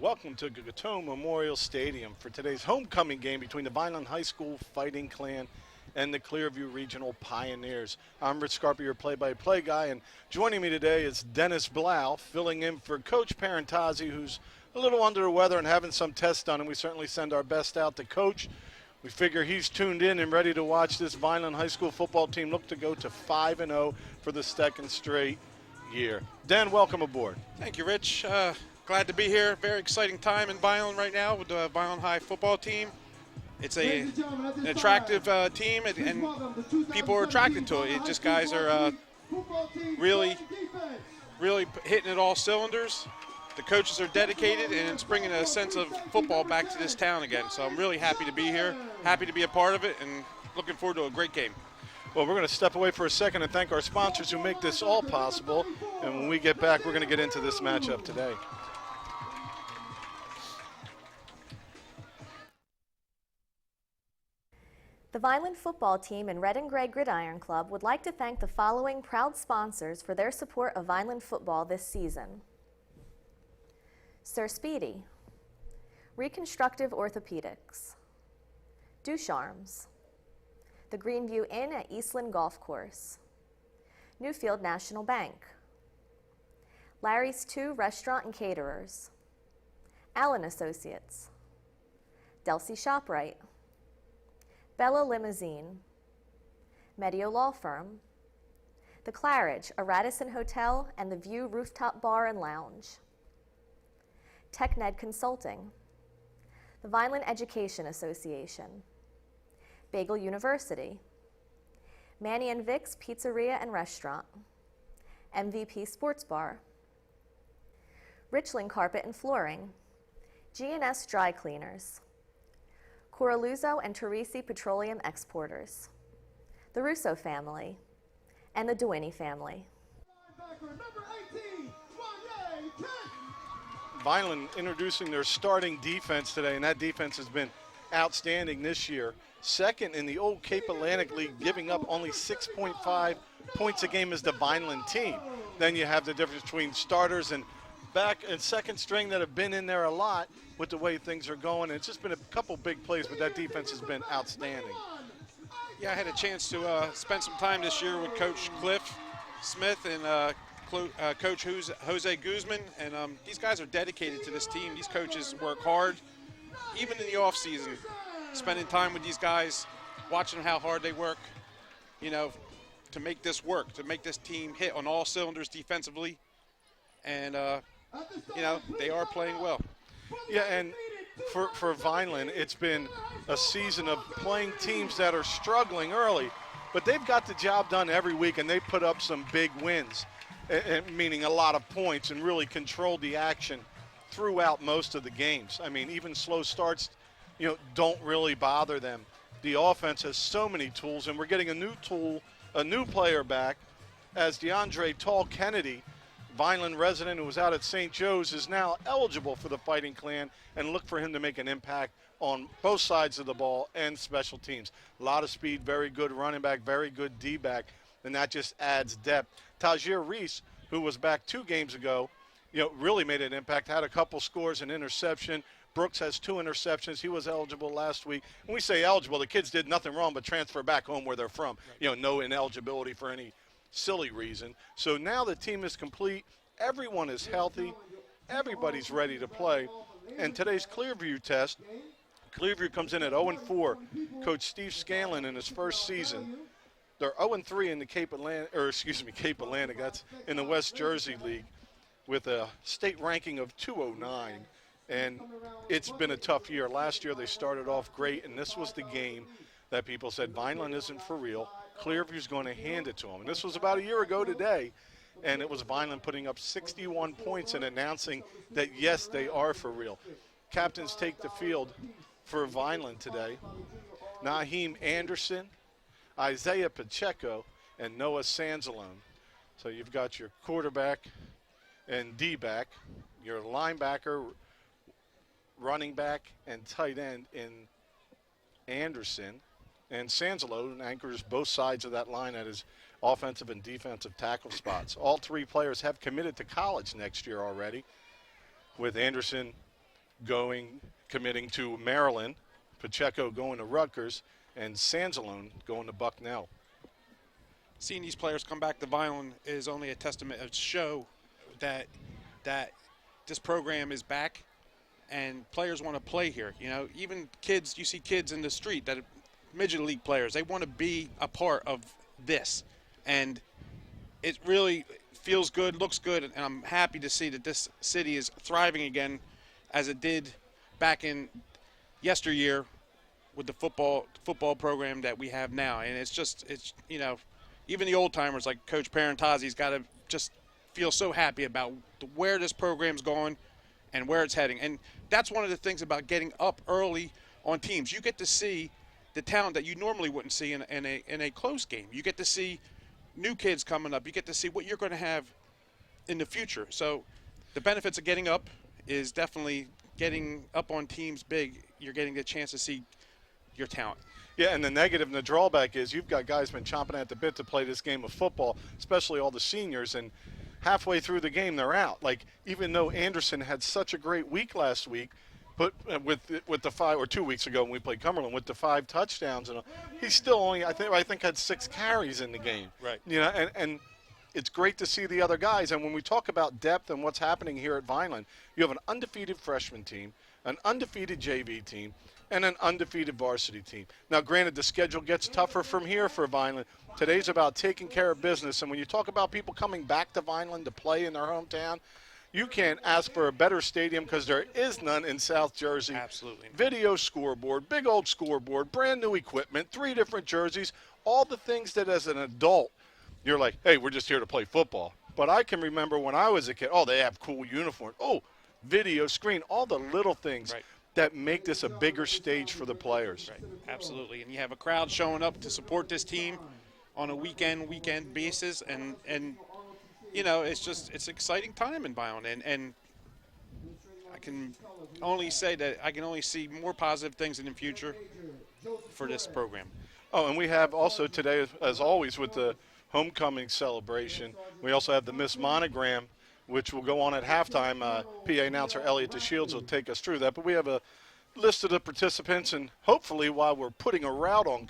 Welcome to Gatone Memorial Stadium for today's homecoming game between the Vineland High School Fighting Clan and the Clearview Regional Pioneers. I'm Rich Scarpa, your play-by-play guy, and joining me today is Dennis Blau, filling in for Coach Parentazzi, who's a little under the weather and having some tests done, and we certainly send our best out to Coach. We figure he's tuned in and ready to watch this Vineland High School football team look to go to 5-0 for the second straight year. Dan, welcome aboard. Thank you, Rich. Glad to be here. Very exciting time in Vineland right now with the Vineland High football team. It's an attractive team, and people are attracted to it. Just guys are really hitting it all cylinders. The coaches are dedicated, and it's bringing a sense of football back to this town again. So I'm really happy to be here, happy to be a part of it, and looking forward to a great game. Well, we're going to step away for a second and thank our sponsors who make this all possible. And when we get back, we're going to get into this matchup today. The Vineland football team and Red and Gray Gridiron Club would like to thank the following proud sponsors for their support of Vineland football this season. Sir Speedy, Reconstructive Orthopedics, Ducharmes, the Greenview Inn at Eastland Golf Course, Newfield National Bank, Larry's 2 Restaurant and Caterers, Allen Associates, Delsey ShopRite, Bella Limousine, Medio Law Firm, The Claridge, a Radisson Hotel and the View Rooftop Bar and Lounge, TechNed Consulting, the Vineland Education Association, Bagel University, Manny and Vic's Pizzeria and Restaurant, MVP Sports Bar, Richland Carpet and Flooring, G&S Dry Cleaners, Coraluzzo and Teresi Petroleum Exporters, the Russo family, and the Duini family. Vineland introducing their starting defense today, and that defense has been outstanding this year. Second in the old Cape Atlantic League, giving up only 6.5 points a game is the Vineland team. Then you have the difference between starters and back and second string that have been in there a lot with the way things are going. It's just been a couple big plays, but that defense has been outstanding. Yeah, I had a chance to spend some time this year with Coach Cliff Smith and Coach Jose Guzman, and these guys are dedicated to this team. These coaches work hard, even in the off season, spending time with these guys, watching how hard they work, you know, to make this work, to make this team hit on all cylinders defensively, and you know, they are playing well. Yeah, and for Vineland, it's been a season of playing teams that are struggling early, but they've got the job done every week, and they put up some big wins, meaning a lot of points, and really controlled the action throughout most of the games. I mean, even slow starts, you know, don't really bother them. The offense has so many tools, and we're getting a new tool, a new player back, as DeAndre Tall Kennedy, Vineland resident who was out at St. Joe's, is now eligible for the Fighting Clan, and look for him to make an impact on both sides of the ball and special teams. A lot of speed, very good running back, very good D-back, and that just adds depth. Tajir Reese, who was back 2 games ago, you know, really made an impact, had a couple scores, an interception. Brooks has 2 interceptions. He was eligible last week. When we say eligible, the kids did nothing wrong but transfer back home where they're from. You know, no ineligibility for any silly reason. So now the team is complete. Everyone is healthy. Everybody's ready to play. And today's Clearview test, Clearview comes in at 0-4. Coach Steve Scanlon in his first season. They're 0-3 in the Cape Atlantic, that's in the West Jersey League, with a state ranking of 209. And it's been a tough year. Last year they started off great, and this was the game that people said Vineland isn't for real. Clearview's going to hand it to them. And this was about a year ago today, and it was Vineland putting up 61 points and announcing that, yes, they are for real. Captains take the field for Vineland today. Naheem Anderson, Isaiah Pacheco, and Noah Sanzalone. So you've got your quarterback and D-back, your linebacker, running back, and tight end in Anderson. And Sanzalone anchors both sides of that line at his offensive and defensive tackle spots. All 3 players have committed to college next year already, with Anderson committing to Maryland, Pacheco going to Rutgers, and Sanzalone going to Bucknell. Seeing these players come back to Vineland is only a testament, a show that this program is back and players want to play here. You know, even kids, you see kids in the street that are midget league players, they want to be a part of this. And it really feels good, looks good, and I'm happy to see that this city is thriving again as it did back in yesteryear with the football program that we have now. And it's you know, even the old timers like Coach Parentazzi's got to just feel so happy about where this program's going and where it's heading. And that's one of the things about getting up early on teams. You get to see the talent that you normally wouldn't see in a close game. You get to see new kids coming up. You get to see what you're going to have in the future. So the benefits of getting up is definitely getting up on teams big. You're getting the chance to see your talent. Yeah, and the negative and the drawback is you've got guys been chomping at the bit to play this game of football, especially all the seniors, and halfway through the game they're out. Like, even though Anderson had such a great week last week, but with the 5, or 2 weeks ago when we played Cumberland, with the 5 touchdowns, and he's still only I think had 6 carries in the game. Right. You know, and it's great to see the other guys. And when we talk about depth and what's happening here at Vineland, you have an undefeated freshman team, an undefeated JV team, and an undefeated varsity team. Now, granted, the schedule gets tougher from here for Vineland. Today's about taking care of business. And when you talk about people coming back to Vineland to play in their hometown, you can't ask for a better stadium because there is none in South Jersey. Absolutely. Video scoreboard, big old scoreboard, brand new equipment, 3 different jerseys, all the things that as an adult you're like, hey, we're just here to play football. But I can remember when I was a kid, they have cool uniforms. Video screen, all the little things that make this a bigger stage for the players. Right. Absolutely. And you have a crowd showing up to support this team on a weekend basis, and you know, it's an exciting time in Vineland, and I can only say that I can only see more positive things in the future for this program. Oh, and we have also today, as always, with the homecoming celebration, we also have the Miss Monogram, which will go on at halftime. PA announcer Elliot DeShields will take us through that. But we have a list of the participants, and hopefully while we're putting a route on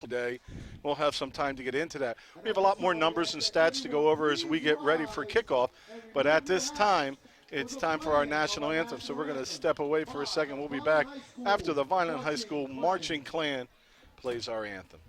today, we'll have some time to get into that. We have a lot more numbers and stats to go over as we get ready for kickoff. But at this time, it's time for our national anthem. So we're going to step away for a second. We'll be back after the Vineland High School Marching Clan plays our anthem.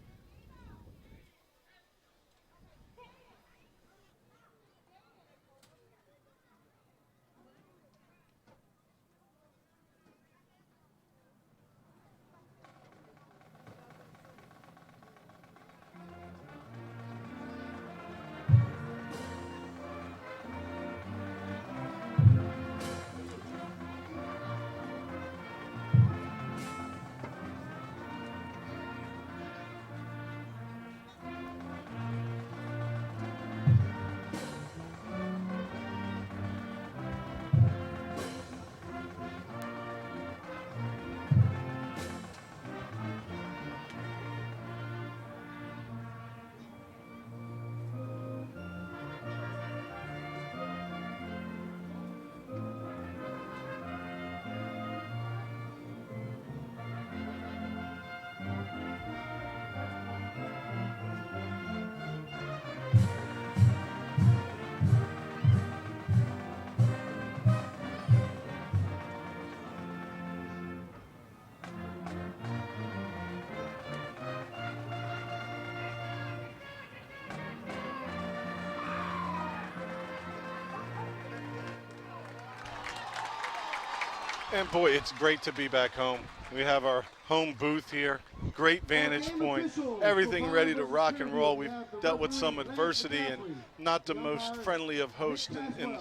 And boy, it's great to be back home. We have our home booth here, great vantage point, everything ready to rock and roll. We've dealt with some adversity and not the most friendly of hosts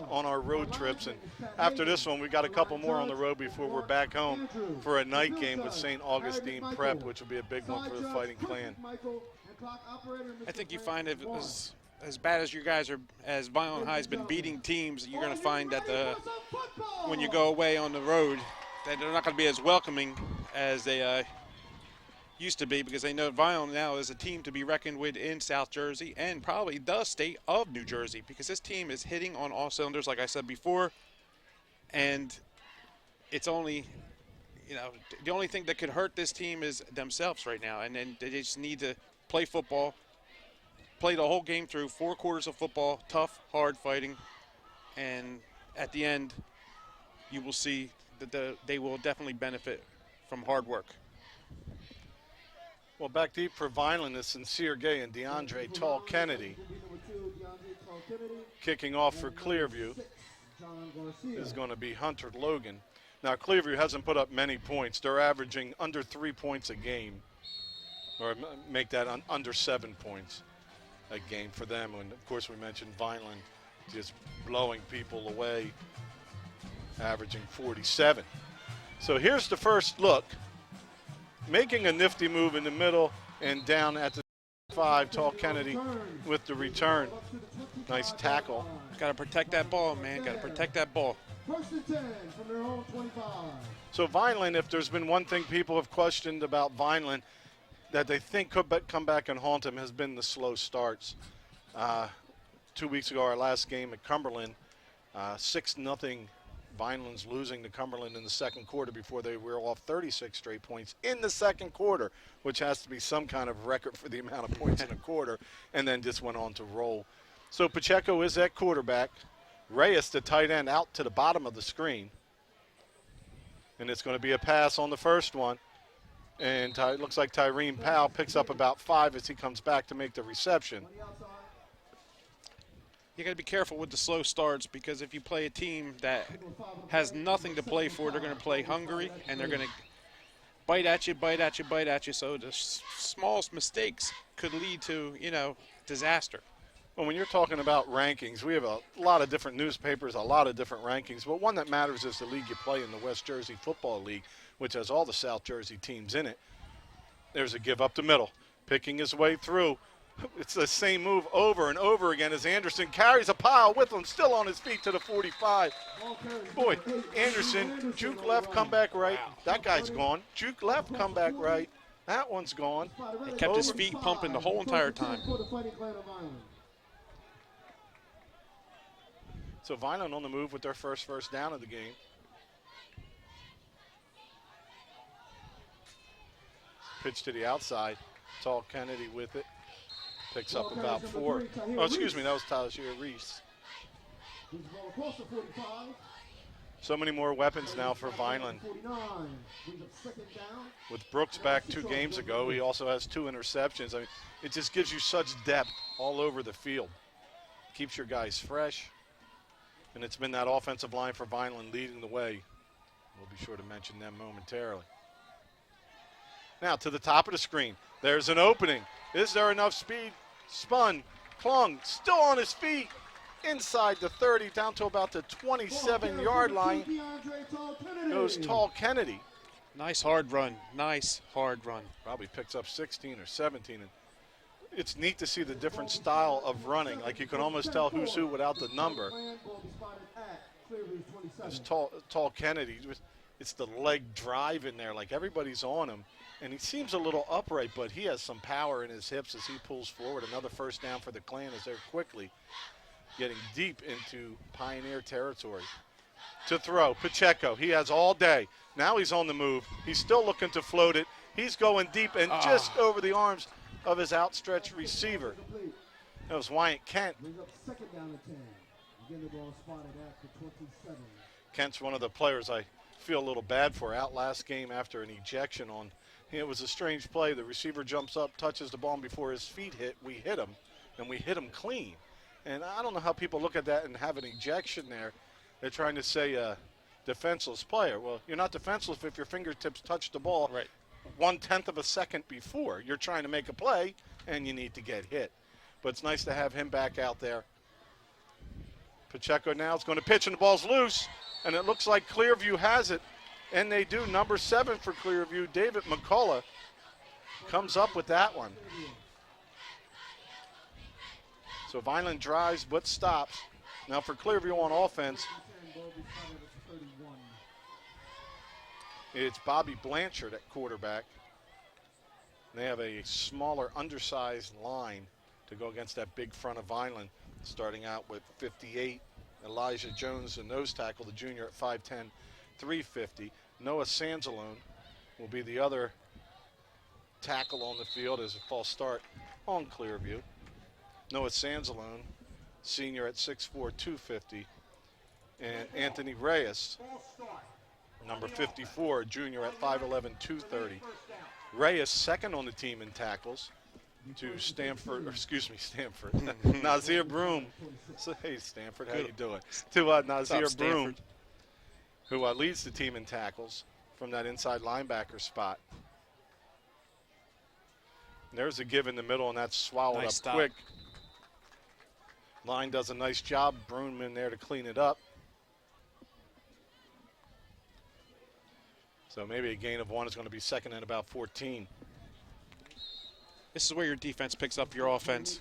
on our road trips. And after this one, we got a couple more on the road before we're back home for a night game with St. Augustine Prep, which will be a big one for the Fighting Clan. I think you find it as bad as you guys are, as Vineland High's been beating teams, you're going to find that when you go away on the road, that they're not going to be as welcoming as they used to be, because they know Vineland now is a team to be reckoned with in South Jersey and probably the state of New Jersey, because this team is hitting on all cylinders, like I said before, and it's only, the only thing that could hurt this team is themselves right now. And then they just need to play football, play the whole game through, 4 quarters of football, tough, hard fighting. And at the end, you will see that they will definitely benefit from hard work. Well, back deep for Vineland is Sincere Gay and DeAndre Tall Kennedy. Kicking off for Clearview is going to be Hunter Logan. Now, Clearview hasn't put up many points. They're averaging under 3 points a game, or make that under 7 points a game for them. And, of course, we mentioned Vineland just blowing people away, averaging 47. So here's the first look. Making a nifty move in the middle and down at the 5, Tall Kennedy with the return. Nice tackle. Got to protect that ball, man. Got to protect that ball. First and 10 from their own 25. So Vineland, if there's been one thing people have questioned about Vineland that they think could come back and haunt them, has been the slow starts. 2 weeks ago, our last game at Cumberland, 6-0. Vineland's losing to Cumberland in the second quarter before they were off 36 straight points in the second quarter, which has to be some kind of record for the amount of points in a quarter, and then just went on to roll. So Pacheco is at quarterback. Reyes, the tight end, out to the bottom of the screen. And it's going to be a pass on the first one. And it looks like Tyreen Powell picks up about 5 as he comes back to make the reception. You got to be careful with the slow starts, because if you play a team that has nothing to play for, they're going to play hungry, and they're going to bite at you, bite at you, bite at you. So the smallest mistakes could lead to, disaster. Well, when you're talking about rankings, we have a lot of different newspapers, a lot of different rankings, but one that matters is the league you play in, the West Jersey Football League, which has all the South Jersey teams in it. There's a give up the middle, picking his way through. It's the same move over and over again as Anderson carries a pile with him, still on his feet to the 45. Boy, Anderson, juke left, come back right. That guy's gone. Juke left, come back right. That one's gone. He kept his feet pumping the whole entire time. So Vineland on the move with their first down of the game. Pitch to the outside. Tall Kennedy with it. Picks up about 4. Oh, excuse me, that was Tyler Reese. So many more weapons now for Vineland. With Brooks back 2 games ago, he also has 2 interceptions. I mean, it just gives you such depth all over the field. Keeps your guys fresh. And it's been that offensive line for Vineland leading the way. We'll be sure to mention them momentarily. Now to the top of the screen. There's an opening. Is there enough speed? Spun, clung, still on his feet, inside the 30, down to about the 27-yard line. Goes Tall Kennedy. Nice hard run. Nice hard run. Probably picks up 16 or 17. And it's neat to see the different style of running. Like you can almost tell who's who without the number. This Tall Kennedy, it's the leg drive in there. Like everybody's on him. And he seems a little upright, but he has some power in his hips as he pulls forward. Another first down for the Clan as they're quickly getting deep into Pioneer territory. To throw, Pacheco. He has all day. Now he's on the move. He's still looking to float it. He's going deep and just over the arms of his outstretched receiver. That was Wyatt Kent. Kent's one of the players I feel a little bad for. Out last game after an ejection on. It was a strange play. The receiver jumps up, touches the ball, and before his feet hit, we hit him, and we hit him clean. And I don't know how people look at that and have an ejection there. They're trying to say defenseless player. Well, you're not defenseless if your fingertips touch the ball 1/10 of a second before. You're trying to make a play, and you need to get hit. But it's nice to have him back out there. Pacheco now is going to pitch, and the ball's loose, and it looks like Clearview has it. And they do. Number 7 for Clearview, David McCullough, comes up with that one. So Vineland drives but stops. Now for Clearview on offense, it's Bobby Blanchard at quarterback. They have a smaller, undersized line to go against that big front of Vineland, starting out with 58. Elijah Jones, the nose tackle, the junior at 5'10", 350. Noah Sanzalone will be the other tackle on the field as a false start on Clearview. Noah Sanzalone, senior at 6'4", 250. And Anthony Reyes, number 54, junior at 5'11", 230. Reyes second on the team in tackles to Stanford. Nazir Broom. So, hey, Stanford, how you doing? To Nazir Broom, who leads the team in tackles from that inside linebacker spot. And there's a give in the middle, and that's swallowed up quick. Line does a nice job. Broom in there to clean it up. So maybe a gain of 1 is going to be second and about 14. This is where your defense picks up your offense.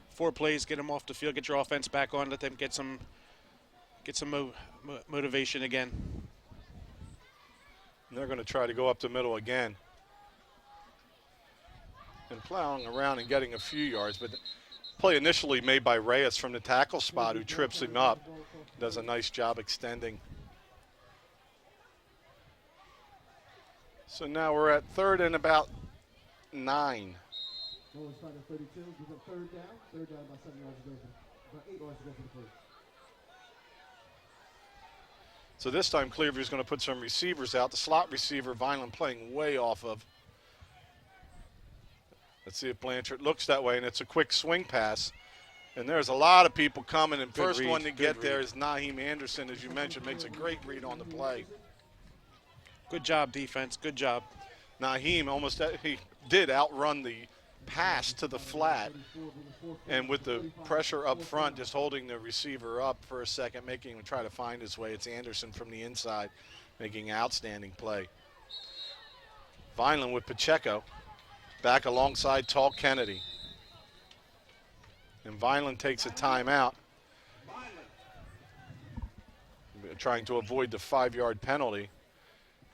4 plays, get them off the field, get your offense back on, let them get some motivation again. And they're going to try to go up the middle again. And plowing around and getting a few yards, but the play initially made by Reyes from the tackle spot, who trips him up, does a nice job extending. So now we're at 3rd and about 9. So this time Clearview is going to put some receivers out. The slot receiver, Vineland, playing way off of. Let's see if Blanchard looks that way, and it's a quick swing pass. And there's a lot of people coming, and first one to get there is Naheem Anderson, as you mentioned, makes a great read on the play. Good job, defense. Good job. Naheem he did outrun the pass to the flat, and with the pressure up front, just holding the receiver up for a second, making him try to find his way. It's Anderson from the inside, making an outstanding play. Vineland with Pacheco, back alongside Tall Kennedy. And Vineland takes a timeout, trying to avoid the 5-yard penalty.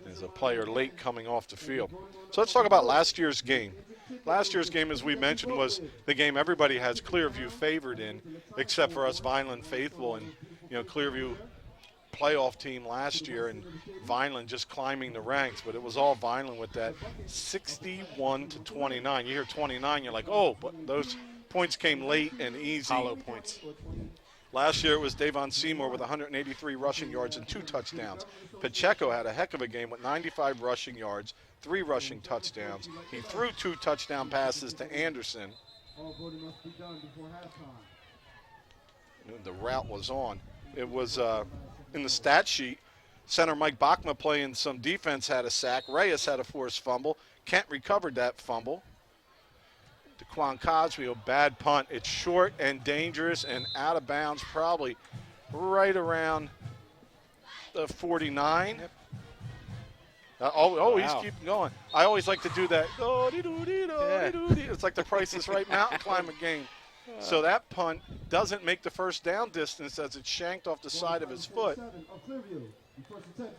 There's a player late coming off the field. So let's talk about last year's game. Last year's game, as we mentioned, was the game everybody has Clearview favored in, except for us Vineland faithful. And, Clearview playoff team last year, and Vineland just climbing the ranks. But it was all Vineland with that 61-29. You hear 29, you're like, oh, but those points came late and easy. Hollow points. Last year it was Davon Seymour with 183 rushing yards and 2 touchdowns. Pacheco had a heck of a game with 95 rushing yards, 3 rushing touchdowns. He threw 2 touchdown passes to Anderson. The route was on. It was in the stat sheet. Center Mike Bachma playing some defense had a sack. Reyes had a forced fumble. Kent recovered that fumble. Daquan Cosby, a bad punt. It's short and dangerous and out of bounds, probably right around the 49. Yep. Wow. He's keeping going. I always like to do that. It's like the Price is Right mountain climber game. So that punt doesn't make the first down distance as it's shanked off the side of his foot.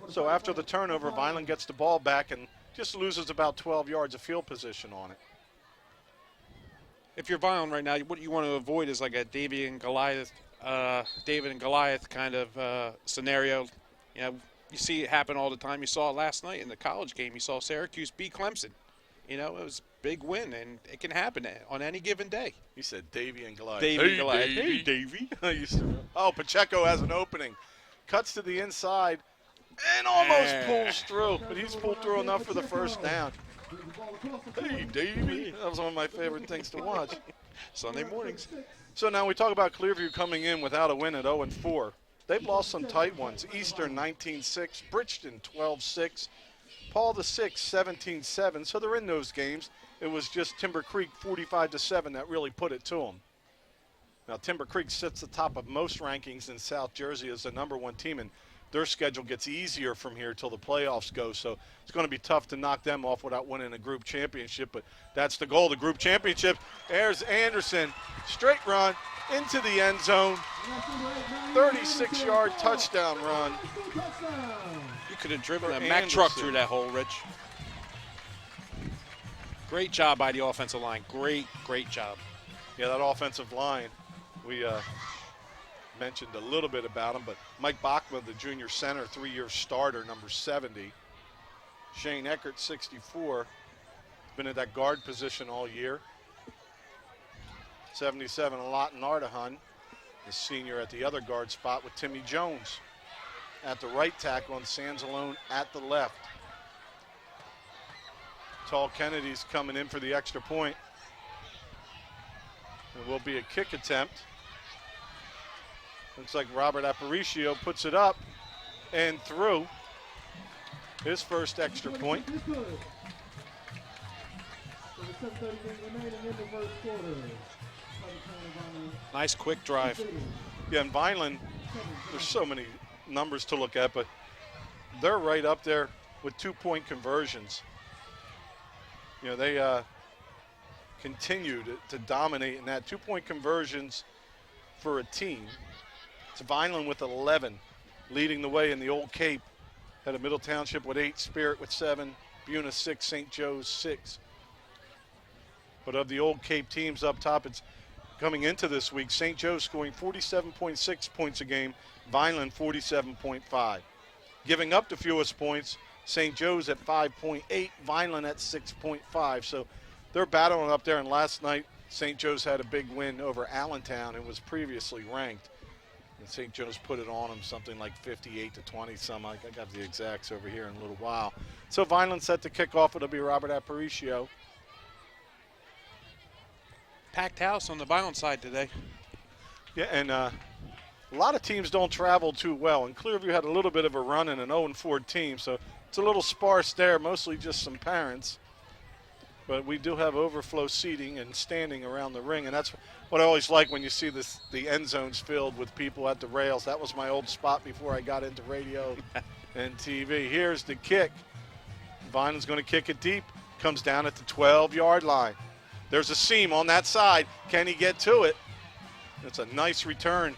So after the turnover, Vineland gets the ball back and just loses about 12 yards of field position on it. If you're Vineland right now, what you want to avoid is like a David and Goliath kind of scenario. You see it happen all the time. You saw it last night in the college game. You saw Syracuse beat Clemson. It was a big win, and it can happen on any given day. You said Davy and Goliath. Davy and Goliath. Hey, Davy. Pacheco has an opening. Cuts to the inside and almost pulls through, but he's pulled through enough for the first down. Hey, Davey. That was one of my favorite things to watch. Sunday mornings. So now we talk about Clearview coming in without a win at 0-4. They've lost some tight ones. Eastern 19-6, Bridgeton 12-6, Paul the 6 17-7. So they're in those games. It was just Timber Creek 45-7 that really put it to them. Now Timber Creek sits atop of most rankings in South Jersey as the #1 team, and their schedule gets easier from here till the playoffs go. So it's going to be tough to knock them off without winning a group championship, but that's the goal, the group championship. There's Anderson, straight run into the end zone, 36-yard touchdown run. You could have driven a Mack truck through that hole, Rich. Great job by the offensive line. Great job. Yeah, that offensive line. We mentioned a little bit about him, but Mike Bachman, the junior center, 3-year starter, number 70. Shane Eckert, 64, been at that guard position all year. 77, Lawton Ardahan, the senior at the other guard spot with Timmy Jones at the right tackle and Sanzalone at the left. Tall Kennedy's coming in for the extra point. It will be a kick attempt. Looks like Robert Aparicio puts it up and through. His first extra point. Nice quick drive. Yeah, in Vineland, there's so many numbers to look at, but they're right up there with 2-point conversions. You know, they continue to dominate in that. 2-point conversions for a team. It's Vineland with 11, leading the way in the Old Cape. Had a Middle Township with 8, Spirit with 7, Buna 6, St. Joe's 6. But of the Old Cape teams up top, it's coming into this week, St. Joe's scoring 47.6 points a game, Vineland 47.5. Giving up the fewest points, St. Joe's at 5.8, Vineland at 6.5. So they're battling up there, and last night St. Joe's had a big win over Allentown and was previously ranked. And St. Joe's put it on them something like 58-20 some. I got the exacts over here in a little while. So Vineland set to kick off. It'll be Robert Aparicio. Packed house on the Vineland side today. Yeah, and a lot of teams don't travel too well. And Clearview had a little bit of a run in an 0-4 team, so it's a little sparse there, mostly just some parents. But we do have overflow seating and standing around the ring, and that's what I always like when you see the end zones filled with people at the rails. That was my old spot before I got into radio and TV. Here's the kick. Vineland's going to kick it deep. Comes down at the 12-yard line. There's a seam on that side. Can he get to it? It's a nice return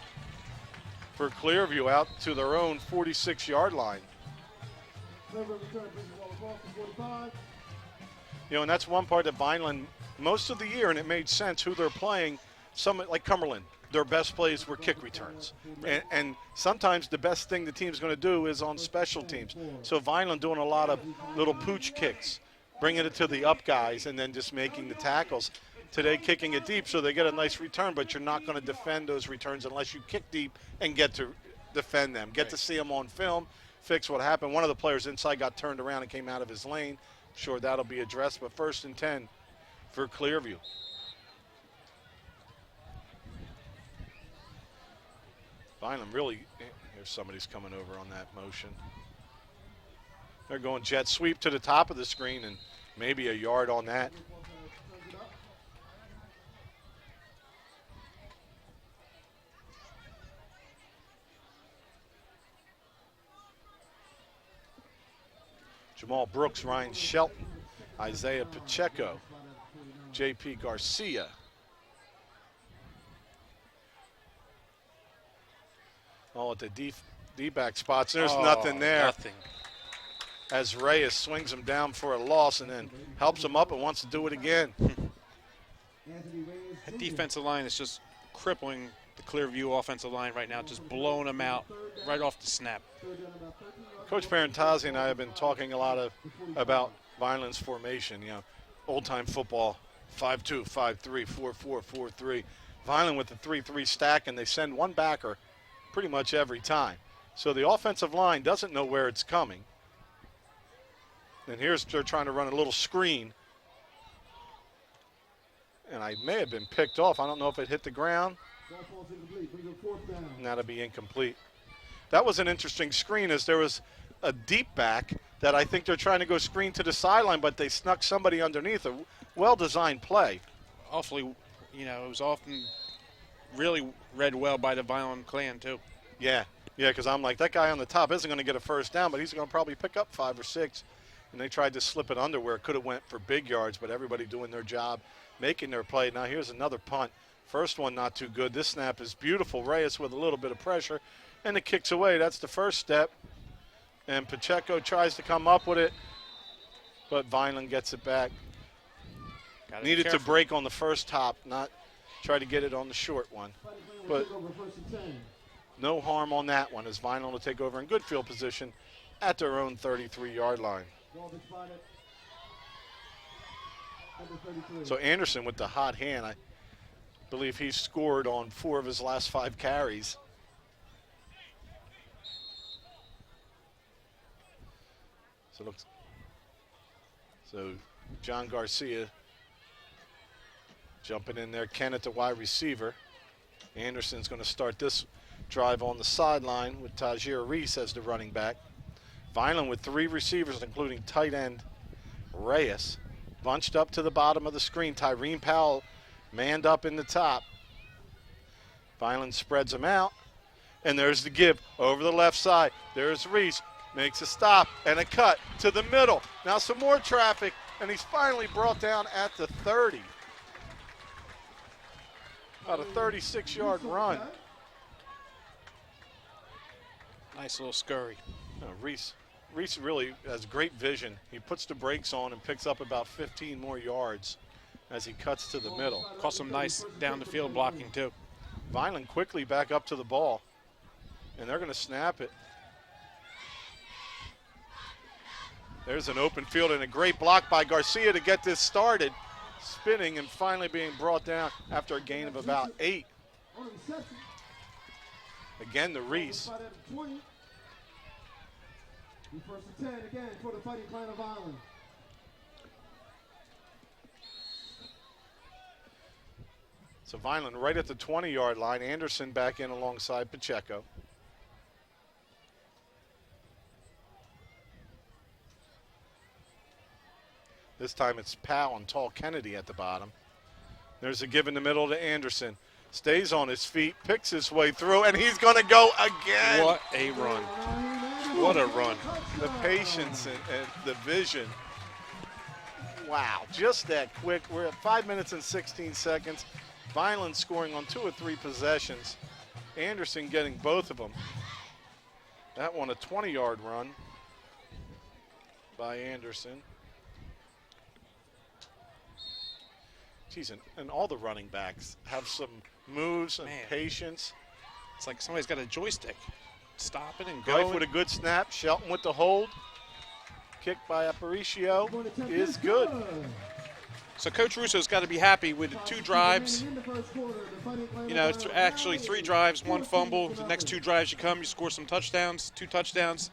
for Clearview out to their own 46-yard line. You know, and that's one part that Vineland, most of the year, and it made sense who they're playing. Some like Cumberland, their best plays were kick returns. And sometimes the best thing the team's going to do is on special teams. So Vineland doing a lot of little pooch kicks, bringing it to the up guys and then just making the tackles. Today kicking it deep so they get a nice return, but you're not going to defend those returns unless you kick deep and get to defend them. Get to see them on film, fix what happened. One of the players inside got turned around and came out of his lane. Sure, that'll be addressed, but 1st and 10 for Clearview. Vineland really, here's somebody's coming over on that motion. They're going jet sweep to the top of the screen and maybe a yard on that. Jamal Brooks, Ryan Shelton, Isaiah Pacheco, J.P. Garcia. All at the D-back spots. There's nothing there. Nothing. As Reyes swings him down for a loss and then helps him up and wants to do it again. That defensive line is just crippling the Clearview offensive line right now, just blowing them out right off the snap. Coach Parentazzi and I have been talking a lot about Vineland's formation. You know, old-time football, 5-2, 5-3, 4-4, 4-3. Vineland with the 3-3 stack, and they send one backer pretty much every time. So the offensive line doesn't know where it's coming. And here's they're trying to run a little screen. And I may have been picked off. I don't know if it hit the ground. And that'll be incomplete. That was an interesting screen as there was a deep back that I think they're trying to go screen to the sideline, but they snuck somebody underneath. A well-designed play. Awfully, you know, it was often really read well by the Vineland clan, too. Yeah, because I'm like, that guy on the top isn't going to get a first down, but he's going to probably pick up 5 or 6. And they tried to slip it under where it could have went for big yards, but everybody doing their job, making their play. Now here's another punt. First one not too good. This snap is beautiful. Reyes with a little bit of pressure, and it kicks away. That's the first step. And Pacheco tries to come up with it, but Vineland gets it back. Needed to break on the first hop, not try to get it on the short one. But no harm on that one as Vineland will take over in good field position at their own 33-yard line. Ball is spotted. Number 33. So Anderson with the hot hand, I believe he's scored on 4 of his last 5 carries. So John Garcia jumping in there. Ken at the wide receiver. Anderson's going to start this drive on the sideline with Tajir Reese as the running back. Vineland with 3 receivers, including tight end Reyes. Bunched up to the bottom of the screen. Tyreen Powell manned up in the top. Vineland spreads them out. And there's the give over the left side. There's Reese. Makes a stop and a cut to the middle. Now some more traffic, and he's finally brought down at the 30. About a 36-yard run. Nice little scurry. Reese really has great vision. He puts the brakes on and picks up about 15 more yards as he cuts to the middle. Caught some nice down the field blocking too. Vineland quickly back up to the ball, and they're going to snap it. There's an open field and a great block by Garcia to get this started. Spinning and finally being brought down after a gain of about 8. Again to Reese. First and 10 again for the Fighting Clan of Vineland. So Vineland right at the 20-yard line. Anderson back in alongside Pacheco. This time it's Powell and Tall Kennedy at the bottom. There's a give in the middle to Anderson. Stays on his feet, picks his way through, and he's going to go again. What a run. What a run. The patience and the vision. Wow, just that quick. We're at 5 minutes and 16 seconds. Vineland scoring on 2 or 3 possessions. Anderson getting both of them. That one a 20-yard run by Anderson. Geez, and all the running backs have some moves and patience. It's like somebody's got a joystick. Stopping and Greif going. with a good snap. Shelton with the hold. Kick by Aparicio is good. So Coach Russo's got to be happy with the 2 drives. You know, it's actually 3 drives, 1 fumble. The next 2 drives you come, you score some touchdowns, 2 touchdowns.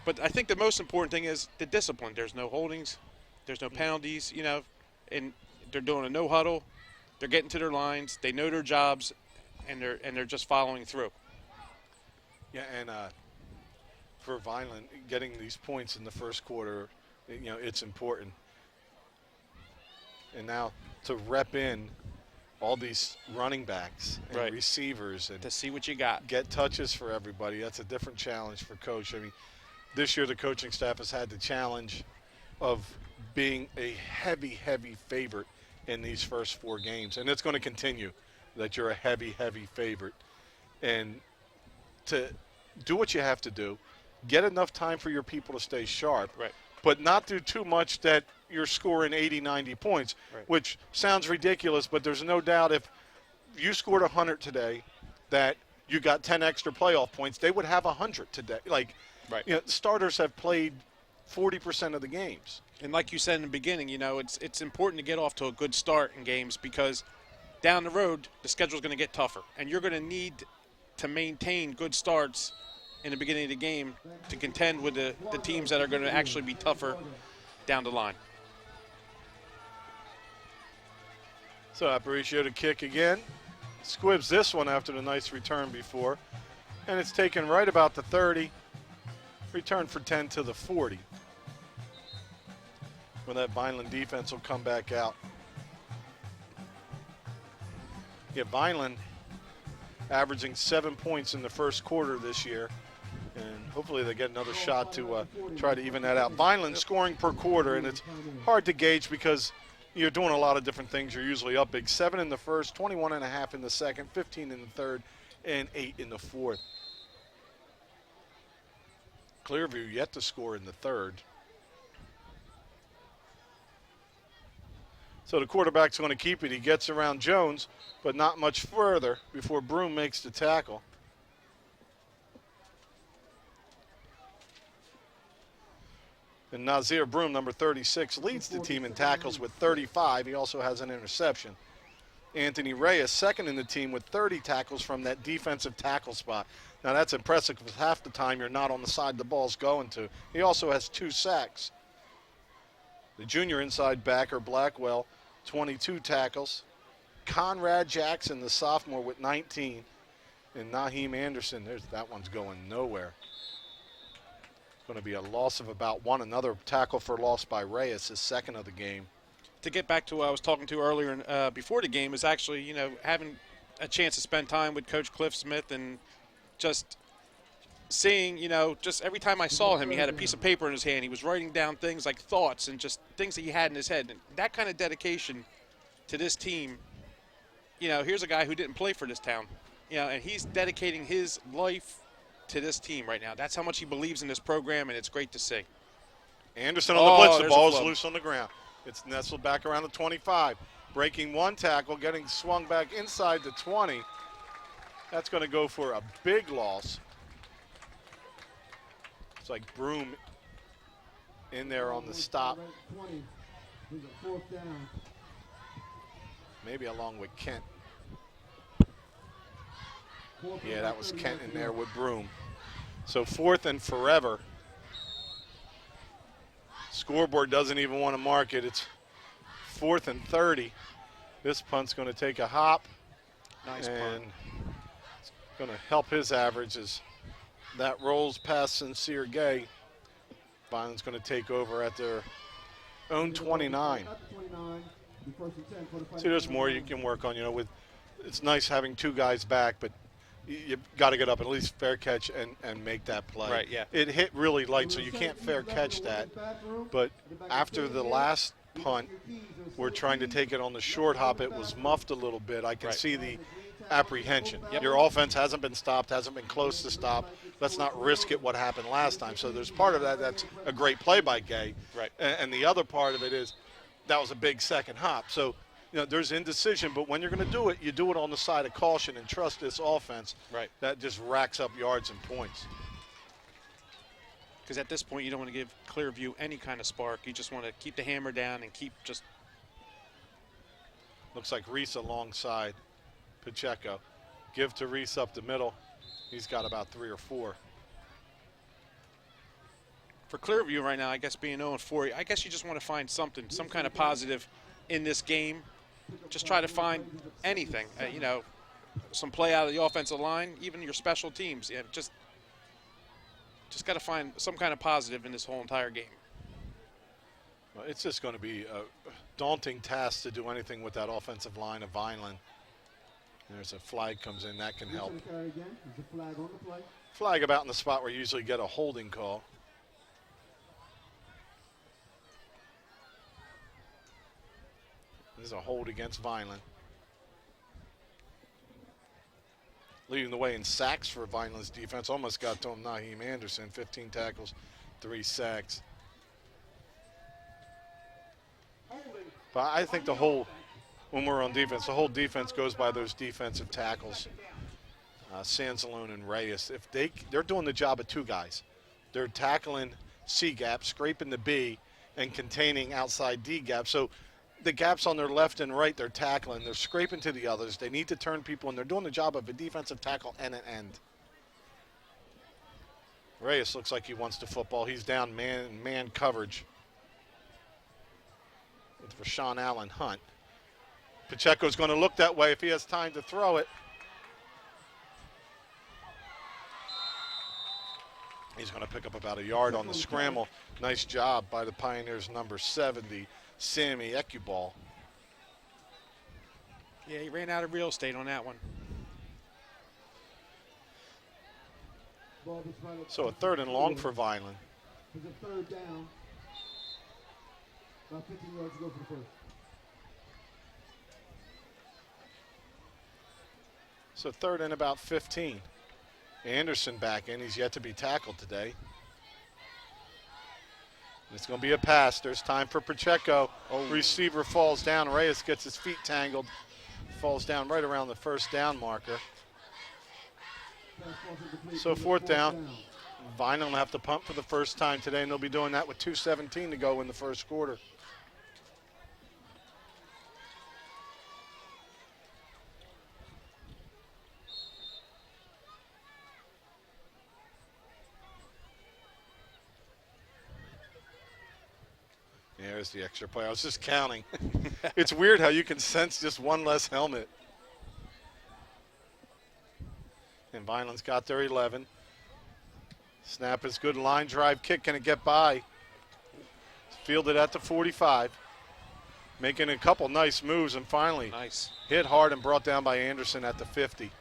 But I think the most important thing is the discipline. There's no holdings. There's no penalties, you know, and they're doing a no huddle. They're getting to their lines. They know their jobs, and they're just following through. Yeah, and for Vineland, getting these points in the first quarter, you know, it's important. And now to rep in all these running backs and receivers and to see what you got. Get touches for everybody. That's a different challenge for Coach. I mean, this year the coaching staff has had the challenge of being a heavy, heavy favorite in these first 4 games. And it's going to continue that you're a heavy, heavy favorite. And to do what you have to do, get enough time for your people to stay sharp, but not do too much that you're scoring 80, 90 points, which sounds ridiculous, but there's no doubt if you scored 100 today that you got 10 extra playoff points, they would have 100 today. Like, you know, starters have played 40% of the games. And like you said in the beginning, you know, it's important to get off to a good start in games because down the road the schedule's going to get tougher, and you're going to need to maintain good starts in the beginning of the game to contend with the teams that are going to actually be tougher down the line. So Aparicio to kick again. Squibs this one after the nice return before. And it's taken right about the 30. Return for 10 to the 40. When that Vineland defense will come back out. Yeah, Vineland averaging 7 points in the first quarter this year. And hopefully they get another shot to try to even that out. Vineland scoring per quarter, and it's hard to gauge because you're doing a lot of different things. You're usually up big. 7 in the first, 21.5 in the second, 15 in the third, and 8 in the fourth. Clearview yet to score in the third. So the quarterback's going to keep it. He gets around Jones, but not much further before Broom makes the tackle. And Nazir Broom, number 36, leads the team in tackles with 35. He also has an interception. Anthony Reyes, second in the team with 30 tackles from that defensive tackle spot. Now that's impressive because half the time you're not on the side the ball's going to. He also has 2 sacks. The junior inside backer, Blackwell, 22 tackles. Conrad Jackson, the sophomore, with 19. And Naheem Anderson, that one's going nowhere. It's going to be a loss of about 1. Another tackle for loss by Reyes, his second of the game. To get back to what I was talking to earlier before the game is actually, having a chance to spend time with Coach Cliff Smith and just seeing, just every time I saw him, he had a piece of paper in his hand. He was writing down things like thoughts and just things that he had in his head. And that kind of dedication to this team, here's a guy who didn't play for this town, and he's dedicating his life to this team right now. That's how much he believes in this program, and it's great to see. Anderson on the blitz. The ball is flub. loose on the ground. It's nestled back around the 25. Breaking 1 tackle, getting swung back inside the 20. That's going to go for a big loss. It's like Broom in there on the stop. 20. There's a 4th down. Maybe along with Kent. Yeah, that was Kent in there with Broom. So 4th and forever. Scoreboard doesn't even want to mark it. It's 4th and 30. This punt's going to take a hop. Nice and punt. It's going to help his average as that rolls past Sincere Gay. Vineland's going to take over at their own 29. See, there's more you can work on. With it's nice having 2 guys back, but you got to get up at least fair catch and make that play. Right, yeah. It hit really light, so you can't fair catch that. But after the last punt, we're trying to take it on the short hop. It was muffed a little bit. I can see the apprehension. Your offense hasn't been stopped, hasn't been close to stop. Let's not risk it what happened last time. So there's part of that that's a great play by Gay. Right. And the other part of it is that was a big second hop. So there's indecision, but when you're going to do it, you do it on the side of caution and trust this offense. Right. That just racks up yards and points. Because at this point, you don't want to give Clearview any kind of spark. You just want to keep the hammer down and keep just. Looks like Reese alongside Pacheco. Give to Reese up the middle. He's got about 3 or 4. For Clearview right now, I guess being 0-4, I guess you just want to find something, some kind of positive in this game. Just try to find anything, some play out of the offensive line, even your special teams. Yeah, just got to find some kind of positive in this whole entire game. Well, it's just going to be a daunting task to do anything with that offensive line of Vineland. There's a flag comes in, that can help. Flag about in the spot where you usually get a holding call. This is a hold against Vineland. Leading the way in sacks for Vineland's defense. Almost got to him, Naheem Anderson. 15 tackles, 3 sacks. But I think when we're on defense, the whole defense goes by those defensive tackles. Sansalone and Reyes. If they're doing the job of 2 guys. They're tackling C gap, scraping the B, and containing outside D gap. So the gaps on their left and right, they're tackling. They're scraping to the others. They need to turn people, and they're doing the job of a defensive tackle and an end. Reyes looks like he wants the football. He's down man coverage with Rashawn Allen Hunt. Pacheco's going to look that way if he has time to throw it. He's going to pick up about a yard on the scramble. Nice job by the Pioneers, number 70, Sammy Ekubal. Yeah, he ran out of real estate on that one. So a 3rd and long for Vineland. There's a 3rd down. About 15 yards to go for the first. So 3rd and about 15. Anderson back in. He's yet to be tackled today. It's going to be a pass. There's time for Pacheco. Receiver falls down. Reyes gets his feet tangled. Falls down right around the 1st down marker. So 4th down. Vineland will have to punt for the first time today, and they'll be doing that with 2:17 to go in the first quarter. There's the extra play. I was just counting. It's weird how you can sense just one less helmet. And Vineland's got their 11. Snap is good. Line drive kick. Can it get by? Fielded at the 45. Making a couple nice moves and finally hit hard and brought down by Anderson at the 50.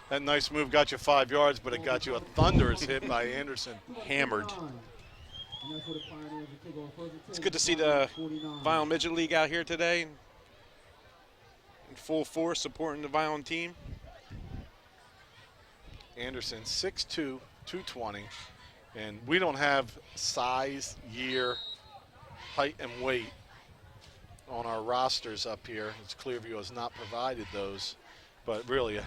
That nice move got you 5 yards, but it got you a thunderous hit by Anderson. Hammered. It's good to see the Vineland Midget League out here today in full force supporting the Vineland team. Anderson, 6'2", 220, and we don't have size, year, height, and weight on our rosters up here. As Clearview has not provided those, but really a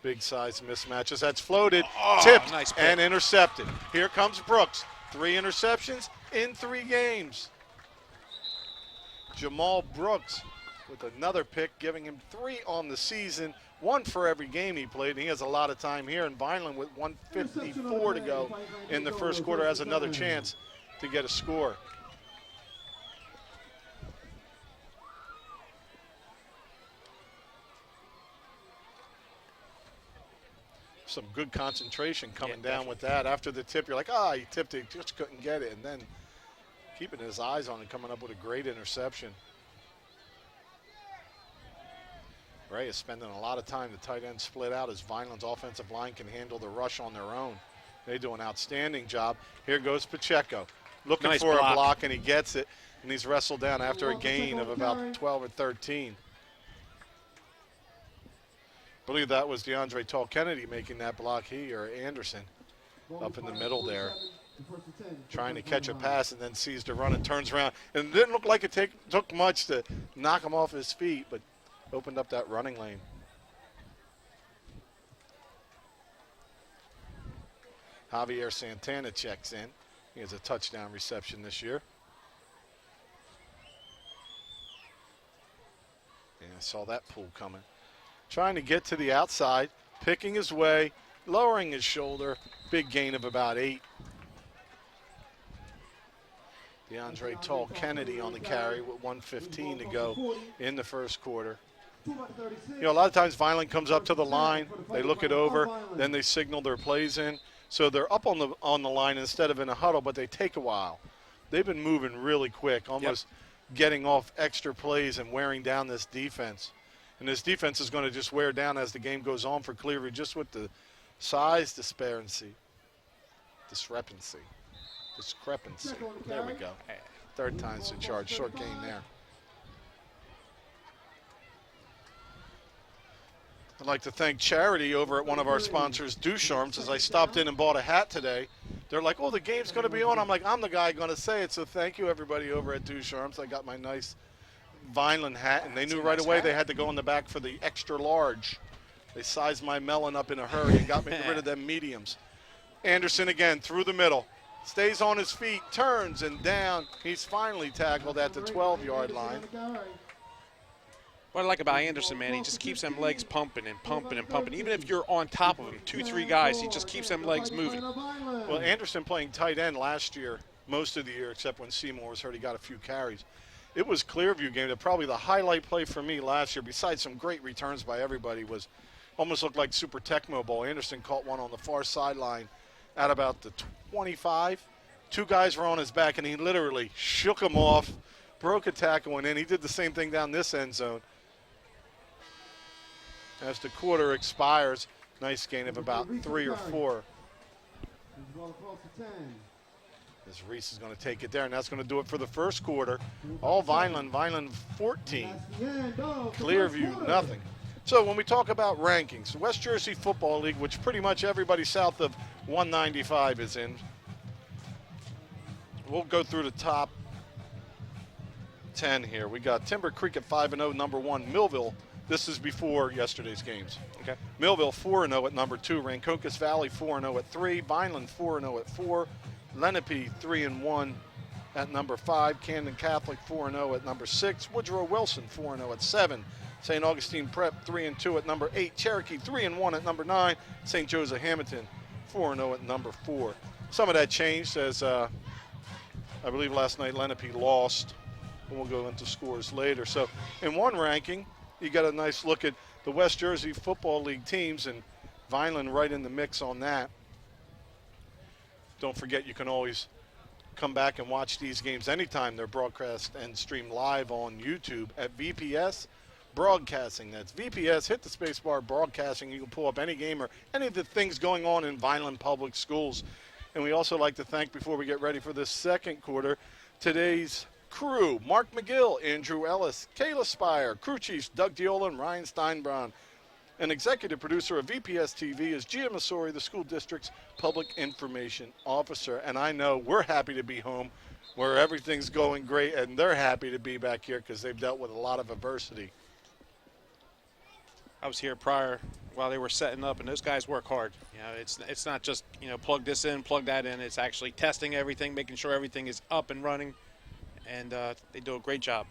big size mismatches. That's floated, tipped, nice and intercepted. Here comes Brooks. 3 interceptions in 3 games. Jamal Brooks with another pick, giving him 3 on the season, 1 for every game he played. And he has a lot of time here in Vineland with 1:54 to go in the first quarter, has another chance to get a score. Some good concentration coming down with that. After the tip, you're like, he tipped it, just couldn't get it. And then keeping his eyes on it, coming up with a great interception. Ray is spending a lot of time. The tight end split out as Vineland's offensive line can handle the rush on their own. They do an outstanding job. Here goes Pacheco. Looking for a block, and he gets it. And he's wrestled down after a gain of about 12 or 13. I believe that was DeAndre Tall Kennedy making that block. He or Anderson up in the middle there, trying to catch a pass, and then sees the run and turns around. And it didn't look like it took much to knock him off his feet, but opened up that running lane. Javier Santana checks in. He has a touchdown reception this year. And I saw that pull coming. Trying to get to the outside, picking his way, lowering his shoulder. Big gain of about 8. DeAndre Tall Kennedy on the carry with 1:15 to go in the first quarter. You know, a lot of times Vineland comes up to the line, they look it over, then they signal their plays in. So they're up on the line instead of in a huddle, but they take a while. They've been moving really quick, almost getting off extra plays and wearing down this defense. And this defense is going to just wear down as the game goes on for Clearview, just with the size discrepancy. There we go. 3rd time's the charge. Short gain there. I'd like to thank Charity over at one of our sponsors, Ducharme's. As I stopped in and bought a hat today, they're like, oh, the game's going to be on. I'm like, I'm the guy going to say it, so thank you, everybody over at Ducharme's. I got my nice Vineland hat, and they knew right away they had to go in the back for the extra large. They sized my melon up in a hurry and got me rid of them mediums. Anderson again through the middle. Stays on his feet, turns and down. He's finally tackled at the 12-yard line. What I like about Anderson, man, he just keeps them legs pumping and pumping and pumping. Even if you're on top of him, 2-3 guys, he just keeps them legs moving. Well, Anderson playing tight end last year, most of the year, except when Seymour was hurt, he got a few carries. It was Clearview game that probably the highlight play for me last year, besides some great returns by everybody, was almost looked like Super Tecmo Bowl. Anderson caught one on the far sideline at about the 25. 2 guys were on his back, and he literally shook them off, broke a tackle, and then he did the same thing down this end zone. As the quarter expires, nice gain of about 3 or 4. As Reese is going to take it there, and that's going to do it for the first quarter. All Vineland 14, Clearview nothing. So when we talk about rankings, the West Jersey Football League, which pretty much everybody south of 195 is in, we'll go through the top 10 here. We got Timber Creek at 5-0, number 1, Millville This is before yesterday's games. Okay. Millville 4-0 at number 2. Rancocas Valley 4-0 at 3. Vineland 4-0 at 4. Lenape 3-1 at number 5. Camden Catholic 4-0 at number 6. Woodrow Wilson 4-0 at 7. St. Augustine Prep 3-2 at number 8. Cherokee 3-1 at number 9. St. Joseph Hamilton 4-0 at number 4. Some of that changed as I believe last night Lenape lost. And we'll go into scores later. So in one ranking, you got a nice look at the West Jersey Football League teams, and Vineland right in the mix on that. Don't forget, you can always come back and watch these games anytime they're broadcast and streamed live on YouTube at VPS Broadcasting. That's VPS, hit the space bar, Broadcasting. You can pull up any game or any of the things going on in Vineland Public Schools. And we also like to thank, before we get ready for this second quarter, today's crew: Mark McGill, Andrew Ellis, Kayla Spire, crew chiefs Doug Diola and Ryan Steinbraun. And executive producer of VPS TV is Gia Masori, the school district's public information officer. And I know we're happy to be home where everything's going great, and they're happy to be back here because they've dealt with a lot of adversity. I was here prior while they were setting up, and those guys work hard. You know, it's not just, you know, plug this in, plug that in. It's actually testing everything, making sure everything is up and running, and they do a great job.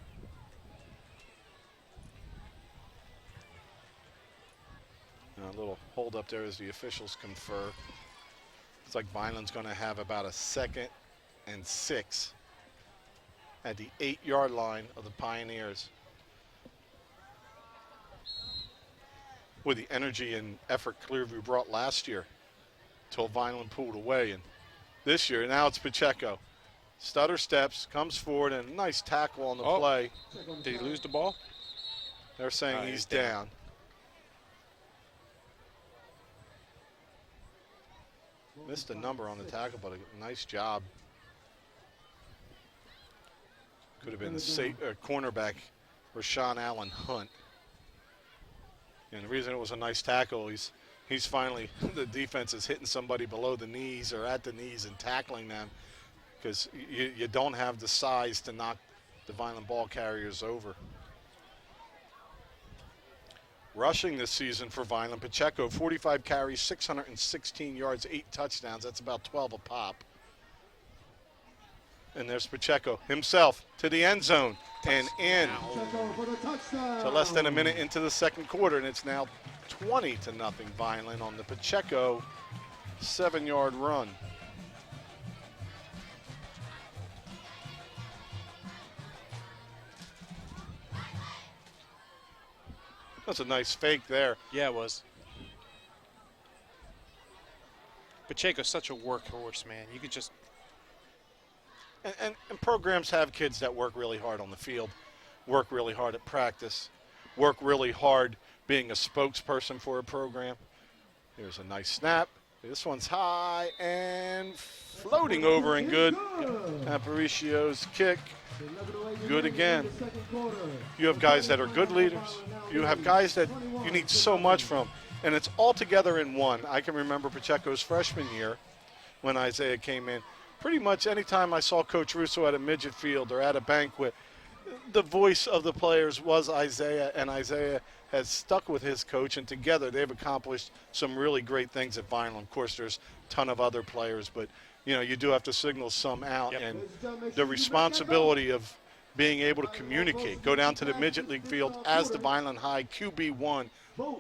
A little hold up there as the officials confer. It's like Vineland's going to have about a 2nd and 6 at the 8-yard line of the Pioneers. With the energy and effort Clearview brought last year till Vineland pulled away. And this year, now it's Pacheco. Stutter steps, comes forward, and a nice tackle on the play. Did he lose the ball? They're saying he's down. Missed a number on the tackle, but a nice job. Could have been cornerback Rashawn Allen Hunt. And the reason it was a nice tackle, he's finally, the defense is hitting somebody below the knees or at the knees and tackling them, because you don't have the size to knock the Vineland ball carriers over. Rushing this season for Vineland, Pacheco, 45 carries, 616 yards, 8 touchdowns. That's about 12 a pop. And there's Pacheco himself to the end zone and in. So less than a minute into the second quarter, and it's now 20-0 Vineland on the Pacheco 7-yard run. That's a nice fake there. Yeah, it was. Pacheco's such a workhorse, man. You could just... And programs have kids that work really hard on the field, work really hard at practice, work really hard being a spokesperson for a program. Here's a nice snap. This one's high and floating over and good. Aparicio's kick. Good again. You have guys that are good leaders. You have guys that you need so much from. And it's all together in one. I can remember Pacheco's freshman year when Isaiah came in. Pretty much anytime I saw Coach Russo at a midget field or at a banquet, the voice of the players was Isaiah, and Isaiah has stuck with his coach, and together they've accomplished some really great things at Vineland. Of course, there's a ton of other players, but you know, you do have to signal some out, and the responsibility of being able to communicate, go down to the midget league field as the Vineland High QB1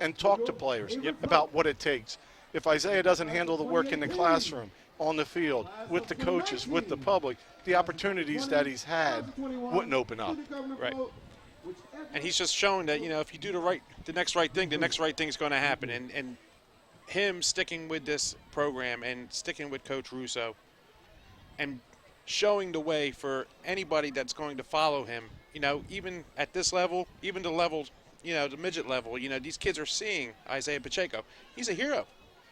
and talk to players about what it takes. If Isaiah doesn't handle the work in the classroom, on the field, with the coaches, with the public, the opportunities that he's had wouldn't open up. Right. And he's just shown that, you know, if you do the next right thing is going to happen. And him sticking with this program and sticking with Coach Russo and showing the way for anybody that's going to follow him, you know, even at this level, even the level, you know, the midget level, you know, these kids are seeing Isaiah Pacheco. He's a hero.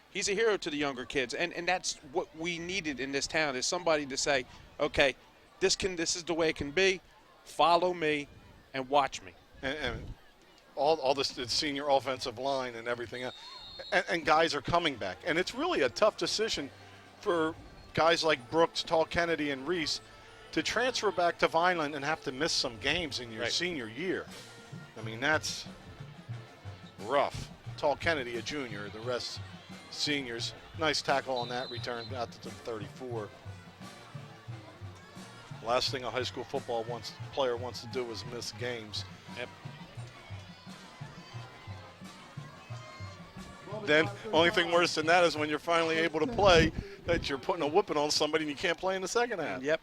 He's a hero to the younger kids, and that's what we needed in this town, is somebody to say, okay, this is the way it can be. Follow me and watch me. And all this the senior offensive line and everything else. And guys are coming back. And it's really a tough decision for guys like Brooks, Tall Kennedy, and Reese to transfer back to Vineland and have to miss some games in your senior year. I mean, that's rough. Tall Kennedy, a junior, the rest seniors. Nice tackle on that return out to the 34. Last thing a high school football player wants to do is miss games. Yep. Then only thing worse than that is when you're finally able to play, that you're putting a whooping on somebody and you can't play in the second half. Yep.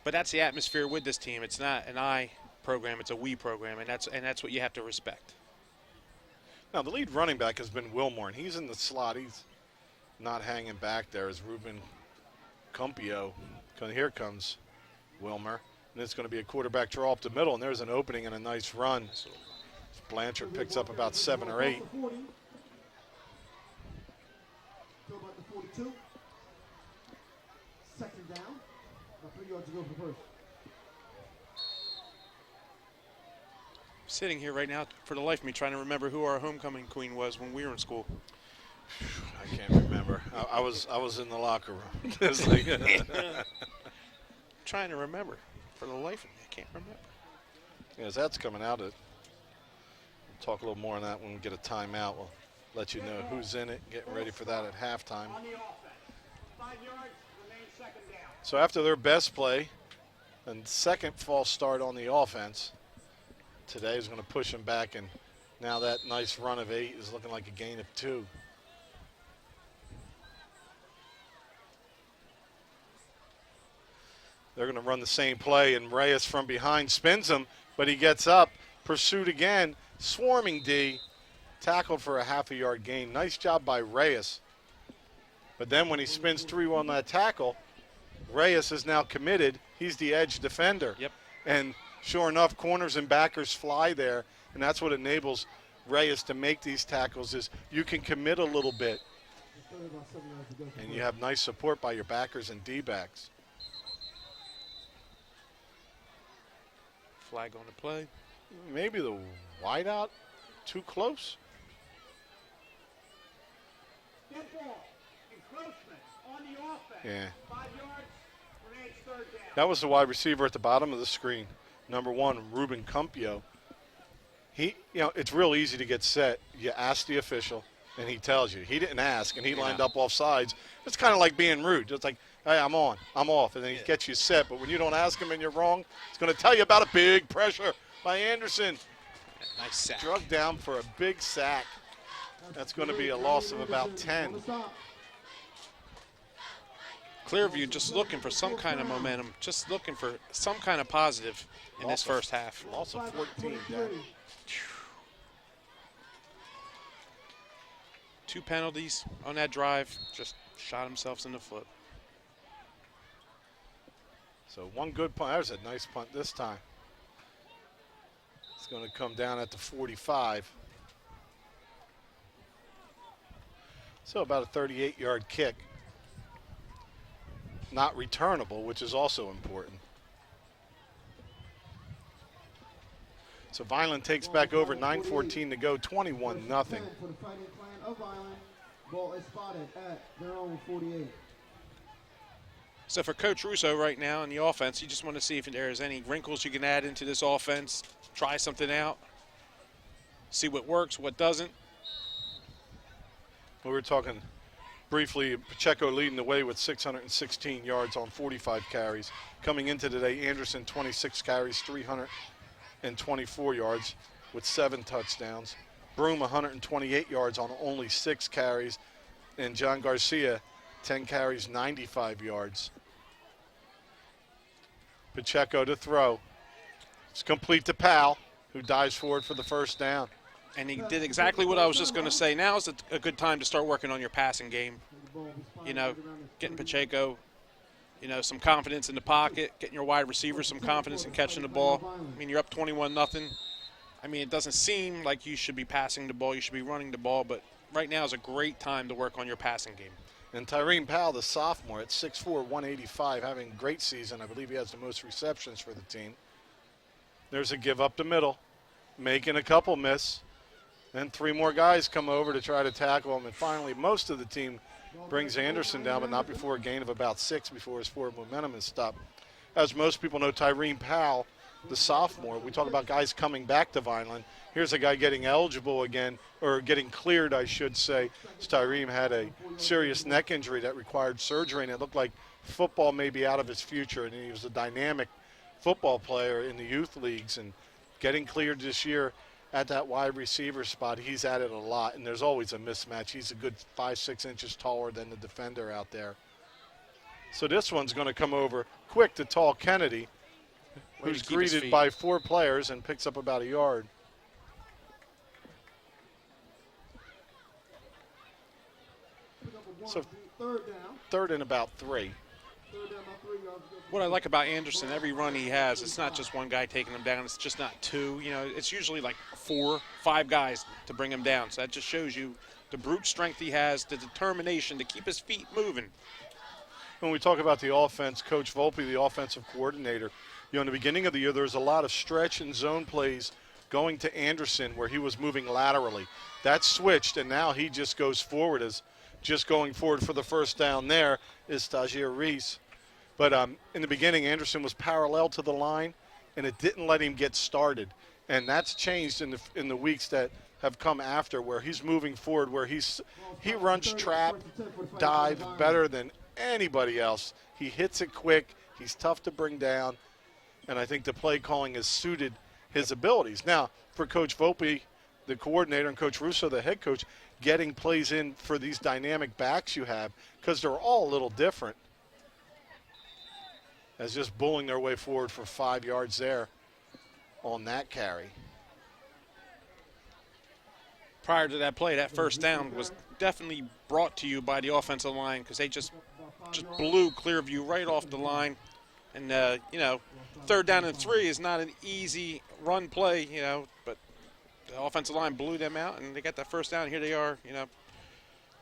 But that's the atmosphere with this team. It's not an I program, it's a we program, and that's what you have to respect. Now the lead running back has been Wilmore, and he's in the slot. He's not hanging back there as Ruben Cumpio. Here comes Wilmer, and it's going to be a quarterback draw up the middle, and there's an opening and a nice run. Blanchard picks up about 7 or 8. Go about the 42. Second down. About 3 yards to go for first. Sitting here right now, for the life of me, trying to remember who our homecoming queen was when we were in school. I can't remember. I was in the locker room. It's like Trying to remember. For the life of me, I can't remember. as that's coming out, we'll talk a little more on that when we get a timeout. We'll let you know who's in it, getting ready for that at halftime. On the offense. 5 yards, remain second down. So after their best play and second false start on the offense, today is going to push them back, and now that nice run of 8 is looking like a gain of 2. They're going to run the same play, and Reyes from behind spins him, but he gets up, pursued again, swarming D, tackled for a half-a-yard gain. Nice job by Reyes. But then when he spins through on that tackle, Reyes is now committed. He's the edge defender. Yep. And sure enough, corners and backers fly there, and that's what enables Reyes to make these tackles is you can commit a little bit, About 7 yards to go for and first. you have nice support by your backers and D-backs. Flag on the play. Maybe the wideout too close. Dead ball. Encroachment on the offense. Yeah. 5 yards, remains third down. That was the wide receiver at the bottom of the screen. Number 1, Ruben Cumpio. It's real easy to get set. You ask the official, and he tells you. He didn't ask, and he lined up off sides. It's kind of like being rude. It's like, hey, I'm on, I'm off, and then he gets you set. But when you don't ask him and you're wrong, it's going to tell you about a big pressure by Anderson. Nice sack. Drug down for a big sack. That's going to be a loss of about 10. Clearview just looking for some kind of momentum, just looking for some kind of positive in this first half. Loss of 14. Dan. 2 penalties on that drive, just shot themselves in the foot. So one good punt. There's a nice punt this time. It's going to come down at the 45. So about a 38-yard kick. Not returnable, which is also important. So Vineland takes back over, 9:14 to go, 21-0. For the Fighting Clan of Vineland, ball is spotted at their own 48. So for Coach Russo right now in the offense, you just want to see if there's any wrinkles you can add into this offense, try something out, see what works, what doesn't. We were talking briefly, Pacheco leading the way with 616 yards on 45 carries. Coming into today, Anderson 26 carries, 324 yards with 7 touchdowns. Broome 128 yards on only 6 carries. And John Garcia 10 carries, 95 yards. Pacheco to throw. It's complete to Powell, who dives forward for the first down. And he did exactly what I was just going to say. Now is a good time to start working on your passing game. Getting Pacheco, some confidence in the pocket, getting your wide receivers some confidence in catching the ball. I mean, you're up 21-0. I mean, it doesn't seem like you should be passing the ball. You should be running the ball, but right now is a great time to work on your passing game. And Tyreen Powell, the sophomore, at 6'4", 185, having a great season. I believe he has the most receptions for the team. There's a give up the middle, making a couple miss. Then 3 more guys come over to try to tackle him. And finally, most of the team brings Anderson down, but not before a gain of about 6 before his forward momentum is stopped. as most people know, Tyreen Powell, the sophomore. We talk about guys coming back to Vineland. Here's a guy getting eligible again, or getting cleared, I should say. Tyreen had a serious neck injury that required surgery, and it looked like football may be out of his future, and he was a dynamic football player in the youth leagues, and getting cleared this year at that wide receiver spot. He's added a lot, and there's always a mismatch. He's a good 5-6 inches taller than the defender out there. So this one's going to come over quick to tall Kennedy, who's greeted by 4 players and picks up about a yard. So third and about 3. What I like about Anderson, every run he has, it's not just one guy taking him down. It's just not 2. You know, it's usually like 4, 5 guys to bring him down. So that just shows you the brute strength he has, the determination to keep his feet moving. When we talk about the offense, Coach Volpe, the offensive coordinator, in the beginning of the year, there was a lot of stretch and zone plays going to Anderson where he was moving laterally. That switched, and now he just goes forward. As just going forward for the first down there is Tajir Reese. But in the beginning, Anderson was parallel to the line, and it didn't let him get started. And that's changed in the weeks that have come after, where he's moving forward, where he runs trap, dive better than anybody else. He hits it quick. He's tough to bring down. And I think the play calling has suited his abilities. Now, for Coach Volpe, the coordinator, and Coach Russo, the head coach, getting plays in for these dynamic backs you have, because they're all a little different, as just bullying their way forward for 5 yards there on that carry. Prior to that play, that first down was definitely brought to you by the offensive line, because they just blew Clearview right off the line. And, 3rd down and 3 is not an easy run play, but the offensive line blew them out, and they got that first down. Here they are,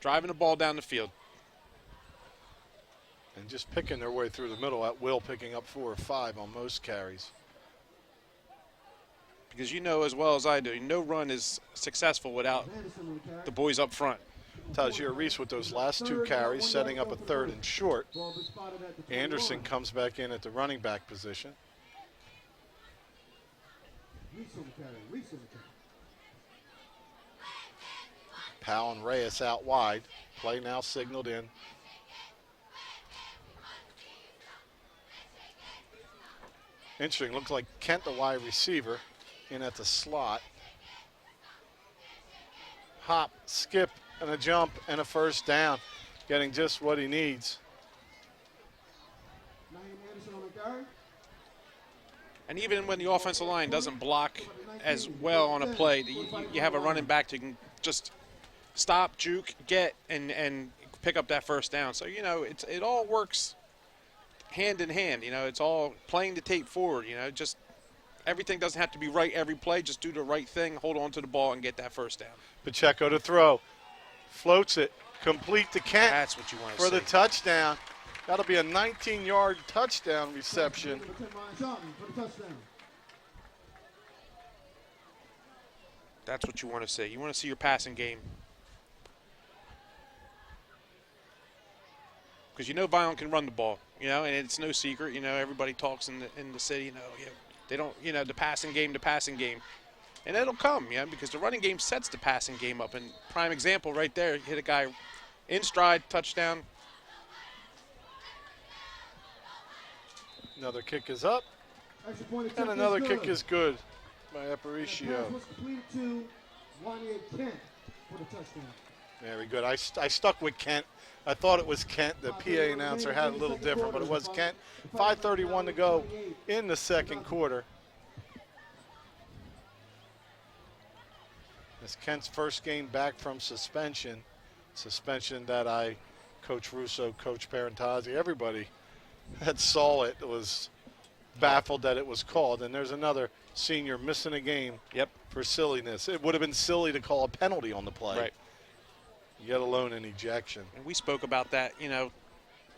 driving the ball down the field. And just picking their way through the middle at will, picking up 4 or 5 on most carries. Because you know as well as I do, no run is successful without the boys up front. Tajir Reese with those last 2 carries, setting up a 3rd and short. Anderson comes back in at the running back position. Powell and Reyes out wide. Play now signaled in. Interesting, looks like Kent, the wide receiver, in at the slot. Hop, skip, and a jump, and a first down. Getting just what he needs. And even when the offensive line doesn't block as well on a play, you have a running back that can just stop, juke, get, and pick up that first down. So, it all works hand in hand. It's all playing the tape forward. Just everything doesn't have to be right every play. Just do the right thing, hold on to the ball, and get that first down. Pacheco to throw. Floats it. Complete to Kent. That's what you want to for see. the touchdown. That'll be a 19-yard touchdown reception. That's what you want to see. You want to see your passing game. Because Vineland can run the ball, and it's no secret. Everybody talks in the city, they don't, the passing game. And it'll come, because the running game sets the passing game up. And prime example right there, you hit a guy in stride, touchdown. Another kick is up, and another kick is good by Aparicio. Very good. I stuck with Kent. I thought it was Kent. The PA announcer had a little different, but it was Kent. 5:31 to go in the second quarter. It's Kent's first game back from suspension. Suspension that Coach Russo, Coach Parentazzi, everybody that saw it was baffled that it was called. And there's another senior missing a game for silliness. It would have been silly to call a penalty on the play. Right. Yet alone an ejection. And we spoke about that,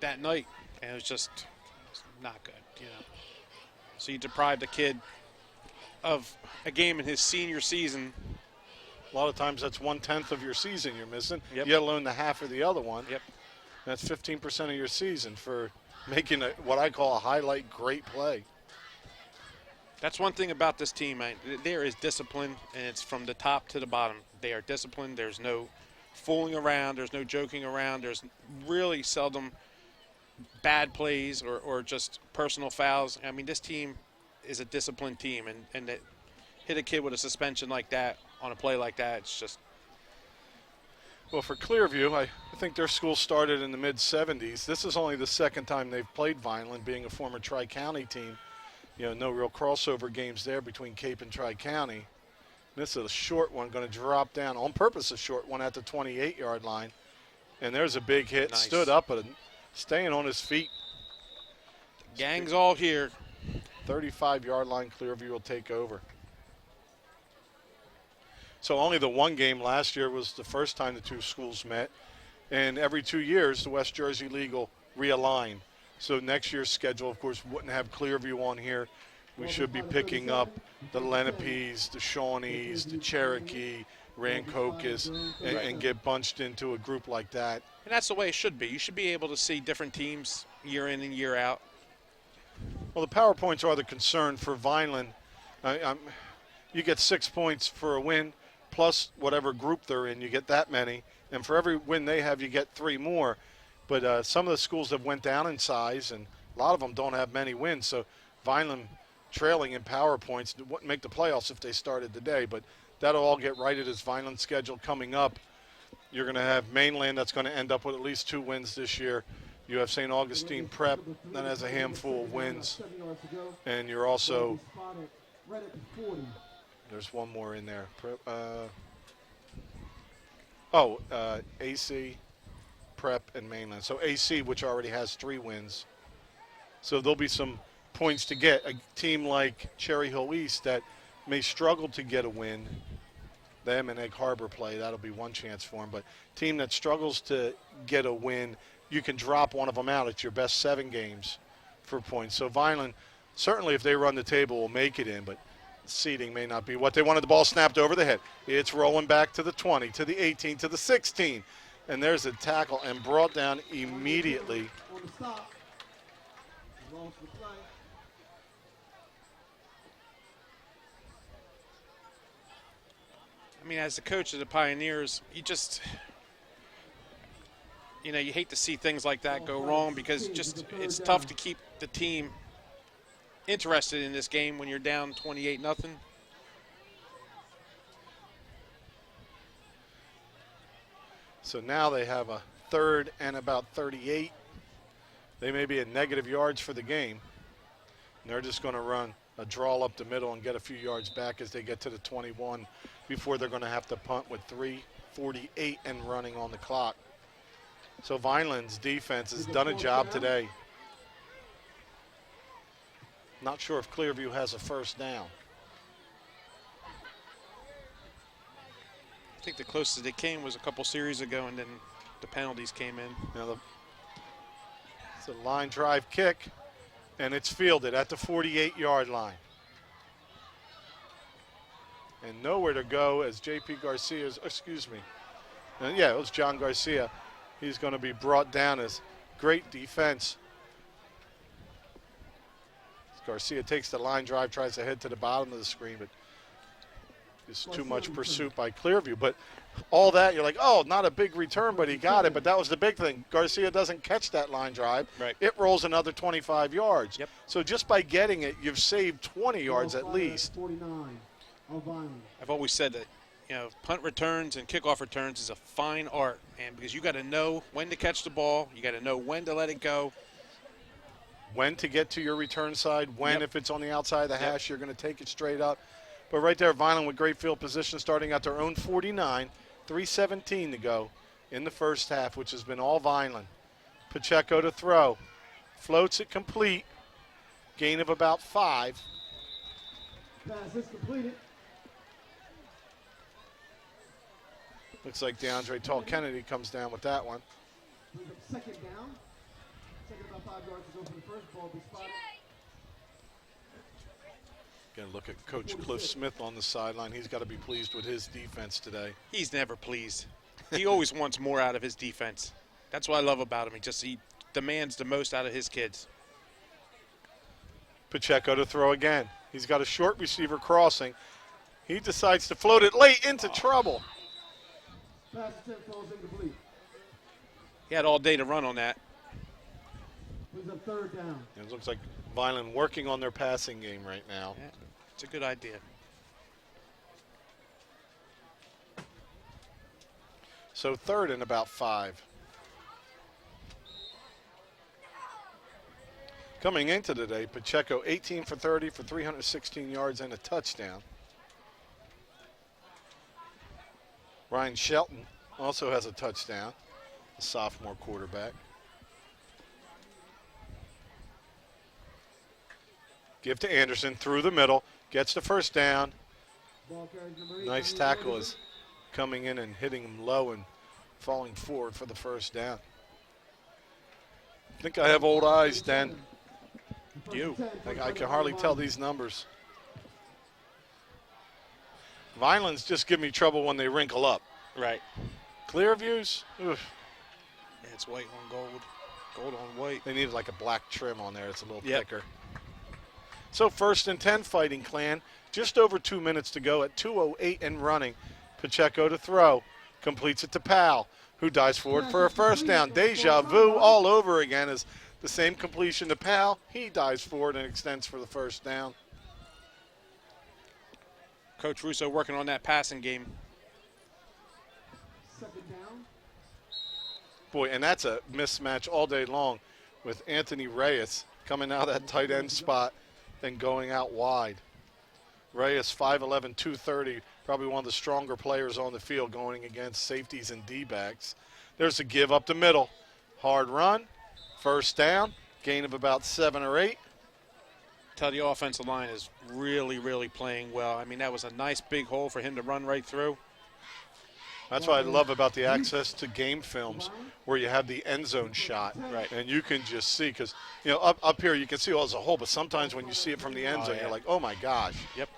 that night, and it was just not good, So you deprived a kid of a game in his senior season. A lot of times that's 1/10 of your season you're missing, Yep. yet alone the half of the other one. Yep. That's 15% of your season for making what I call a highlight great play. That's one thing about this team, man. There is discipline, and it's from the top to the bottom. They are disciplined. There's no fooling around. There's no joking around. There's really seldom bad plays or just personal fouls. I mean, this team is a disciplined team, and that hit a kid with a suspension like that on a play like that, it's just. Well, for Clearview, I think their school started in the mid-'70s. This is only the second time they've played Vineland, being a former Tri-County team. You know, no real crossover games there between Cape and Tri-County. This is a short one, going to drop down on purpose, a short one at the 28-yard line. And there's a big hit. Nice. Stood up and staying on his feet. Gang's all here. 35-yard line, Clearview will take over. So only the one game last year was the first time the two schools met. And every 2 years, the West Jersey League will realign. So next year's schedule, of course, wouldn't have Clearview on here. We should be picking up the Lenapes, the Shawnees, the Cherokee, Rancocas, and get bunched into a group like that. And that's the way it should be. You should be able to see different teams year in and year out. Well, the PowerPoints are the concern for Vineland. You get 6 points for a win, plus whatever group they're in, you get that many. And for every win they have, you get 3 more. But some of the schools have went down in size, and a lot of them don't have many wins. So Vineland trailing in PowerPoints wouldn't make the playoffs if they started today. But that'll all get righted as Vineland's schedule coming up. You're going to have Mainland that's going to end up with at least 2 wins this year. You have St. Augustine Prep that has a handful of wins. And you're also – there's one more in there. AC, Prep, and Mainland. So AC, which already has 3 wins. So there'll be some points to get. A team like Cherry Hill East that may struggle to get a win, them and Egg Harbor play, that'll be one chance for them. But team that struggles to get a win, you can drop one of them out. It's your best 7 games for points. So Vineland, certainly if they run the table, will make it in, but seeding may not be what they wanted. The ball snapped over the head. It's rolling back to the 20, to the 18, to the 16. And there's a tackle and brought down immediately. I mean, as the coach of the Pioneers, you hate to see things like that go wrong because it's tough to keep the team interested in this game when you're down 28-0. So now they have a 3rd and about 38. They may be at negative yards for the game. And they're just going to run a draw up the middle and get a few yards back as they get to the 21 before they're going to have to punt with 3:48 and running on the clock. So Vineland's defense has done a job today. Not sure if Clearview has a first down. I think the closest they came was a couple series ago, and then the penalties came in. Now it's a line drive kick, and it's fielded at the 48-yard line. And nowhere to go as J.P. Garcia's, it was John Garcia. He's going to be brought down as great defense. Garcia takes the line drive, tries to head to the bottom of the screen, but it's too much pursuit by Clearview. But all that, you're like, oh, not a big return, but he got it. But that was the big thing. Garcia doesn't catch that line drive. Right. It rolls another 25 yards. Yep. So just by getting it, you've saved 20 yards at least. 49 of Vineland. I've always said that, punt returns and kickoff returns is a fine art, man, because you got to know when to catch the ball. You got to know when to let it go. When to get to your return side, when if it's on the outside of the hash, you're going to take it straight up. But right there, Vineland with great field position starting at their own 49, 3:17 to go in the first half, which has been all Vineland. Pacheco to throw. Floats it complete. Gain of about 5. Pass is completed. Looks like DeAndre Tall Kennedy comes down with that one. Second down. Second about 5 yards to go for the first ball. Be spotted. Going to look at Coach Cliff Smith on the sideline. He's got to be pleased with his defense today. He's never pleased. He always wants more out of his defense. That's what I love about him. He demands the most out of his kids. Pacheco to throw again. He's got a short receiver crossing. He decides to float it late into trouble. Pass attempt falls incomplete. He had all day to run on that. Brings up third down. It looks like Vineland working on their passing game right now. Yeah, it's a good idea. So third and about 5. Coming into today, Pacheco 18 for 30 for 316 yards and a touchdown. Ryan Shelton also has a touchdown, a sophomore quarterback. Give to Anderson through the middle, gets the first down. Ball carries number 8. Nice tackle is coming in and hitting him low and falling forward for the first down. I think I have old eyes, Dan. I can hardly tell these numbers. Vineland's just give me trouble when they wrinkle up. Right. Clearviews, oof, Yeah, it's white on gold. Gold on white. they need like a black trim on there. It's a little Yep. thicker. So 1st and 10, Fighting Clan. Just over 2 minutes to go at 2:08 and running. Pacheco to throw. Completes it to Powell, who dives forward for a first down. Deja vu all over again as the same completion to Powell. He dives forward and extends for the first down. Coach Russo working on that passing game. Second down. Boy, and that's a mismatch all day long with Anthony Reyes coming out of that tight end spot and going out wide. Reyes 5'11", 230, probably one of the stronger players on the field going against safeties and D-backs. There's a give up the middle. Hard run, first down, gain of about 7 or 8. Tell the offensive line is really, really playing well. I mean, that was a nice big hole for him to run right through. That's what I love about the access to game films where you have the end zone shot. Right. And you can just see, because, you know, up here you can see all as a whole, but sometimes when you see it from the end zone, yeah. you're like, oh my gosh. Yep.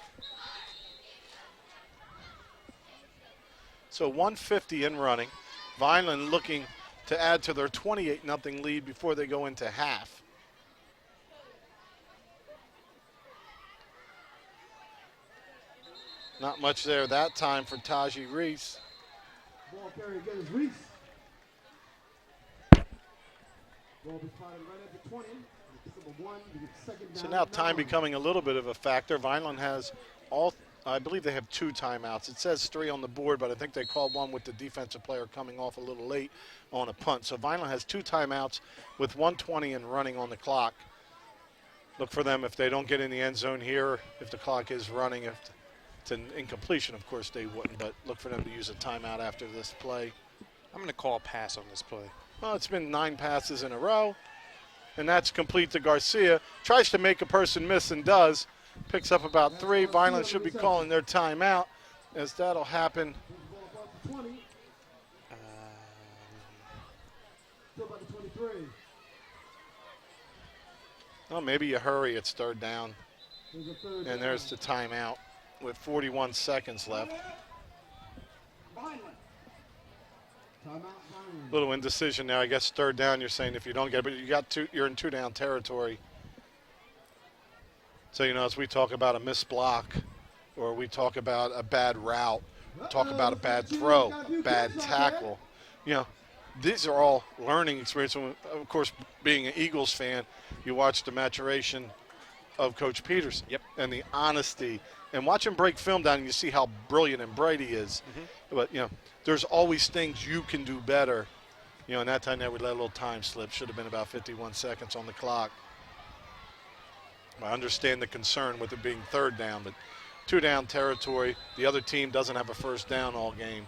So 150 in running. Vineland looking to add to their 28-0 lead before they go into half. Not much there that time for Taji Reese. Ball carry again is Reese. Ball be spotted right at the 20. Number 1, you get second down. So now time 9. becoming a little bit of a factor. Vineland has all, I believe they have 2 timeouts. It says 3 on the board, but I think they called one with the defensive player coming off a little late on a punt. So Vineland has 2 timeouts with 1:20 and running on the clock. Look for them if they don't get in the end zone here, if the clock is running. If it's an incompletion, of course they wouldn't, but look for them to use a timeout after this play. I'm going to call a pass on this play. Well, it's been 9 passes in a row, and that's complete to Garcia. Tries to make a person miss and does. Picks up about 3. Vineland should be calling their timeout, as that'll happen. Ball across the 20. Still about the 23. Well, maybe you hurry. It's 3rd down, There's a third and there's the timeout with 41 seconds left. Vineland. Timeout Vineland. Little indecision there. I guess 3rd down. You're saying if you don't get it, but you got 2. You're in 2-down territory. So, you know, as we talk about a missed block, or we talk about a bad route, talk about a bad throw, a bad tackle, you know, these are all learning experiences. Of course, being an Eagles fan, you watch the maturation of Coach Peterson. Yep. And the honesty. And watch him break film down, and you see how brilliant and bright he is. But, you know, there's always things you can do better. You know, and that time there we let a little time slip. Should have been about 51 seconds on the clock. I understand the concern with it being 3rd down, but 2-down territory. The other team doesn't have a first down all game.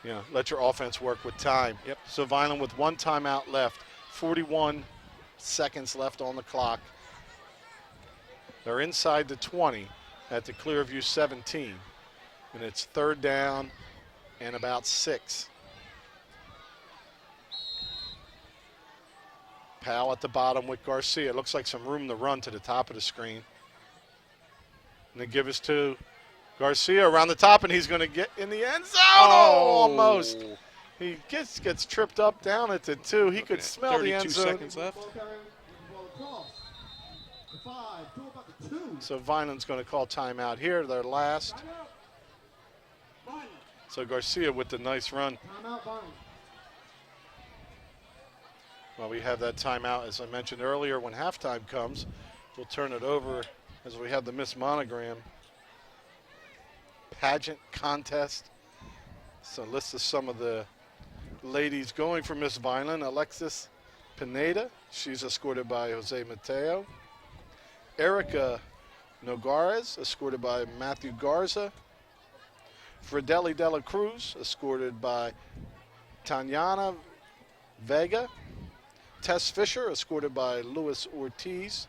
You know, let your offense work with time. Yep. So Vineland with 1 timeout left, 41 seconds left on the clock. They're inside the 20 at the Clearview 17, and it's 3rd down and about 6. Powell at the bottom with Garcia. Looks like some room to run to the top of the screen. And they give us to Garcia around the top, and he's going to get in the end zone. Oh, almost. He gets tripped up down at the 2. He could smell the end 32 zone. seconds left. Ball carrier with the ball across. The 5, 2 about the 2. So Vineland's going to call timeout here, their last. So Garcia with the nice run. Timeout, Vineland. Well, we have that timeout, as I mentioned earlier. When halftime comes, we'll turn it over as we have the Miss Monogram pageant contest. So list of some of the ladies going for Miss Vineland. Alexis Pineda, she's escorted by Jose Mateo. Erica Nogares, escorted by Matthew Garza. Frideli de la Cruz, escorted by Tanyana Vega. Tess Fisher, escorted by Luis Ortiz.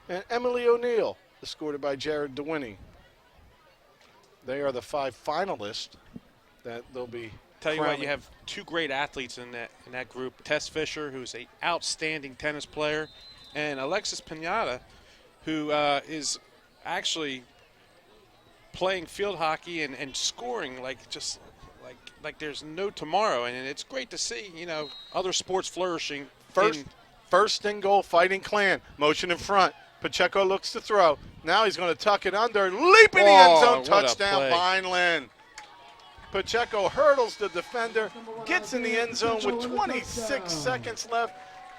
And Emily O'Neill, escorted by Jared DeWinney. They are the 5 finalists that they'll be Tell you what, crowning. you have 2 great athletes in that group. Tess Fisher, who's an outstanding tennis player, and Alexis Pinata, who is actually playing field hockey and scoring like there's no tomorrow. And it's great to see, other sports flourishing. First and goal, Fighting Clan. Motion in front. Pacheco looks to throw. Now he's going to tuck it under. Leap in the end zone. what a Touchdown, play. Vineland. Pacheco hurdles the defender. Gets in the end zone with 26 seconds left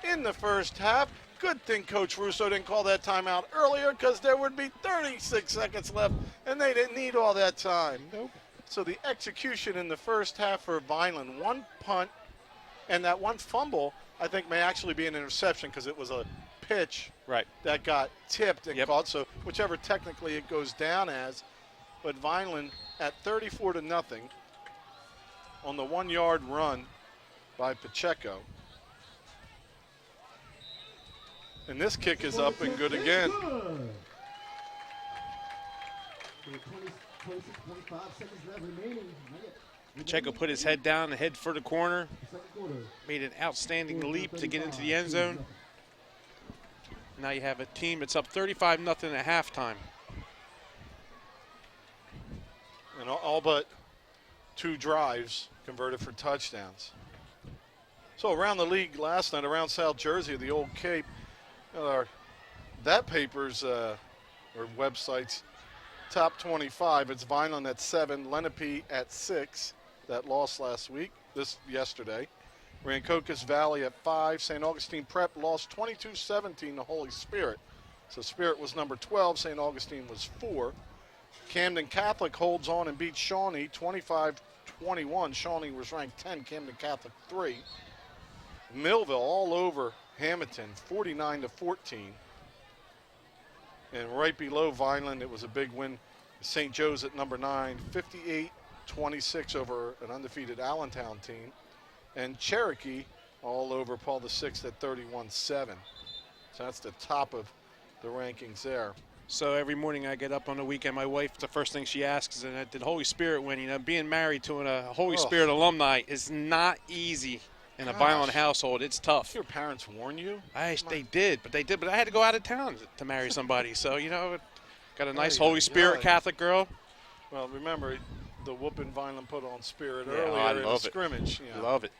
in the first half. Good thing Coach Russo didn't call that timeout earlier, because there would be 36 seconds left, and they didn't need all that time. Nope. So the execution in the first half for Vineland, 1 punt, and that 1 fumble, I think may actually be an interception, because it was a pitch Right. that got tipped and Yep. caught. So whichever technically it goes down as, but Vineland at 34-0 on the 1-yard run by Pacheco. And this kick is up and good again. Good. 25 seconds left remaining. Pacheco put his head down and head for the corner. Second quarter. Made an outstanding leap to get into the end zone. Now you have a team that's up 35-0 at halftime. And all but 2 drives converted for touchdowns. So around the league last night, around South Jersey, the Old Cape, that paper's or website's top 25. It's Vineland at 7, Lenape at 6. That lost yesterday. Rancocas Valley at 5. St. Augustine Prep lost 22-17 to Holy Spirit. So Spirit was number 12. St. Augustine was 4. Camden Catholic holds on and beats Shawnee 25-21. Shawnee was ranked 10. Camden Catholic 3. Millville all over Hamilton 49-14. And right below Vineland, it was a big win. St. Joe's at number 9, 58-26 over an undefeated Allentown team. And Cherokee all over Paul VI at 31-7. So that's the top of the rankings there. So every morning I get up on the weekend, my wife, the first thing she asks is, did Holy Spirit win? Being married to a Holy Spirit alumni is not easy in a Vineland household. It's tough. Your parents warn you? They did, but I had to go out of town to marry somebody. So, got a nice Holy Spirit Catholic girl. Well, remember, the whooping Vineland put on Spirit Yeah, earlier I in the love it. scrimmage. Yeah. Love it.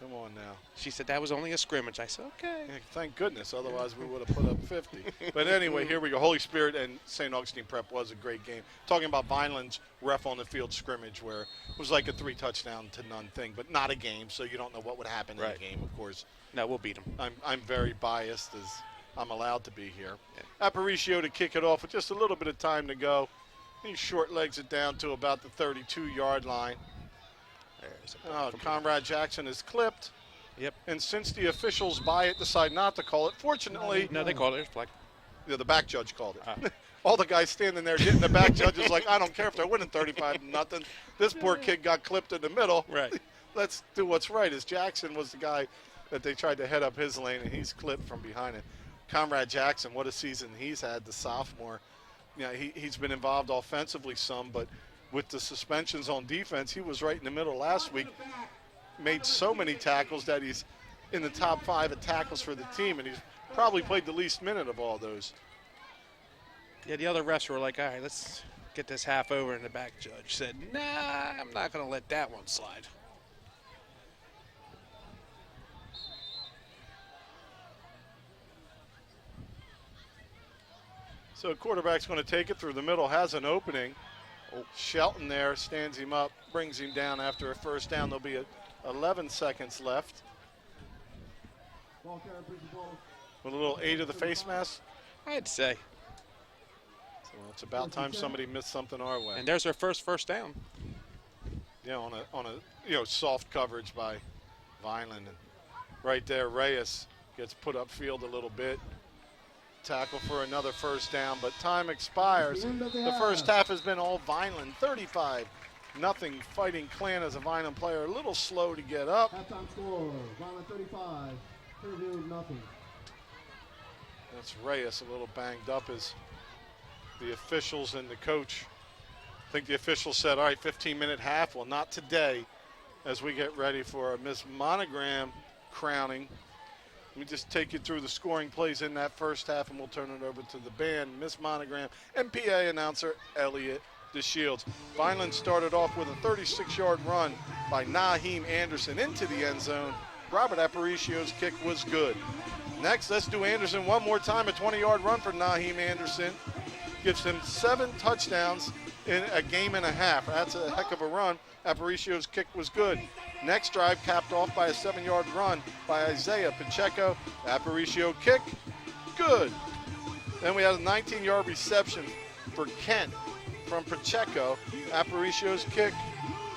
Come on now. She said that was only a scrimmage. I said, okay. Yeah, thank goodness, otherwise we would have put up 50. But anyway, here we go. Holy Spirit and St. Augustine Prep was a great game. Talking about Vineland's ref on the field scrimmage, where it was like a 3-touchdown to none thing, but not a game, so you don't know what would happen in the game, of course. No, we'll beat them. I'm very biased, as I'm allowed to be here. Yeah. Aparicio to kick it off with just a little bit of time to go. He short legs it down to about the 32-yard line. Conrad Jackson is clipped. Yep. And since the officials by it decide not to call it, fortunately, No, they called it. It's black. yeah, the back judge called it. All the guys standing there getting the back judge is like, I don't care if they're winning 35-0. This poor kid got clipped in the middle. Right. Let's do what's right. As Jackson was the guy that they tried to head up his lane, and he's clipped from behind it. Conrad Jackson, what a season he's had, the sophomore. Yeah, he's been involved offensively some, but with the suspensions on defense, he was right in the middle last week. Made so many tackles that he's in the top 5 at tackles for the team, and he's probably played the least minute of all those. Yeah, the other refs were like, all right, let's get this half over, and the back judge said, nah, I'm not going to let that one slide. So quarterback's going to take it through the middle, has an opening. Shelton there stands him up, brings him down after a first down. There'll be 11 seconds left. With a little 8 of the face mask. I'd say. So it's about time somebody missed something our way. And there's our first down. Yeah, on a soft coverage by Vineland. And right there, Reyes gets put upfield a little bit. Tackle for another first down, but time expires. The first half has been all Vineland. 35-0 Fighting Clan as a Vineland player. A little slow to get up. Halftime score, Vineland 35, Clearview nothing. That's Reyes a little banged up as the officials and the coach. I think the officials said, all right, 15-minute half. Well, not today as we get ready for a Miss Monogram crowning. Let me just take you through the scoring plays in that first half, and we'll turn it over to the band. Miss Monogram, MPA announcer Elliot DeShields. Vineland started off with a 36-yard run by Naheem Anderson into the end zone. Robert Aparicio's kick was good. Next, let's do Anderson one more time. A 20-yard run for Naheem Anderson. Gives him 7 touchdowns in a game and a half. That's a heck of a run. Aparicio's kick was good. Next drive capped off by a 7-yard run by Isaiah Pacheco. Aparicio kick, good. Then we had a 19-yard reception for Kent from Pacheco. Aparicio's kick,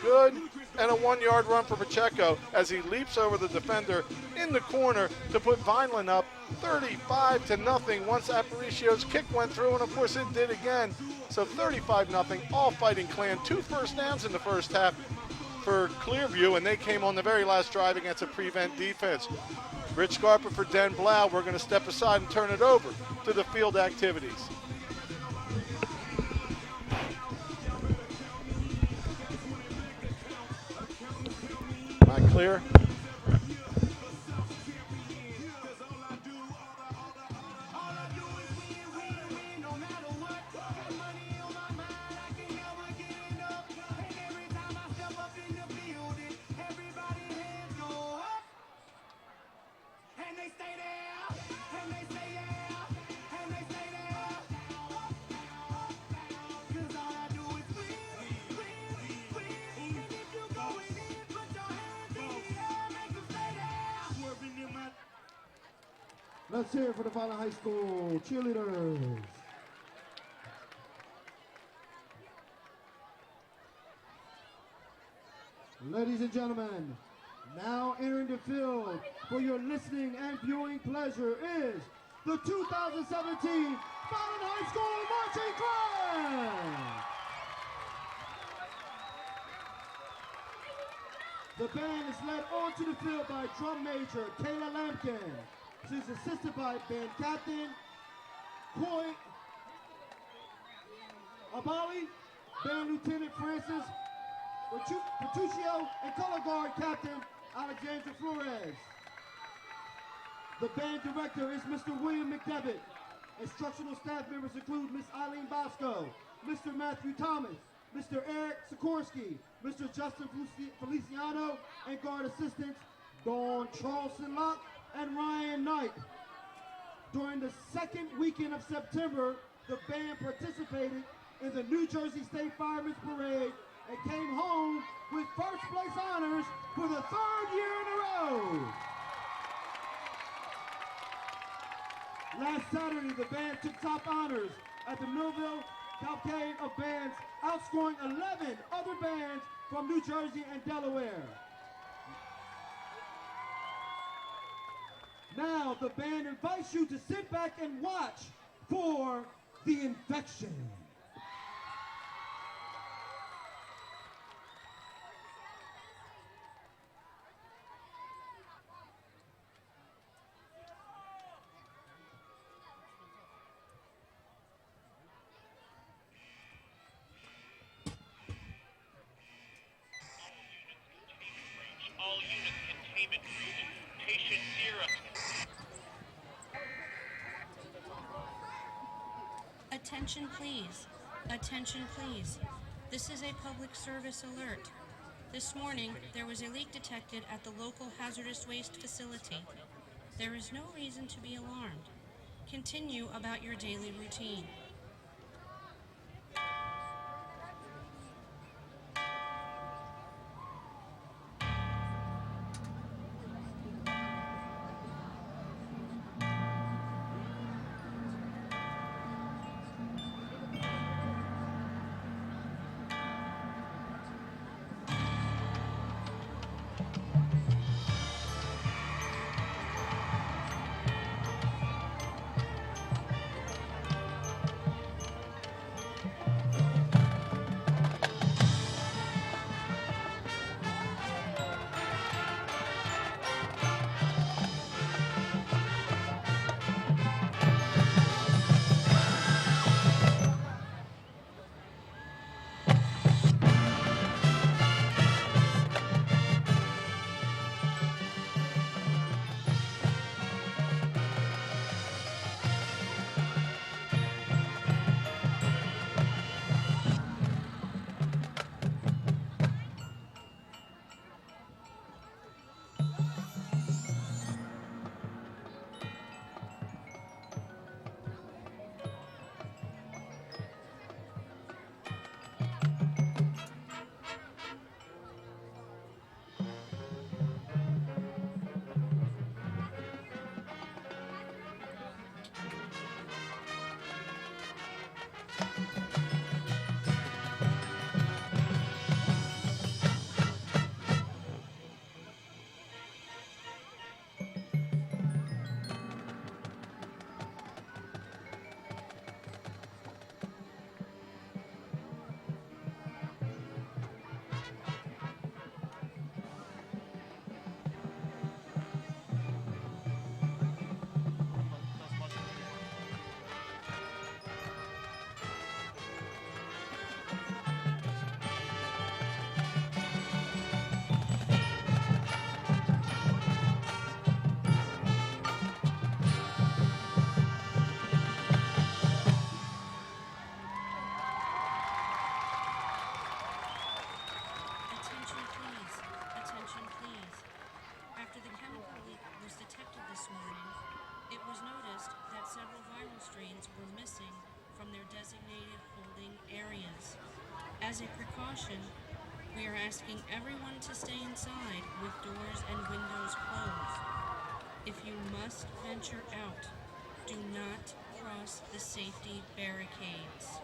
good. And a 1-yard run for Pacheco as he leaps over the defender in the corner to put Vineland up 35-0 once Aparicio's kick went through, and of course it did again. So 35-0, all Fighting Clan. 2 first downs in the first half for Clearview, and they came on the very last drive against a prevent defense. Rich Scarpa for Den Blau. We're going to step aside and turn it over to the field activities. Am I clear? Let's hear it for the Vineland High School cheerleaders. Ladies and gentlemen, now entering the field for your listening and viewing pleasure is the 2017 Vineland High School Marching Clan. The band is led onto the field by drum major Kayla Lampkin. She's assisted by band captain Coy Abali, band lieutenant Francis Petruccio, and color guard captain Alexandra Flores. The band director is Mr. William McDevitt. Instructional staff members include Miss Eileen Bosco, Mr. Matthew Thomas, Mr. Eric Sikorsky, Mr. Justin Feliciano, and guard assistants Dawn Charleston Locke and Ryan Knight. During the second weekend of September, the band participated in the New Jersey State Firemen's Parade and came home with first place honors for the 3rd year in a row. Last Saturday, the band took top honors at the Millville Cavalcade of Bands, outscoring 11 other bands from New Jersey and Delaware. Now the band invites you to sit back and watch for the infection. All units containment region. Patient 0. Attention please. Attention please. This is a public service alert. This morning, there was a leak detected at the local hazardous waste facility. There is no reason to be alarmed. Continue about your daily routine. designated holding areas. As a precaution, we are asking everyone to stay inside with doors and windows closed. If you must venture out, do not cross the safety barricades.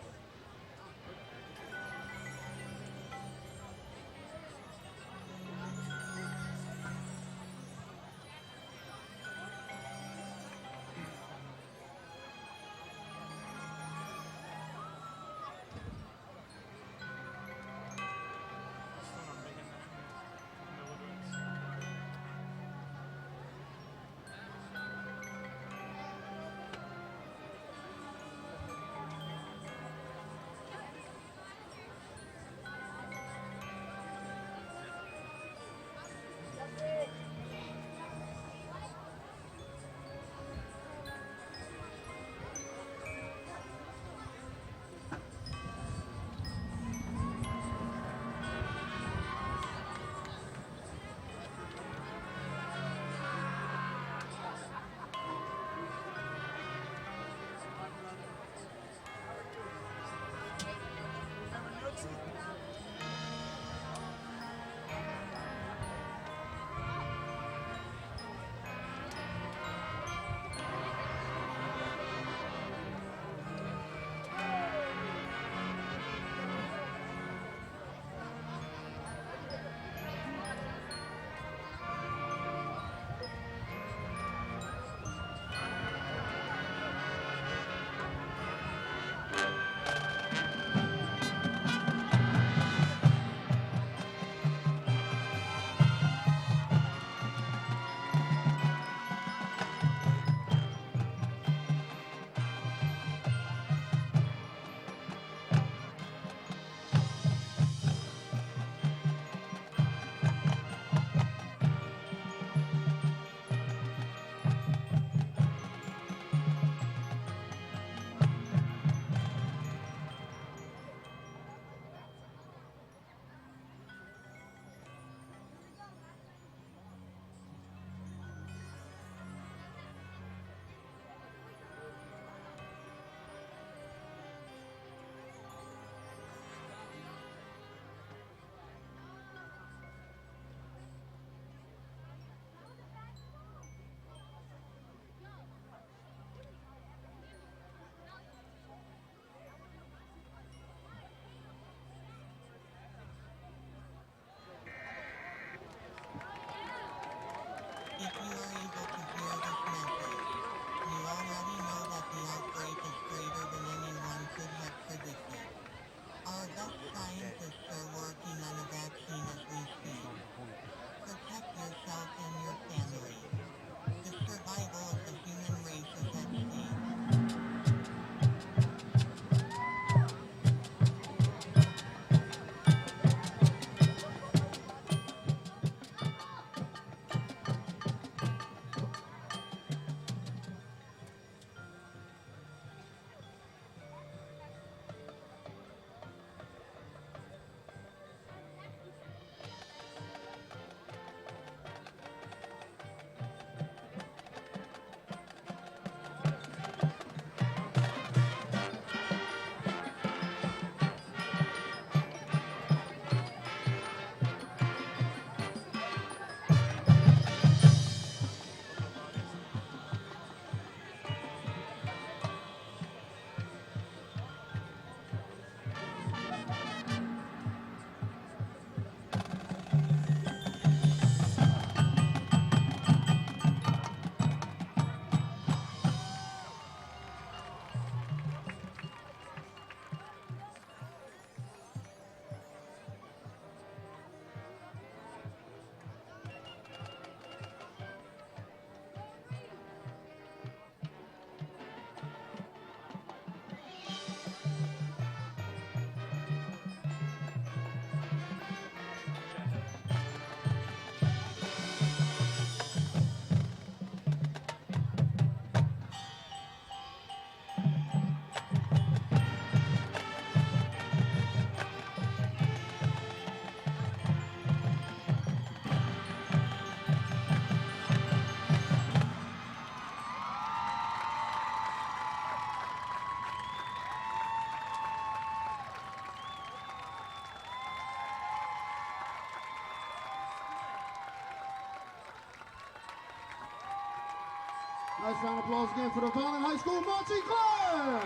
Nice round of applause again for the Vineland High School Marching Clan.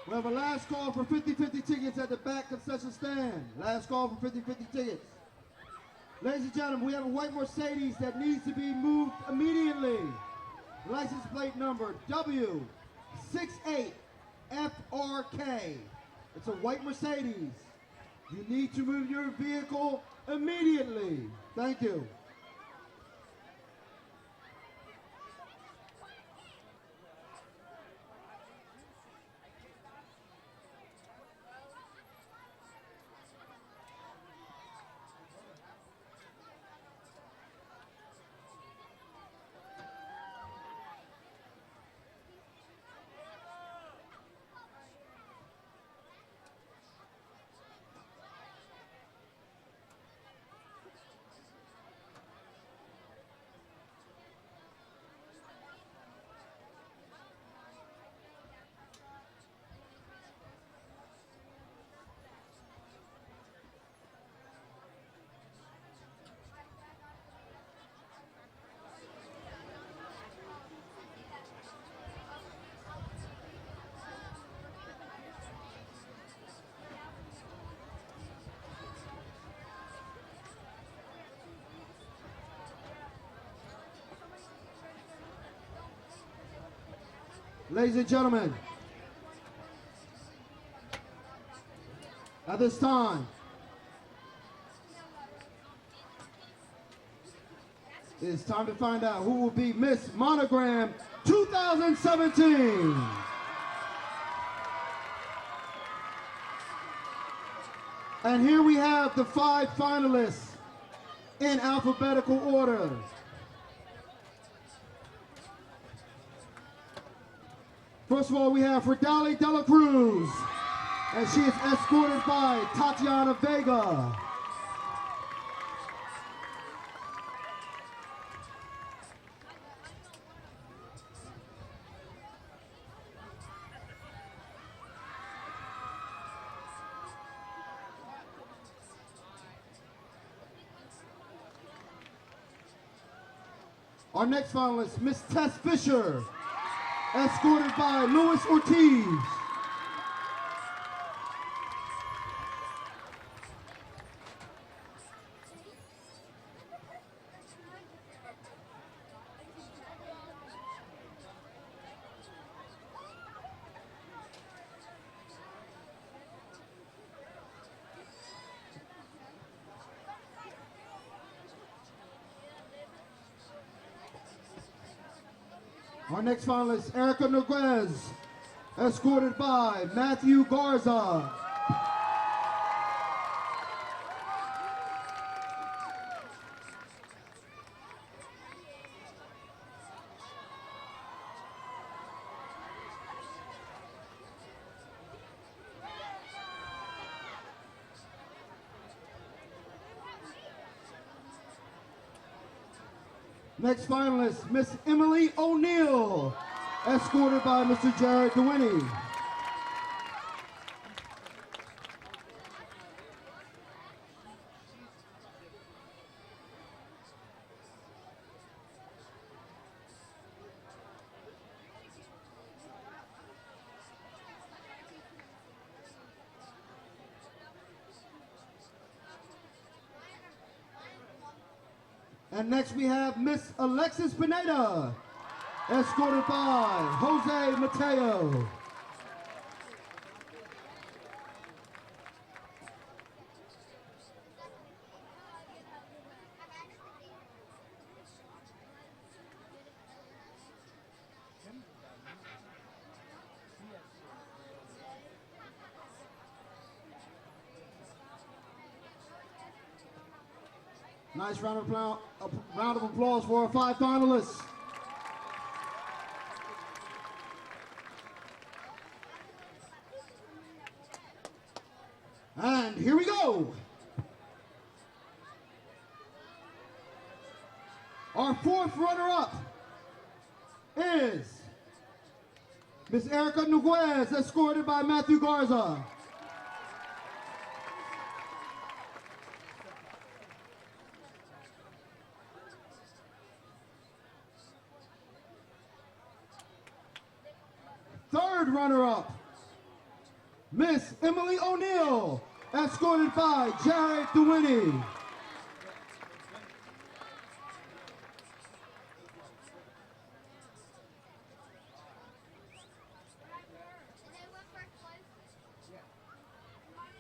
We have a last call for 50-50 tickets at the back concession stand. Last call for 50-50 tickets. Ladies and gentlemen, we have a white Mercedes that needs to be moved immediately. License plate number W68FRK. It's a white Mercedes. You need to move your vehicle immediately. Thank you. Ladies and gentlemen, at this time, it's time to find out who will be Miss Monogram 2017. And here we have the 5 finalists in alphabetical order. First of all, we have Fridali Dela Cruz, and she is escorted by Tatiana Vega. Our next finalist, Miss Tess Fisher, escorted by Luis Ortiz. Our next finalist, Erica Noguez, escorted by Matthew Garza. Next finalist, Miss Emily O'Neill, escorted by Mr. Jared DeWinney. And next we have Miss Alexis Pineda, escorted by Jose Mateo. Nice round of applause for our 5 finalists. And here we go. Our 4th runner-up is Miss Erica Noguez, escorted by Matthew Garza. third runner-up, Miss Emily O'Neill, escorted by Jared DeWinnie.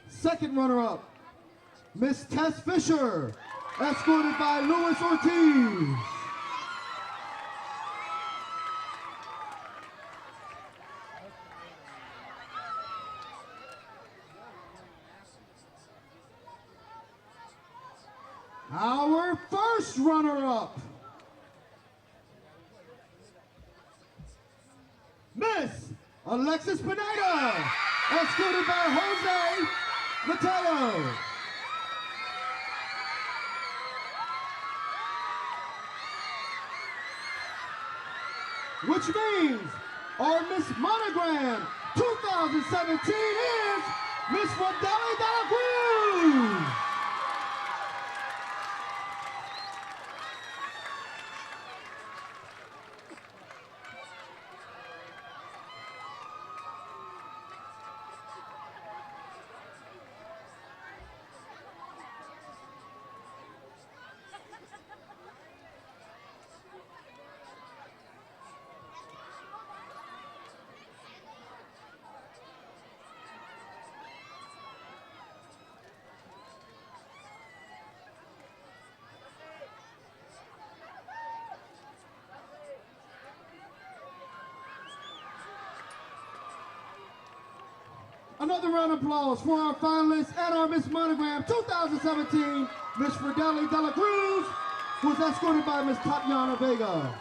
Second runner-up, Miss Tess Fisher, escorted by Louis Ortiz. Our first runner-up, Miss Alexis Pineda, escorted by Jose Mateo. Which means our Miss Monogram 2017 is Miss Fidelia de la Cruz. Another round of applause for our finalists and our Miss Monogram 2017, Miss Fidelia de la Cruz, who was escorted by Miss Tatiana Vega.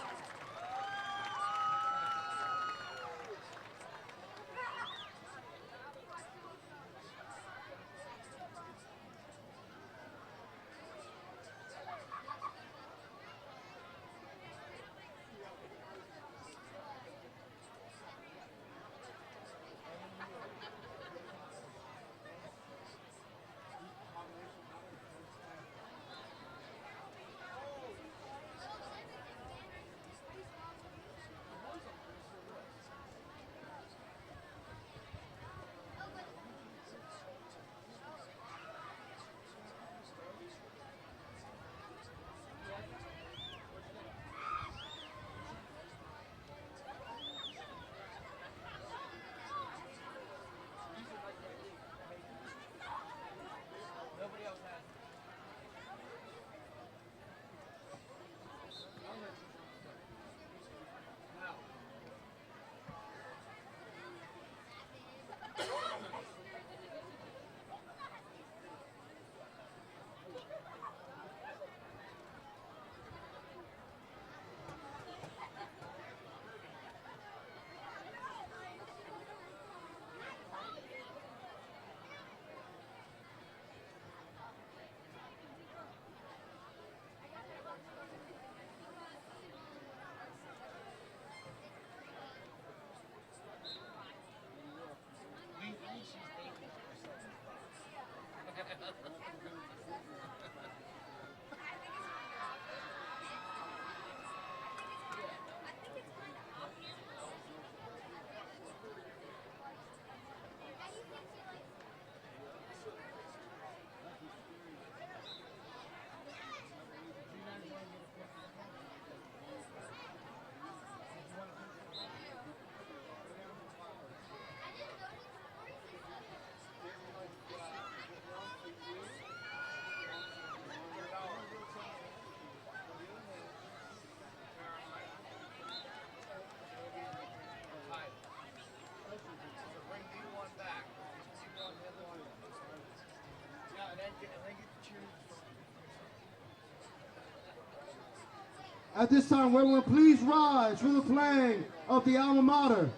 At this time, everyone please rise for the playing of the alma mater.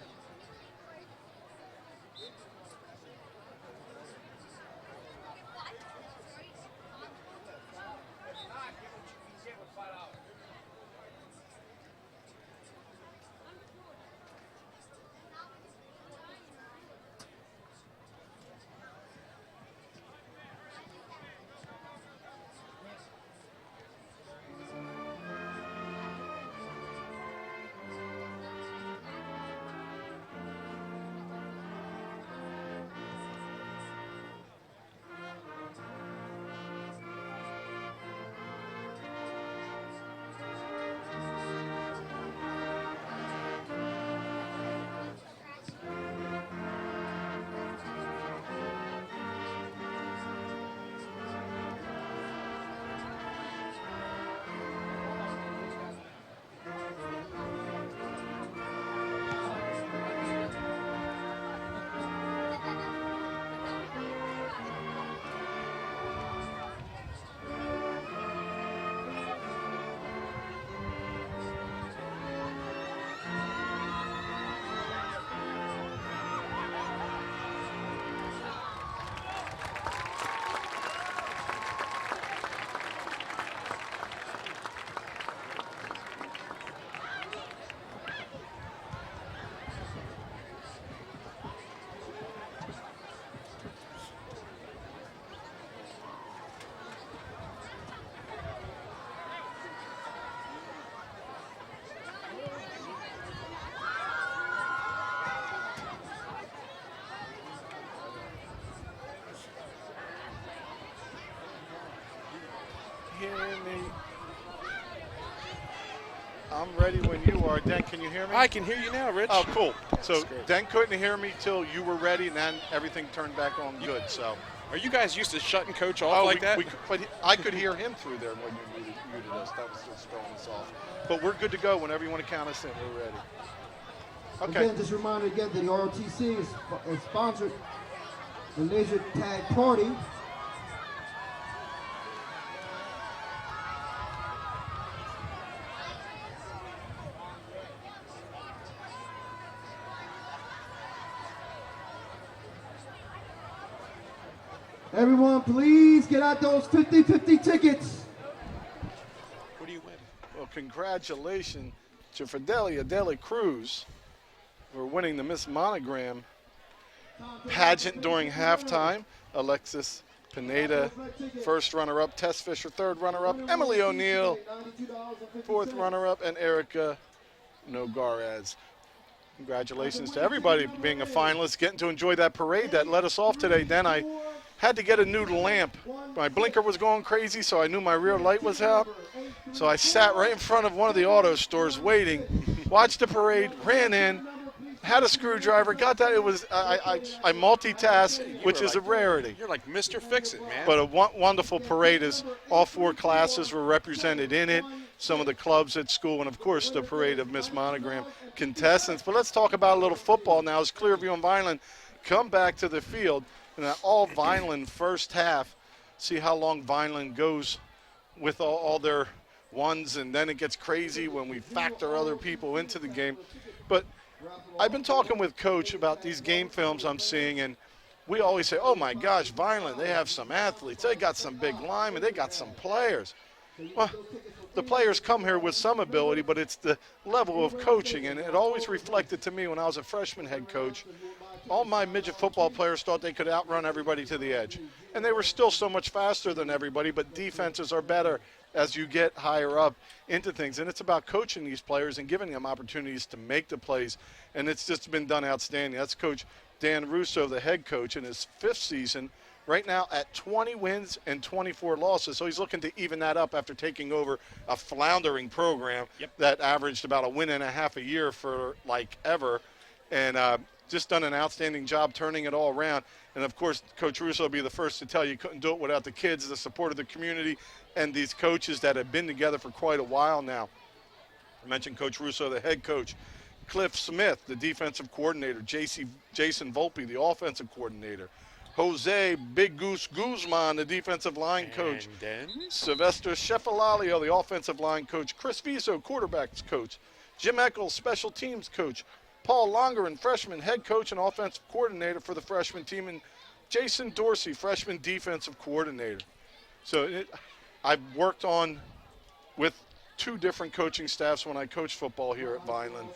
I'm ready when you are. Den, can you hear me? I can hear you now, Rich. Oh, cool. So great. Den couldn't hear me till you were ready, and then everything turned back on good. So. Are you guys used to shutting Coach off like that? But I could hear him through there when you muted us. That was just throwing us off. But we're good to go whenever you want to count us in. We're ready. Okay. Again, just a reminder again that the ROTC is sponsored the Laser Tag Party. Everyone, please get out those 50-50 tickets. What do you win? Well, congratulations to Fidelia Dela Cruz for winning the Miss Monogram pageant during halftime. Alexis Pineda, first runner-up. Tess Fisher, third runner-up. Emily O'Neill, fourth runner-up. And Erica Nogares. Congratulations to everybody being a finalist, getting to enjoy that parade that led us off today. Then I had to get a new lamp. My blinker was going crazy, so I knew my rear light was out. So I sat right in front of one of the auto stores waiting, watched the parade, ran in, had a screwdriver, got that. It was I multitask, which is a rarity. You're like Mr. Fix-It, man. But a wonderful parade is all four classes were represented in it, some of the clubs at school, and, of course, the parade of Miss Monogram contestants. But let's talk about a little football now as Clearview and Vineland come back to the field. In that all Vineland first half, see how long Vineland goes with all their ones, and then it gets crazy when we factor other people into the game. But I've been talking with Coach about these game films I'm seeing, and we always say, oh, my gosh, Vineland, they have some athletes. They got some big linemen. They got some players. Well, the players come here with some ability, but it's the level of coaching, and it always reflected to me when I was a freshman head coach. All my midget football players thought they could outrun everybody to the edge. And they were still so much faster than everybody, but defenses are better as you get higher up into things. And it's about coaching these players and giving them opportunities to make the plays. And it's just been done outstanding. That's Coach Dan Russo, the head coach, in his fifth season, right now at 20 wins and 24 losses. So he's looking to even that up after taking over a floundering program that averaged about a win and a half a year for like ever. And just done an outstanding job turning it all around. And, of course, Coach Russo will be the first to tell you couldn't do it without the kids, the support of the community, and these coaches that have been together for quite a while now. I mentioned Coach Russo, the head coach. Cliff Smith, the defensive coordinator. Jason Volpe, the offensive coordinator. Jose Big Goose Guzman, the defensive line coach. And then? Sylvester Shefalalio, the offensive line coach. Chris Viso, quarterbacks coach. Jim Eccles, special teams coach. Paul Longeren, freshman head coach and offensive coordinator for the freshman team, and Jason Dorsey, freshman defensive coordinator. So I've worked on with two different coaching staffs when I coached football here at Vineland,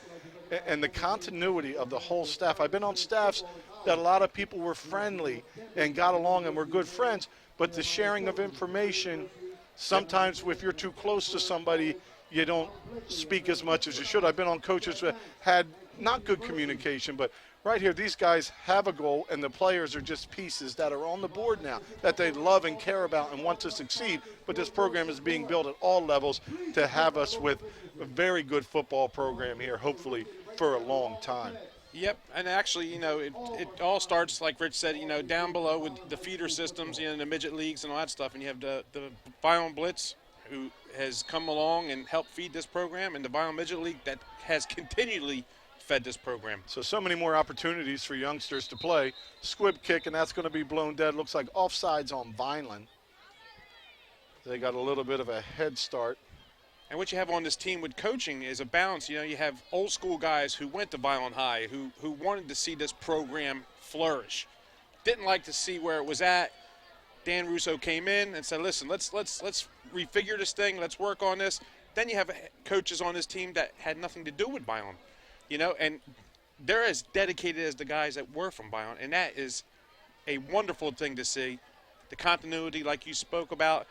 and the continuity of the whole staff. I've been on staffs that a lot of people were friendly and got along and were good friends, but the sharing of information, sometimes if you're too close to somebody, you don't speak as much as you should. I've been on coaches that had not good communication, but right here, these guys have a goal, and the players are just pieces that are on the board now that they love and care about and want to succeed. But this program is being built at all levels to have us with a very good football program here, hopefully for a long time. Yep, and actually, it all starts, like Rich said, down below with the feeder systems, in the midget leagues and all that stuff. And you have the Vineland Blitz, who has come along and helped feed this program, and the Vineland Midget League that has continually fed this program. So many more opportunities for youngsters to play. Squib kick, and that's going to be blown dead. Looks like offsides on Vineland. They got a little bit of a head start. And what you have on this team with coaching is a balance. You have old school guys who went to Vineland High, who wanted to see this program flourish. Didn't like to see where it was at. Dan Russo came in and said, listen, let's refigure this thing. Let's work on this. Then you have coaches on this team that had nothing to do with Vineland. And they're as dedicated as the guys that were from Vineland, and that is a wonderful thing to see. The continuity, like you spoke about,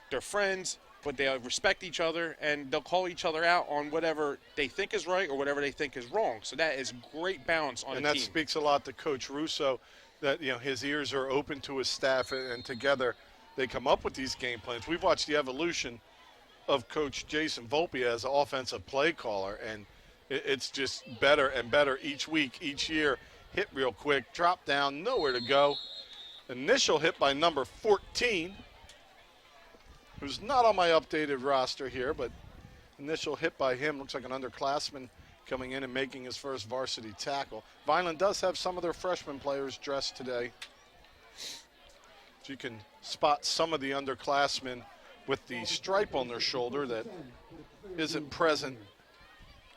they're friends, but they respect each other, and they'll call each other out on whatever they think is right or whatever they think is wrong. So that is great balance on a team. And that speaks a lot to Coach Russo, that his ears are open to his staff, and together they come up with these game plans. We've watched the evolution of Coach Jason Volpe as an offensive play caller, and it's just better and better each week, each year. Hit real quick, drop down, nowhere to go. Initial hit by number 14, who's not on my updated roster here, but initial hit by him. Looks like an underclassman coming in and making his first varsity tackle. Vineland does have some of their freshman players dressed today. So you can spot some of the underclassmen with the stripe on their shoulder that isn't present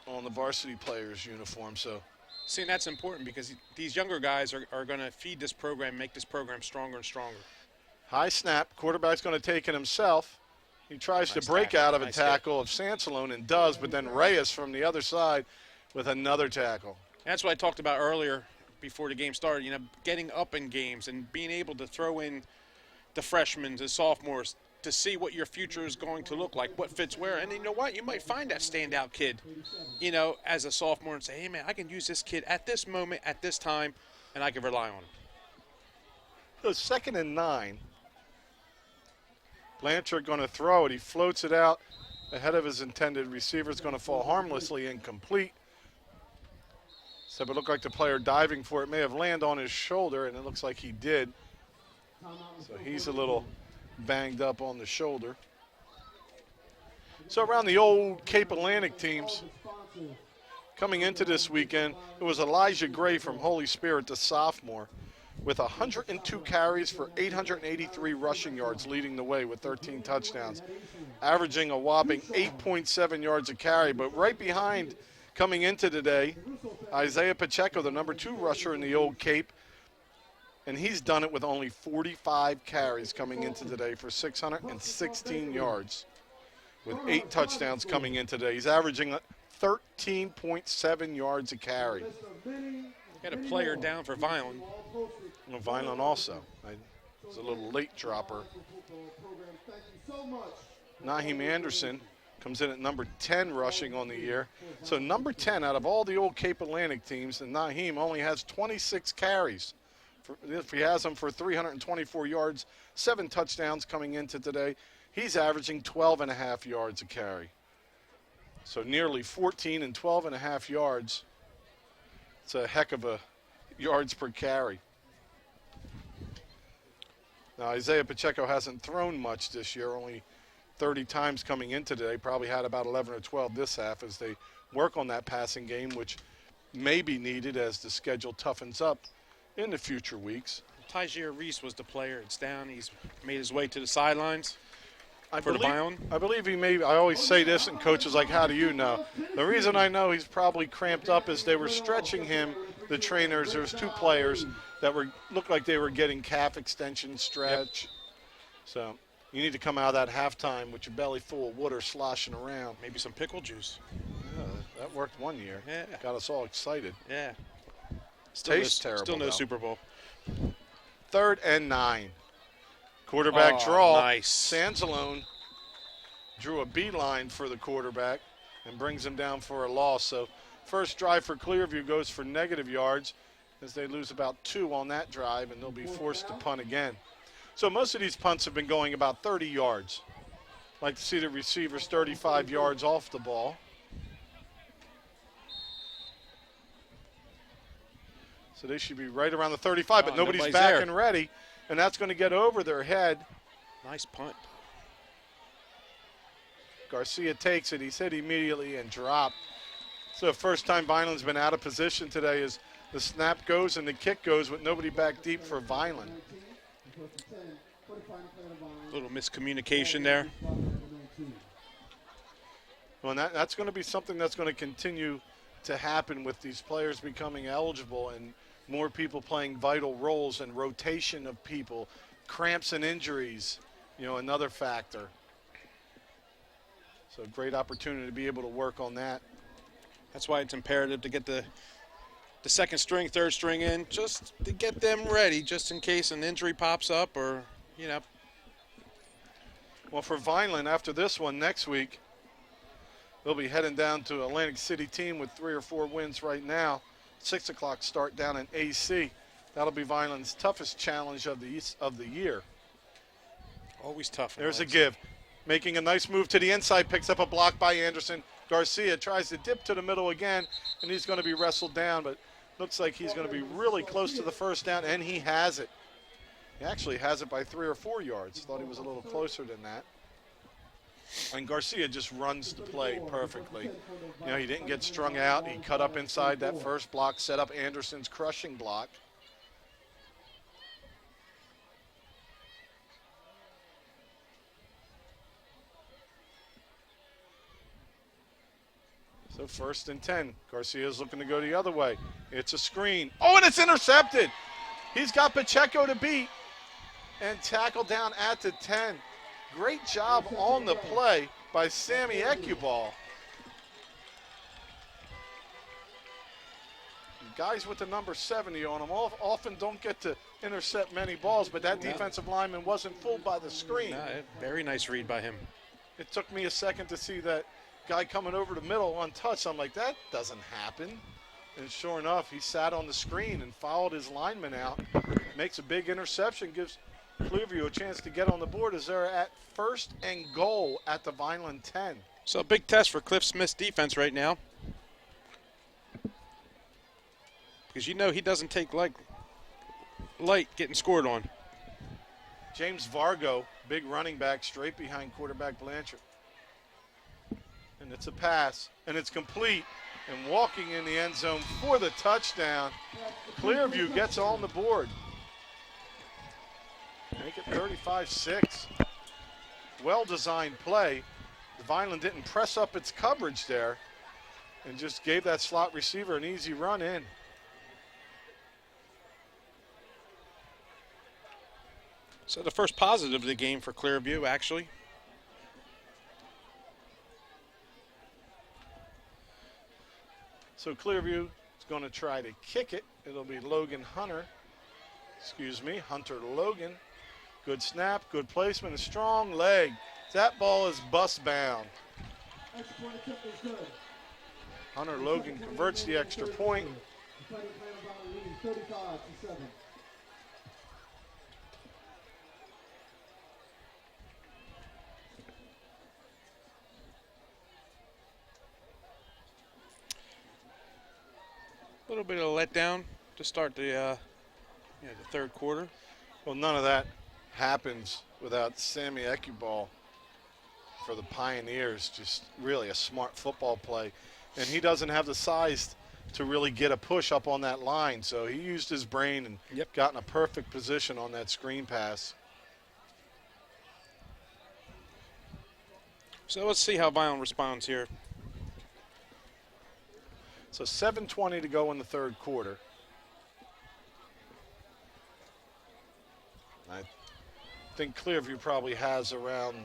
on the varsity players' uniform. So, see, and that's important because these younger guys are going to feed this program, make this program stronger and stronger. High snap. Quarterback's going to take it himself. He tries to break out of a tackle of Sansalone and does, but then Reyes from the other side with another tackle. That's what I talked about earlier before the game started, you know, getting up in games and being able to throw in the freshmen, the sophomores, to see what your future is going to look like, what fits where. And you know what? You might find that standout kid, you know, as a sophomore and say, hey, man, I can use this kid at this moment, at this time, and I can rely on him. So 2nd and 9. Blanchard going to throw it. He floats it out ahead of his intended receiver. It's going to fall harmlessly incomplete. So it looked like the player diving for it may have landed on his shoulder, and it looks like he did. So he's a little banged up on the shoulder. So around the old Cape Atlantic teams coming into this weekend, it was Elijah Gray from Holy Spirit, the sophomore, with 102 carries for 883 rushing yards, leading the way with 13 touchdowns, averaging a whopping 8.7 yards a carry. But right behind, coming into today, Isaiah Pacheco, the number 2 rusher in the old Cape, and he's done it with only 45 carries coming into today for 616 yards, with 8 touchdowns coming in today. He's averaging 13.7 yards a carry. Got a player down for Vineland. Well, Vineland also. It's a little late dropper. Naheem Anderson comes in at number 10 rushing on the year. So number 10 out of all the old Cape Atlantic teams, and Naheem only has 26 carries. If he has them for 324 yards, 7 touchdowns coming into today, he's averaging 12.5 yards a carry. So nearly 14 and 12.5 yards. It's a heck of a yards per carry. Now, Isaiah Pacheco hasn't thrown much this year, only 30 times coming in today. Probably had about 11 or 12 this half as they work on that passing game, which may be needed as the schedule toughens up in the future weeks. Tyjair Reese was the player. It's down. He's made his way to the sidelines. I believe he may. I always say this, and coaches like, how do you know? The reason I know he's probably cramped up is they were stretching him, the trainers. There's 2 players that looked like they were getting calf extension stretch. Yep. So you need to come out of that halftime with your belly full of water sloshing around. Maybe some pickle juice. Yeah, that worked one year. Yeah. Got us all excited. Yeah. Tastes terrible. Still no though. Super Bowl. 3rd and 9. Quarterback draw. Nice. Sansalone drew a beeline for the quarterback and brings him down for a loss. So first drive for Clearview goes for negative yards as they lose about 2 on that drive, and they'll be forced to punt again. So most of these punts have been going about 30 yards. Like to see the receivers 35 yards off the ball. So they should be right around the 35, but nobody's back there. and ready, and that's going to get over their head. Nice punt. Garcia takes it. He's hit immediately and dropped. So first time Vineland's been out of position today is the snap goes and the kick goes with nobody back deep for Vineland. A little miscommunication there. Well, and that's going to be something that's going to continue to happen with these players becoming eligible and more people playing vital roles and rotation of people, cramps and injuries, another factor. So great opportunity to be able to work on that. That's why it's imperative to get the second string, third string in, just to get them ready, just in case an injury pops up or, Well, for Vineland, after this one next week, they'll be heading down to Atlantic City team with 3 or 4 wins right now. 6 o'clock start down in AC. That'll be Vineland's toughest challenge of the year. Always tough. There's a give. making a nice move to the inside, picks up a block by Anderson. Garcia tries to dip to the middle again, and he's going to be wrestled down, but looks like he's going to be really close to the first down, and he has it. He actually has it by 3 or 4 yards. Thought he was a little closer than that. And Garcia just runs the play perfectly. You know, he didn't get strung out. He cut up inside that first block, set up Anderson's crushing block. So 1st and 10. Garcia's looking to go the other way. It's a screen. Oh, and it's intercepted. He's got Pacheco to beat and tackled down at the 10. Great job on the play by Sammy Ecubal. Guys with the number 70 on them often don't get to intercept many balls, but that defensive lineman wasn't fooled by the screen. Very nice read by him. It took me a second to see that guy coming over the middle untouched. I'm like, that doesn't happen. And sure enough, he sat on the screen and followed his lineman out. Makes a big interception, gives Clearview a chance to get on the board as they're at 1st and goal at the Vineland 10. So a big test for Cliff Smith's defense right now. Because you know he doesn't take light getting scored on. James Vargo, big running back, straight behind quarterback Blanchard. And it's a pass, and it's complete. And walking in the end zone for the touchdown, Clearview gets on the board. Make it 35-6. Well-designed play. The Vineland didn't press up its coverage there and just gave that slot receiver an easy run in. So the first positive of the game for Clearview, actually. So Clearview is going to try to kick it. It'll be Hunter Logan. Good snap, good placement, a strong leg. That ball is bus bound. Hunter Logan converts the extra point. A little bit of a letdown to start the third quarter. Well, none of that happens without Sammy Ecubal for the Pioneers. Just really a smart football play. And he doesn't have the size to really get a push up on that line. So he used his brain and got in a perfect position on that screen pass. So let's see how Vineland responds here. So 7:20 to go in the third quarter. I think Clearview probably has around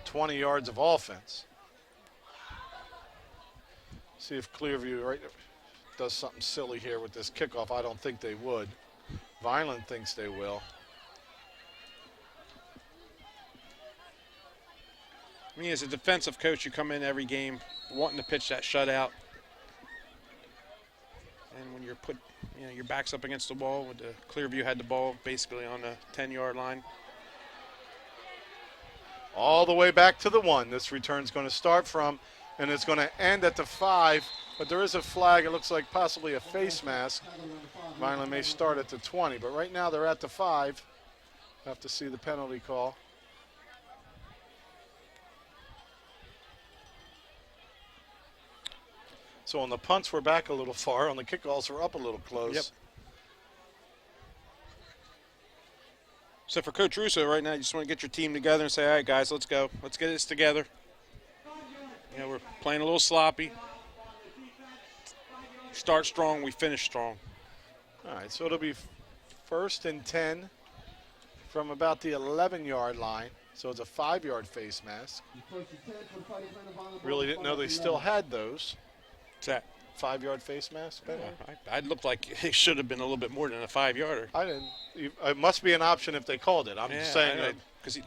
20 yards of offense. See if Clearview does something silly here with this kickoff. I don't think they would. Vineland thinks they will. I mean, as a defensive coach, you come in every game wanting to pitch that shutout. And when you're your back's up against the wall, with the Clearview had the ball basically on the 10-yard line. All the way back to the 1. This return's going to start from, and it's going to end at the 5. But there is a flag. It looks like possibly a face mask. Vineland may start at the 20, but right now they're at the 5. Have to see the penalty call. So on the punts, we're back a little far. On the kickoffs, we're up a little close. Yep. So for Coach Russo right now, you just want to get your team together and say, all right, guys, let's go. Let's get this together. You know, we're playing a little sloppy. Start strong, we finish strong. All right, so it'll be 1st and 10 from about the 11-yard line. So it's a 5-yard face mask. Really didn't know they still had those. What's that? 5-yard face mask? I looked like it should have been a little bit more than a 5-yarder. I didn't. It must be an option if they called it. I'm just saying. Because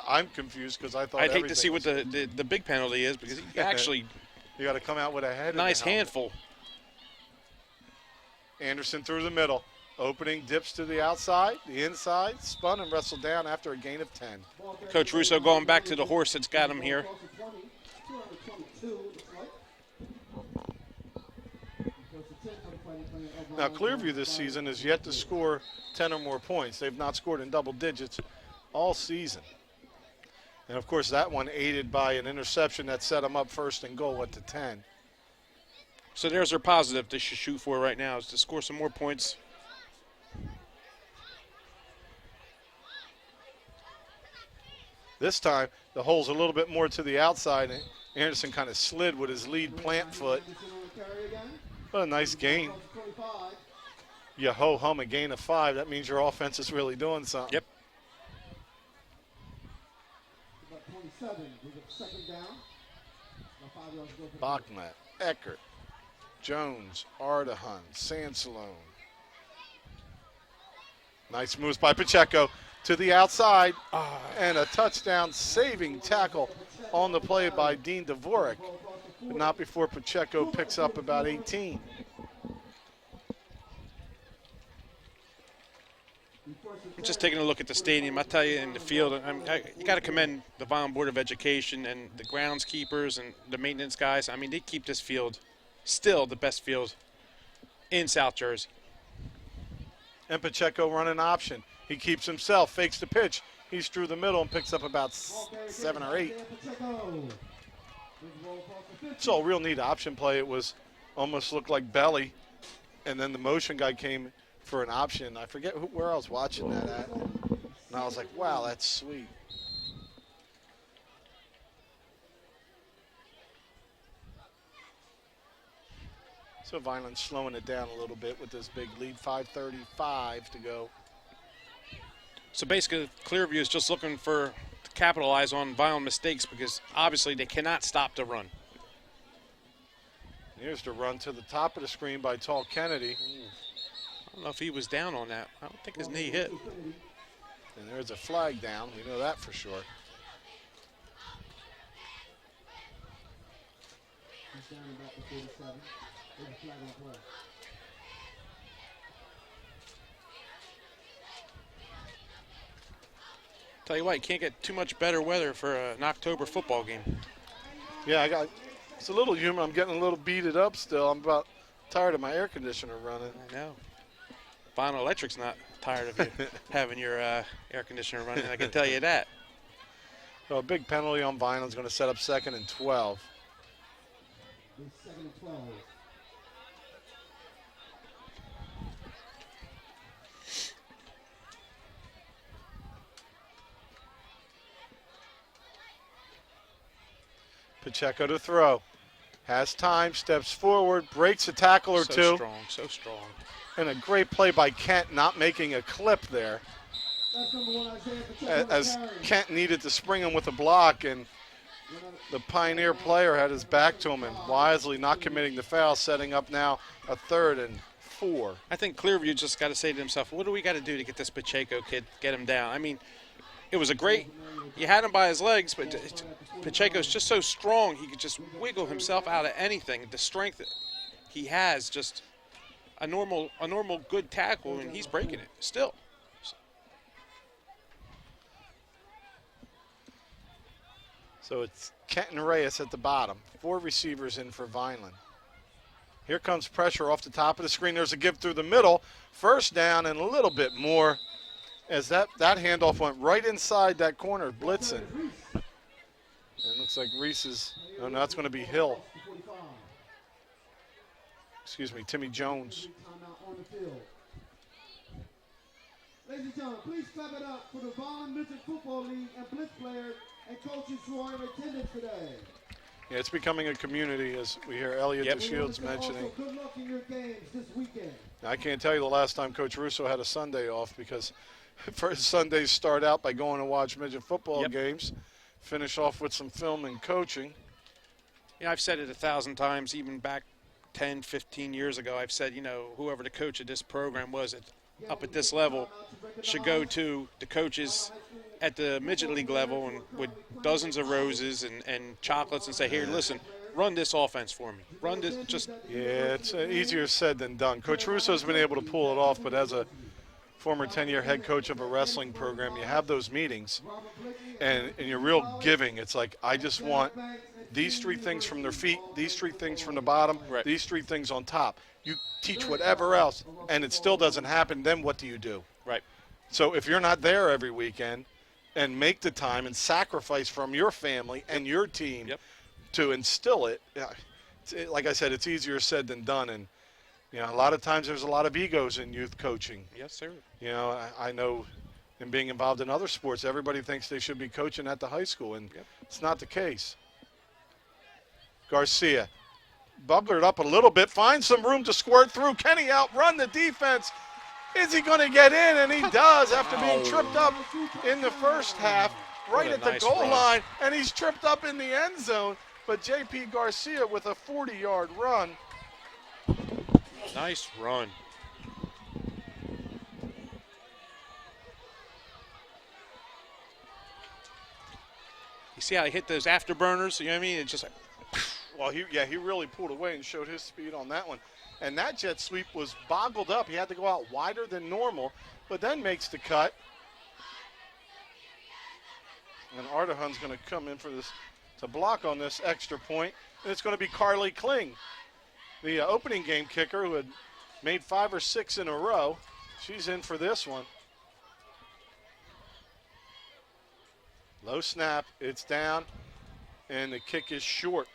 I'm confused because I thought I'd hate to see what the big penalty is, because he actually you got to come out with a head. Nice handful. Anderson through the middle. Opening, dips to the outside, the inside, spun and wrestled down after a gain of 10. Coach Russo going back to the horse that's got him here. Now, Clearview this season has yet to score 10 or more points. They've not scored in double digits all season. And, of course, that one aided by an interception that set them up first and goal at the 10. So there's their positive they should shoot for right now, is to score some more points. This time, the hole's a little bit more to the outside, and Anderson kind of slid with his lead plant foot. But a nice gain. You ho-hum a gain of 5. That means your offense is really doing something. Yep. Bachman, Eckert, Jones, Ardahan, Sansalone. Nice moves by Pacheco to the outside, and a touchdown saving tackle on the play by Dean Dvorak, but not before Pacheco picks up about 18. I'm just taking a look at the stadium. I tell you, in the field, you got to commend the Vineland Board of Education and the groundskeepers and the maintenance guys. I mean, they keep this field still the best field in South Jersey. And Pacheco running option. He keeps himself, fakes the pitch. He's through the middle and picks up about 7 or 8. It's all real neat option play. It was almost looked like belly, and then the motion guy came for an option. I forget where I was watching that at, and I was like, wow, that's sweet. So Vineland slowing it down a little bit with this big lead, 5:35 to go. So basically, Clearview is just looking to capitalize on Vineland mistakes, because obviously they cannot stop the run. Here's the run to the top of the screen by Tall Kennedy. I don't know if he was down on that. I don't think his knee hit. And there's a flag down. We know that for sure. He's down about the 47. There's a flag on play. Tell you what, you can't get too much better weather for an October football game. Yeah, it's a little humid. I'm getting a little beated up still. I'm about tired of my air conditioner running. I know. Vinyl Electric's not tired of you having your air conditioner running, I can tell you that. So a big penalty on Vineland's going to set up 2nd and 12. It's 2nd and 12. Pacheco to throw. Has time, steps forward, breaks a tackle or two. So strong, so strong. And a great play by Kent, not making a clip there. That's number 1, Isaiah Pacheco. As Kent needed to spring him with a block, and the Pioneer player had his back to him and wisely not committing the foul, setting up now a 3rd and 4. I think Clearview just got to say to himself, what do we got to do to get this Pacheco kid, get him down? I mean, it was a great, you had him by his legs, but Pacheco's just so strong, he could just wiggle himself out of anything. The strength he has, just a normal good tackle, and he's breaking it still. So it's Kenton Reyes at the bottom. 4 receivers in for Vineland. Here comes pressure off the top of the screen. There's a give through the middle. First down and a little bit more, as that handoff went right inside that corner, blitzing. And it looks like Reese's, oh no, that's going to be Hill. Excuse me, Timmy Jones. Ladies and gentlemen, please clap it up for the Vineland Midget Football League and Blitz players and coaches who are in attendance today. Yeah, it's becoming a community, as we hear Elliot DeShields mentioning. Good luck in your games this weekend. Now, I can't tell you the last time Coach Russo had a Sunday off, because first Sundays start out by going to watch midget football games, finish off with some film and coaching. Yeah, I've said it 1,000 times, even back 10, 15 years ago. I've said, whoever the coach of this program was up at this level should go to the coaches at the midget league level and with dozens of roses and chocolates and say, here, listen, run this offense for me. Run this, just Yeah, it's easier said than done. Coach Russo's been able to pull it off, but as a former 10-year head coach of a wrestling program, you have those meetings, and you're real giving. It's like, I just want these 3 things from their feet, these 3 things from the bottom, Right. these 3 things on top. You teach whatever else, and it still doesn't happen, then what do you do? right. So if you're not there every weekend and make the time and sacrifice from your family and your team Yep. to instill it, like I said, it's easier said than done. And, a lot of times there's a lot of egos in youth coaching. Yes, sir. I know in being involved in other sports, everybody thinks they should be coaching at the high school, and it's not the case. Garcia buggered up a little bit, finds some room to squirt through. Can he outrun the defense? Is he going to get in? And he does after being tripped up in the first half, right What a at the nice goal run. line, and he's tripped up in the end zone. But J.P. Garcia with a 40-yard run. Nice run. You see how he hit those afterburners? You know what I mean? It's just like, Well, he really pulled away and showed his speed on that one. And that jet sweep was boggled up. He had to go out wider than normal, but then makes the cut. And Ardahan's going to come in for this to block on this extra point. And it's going to be Carly Kling, the opening game kicker who had made 5 or 6 in a row. She's in for this one. Low snap, it's down, and the kick is short.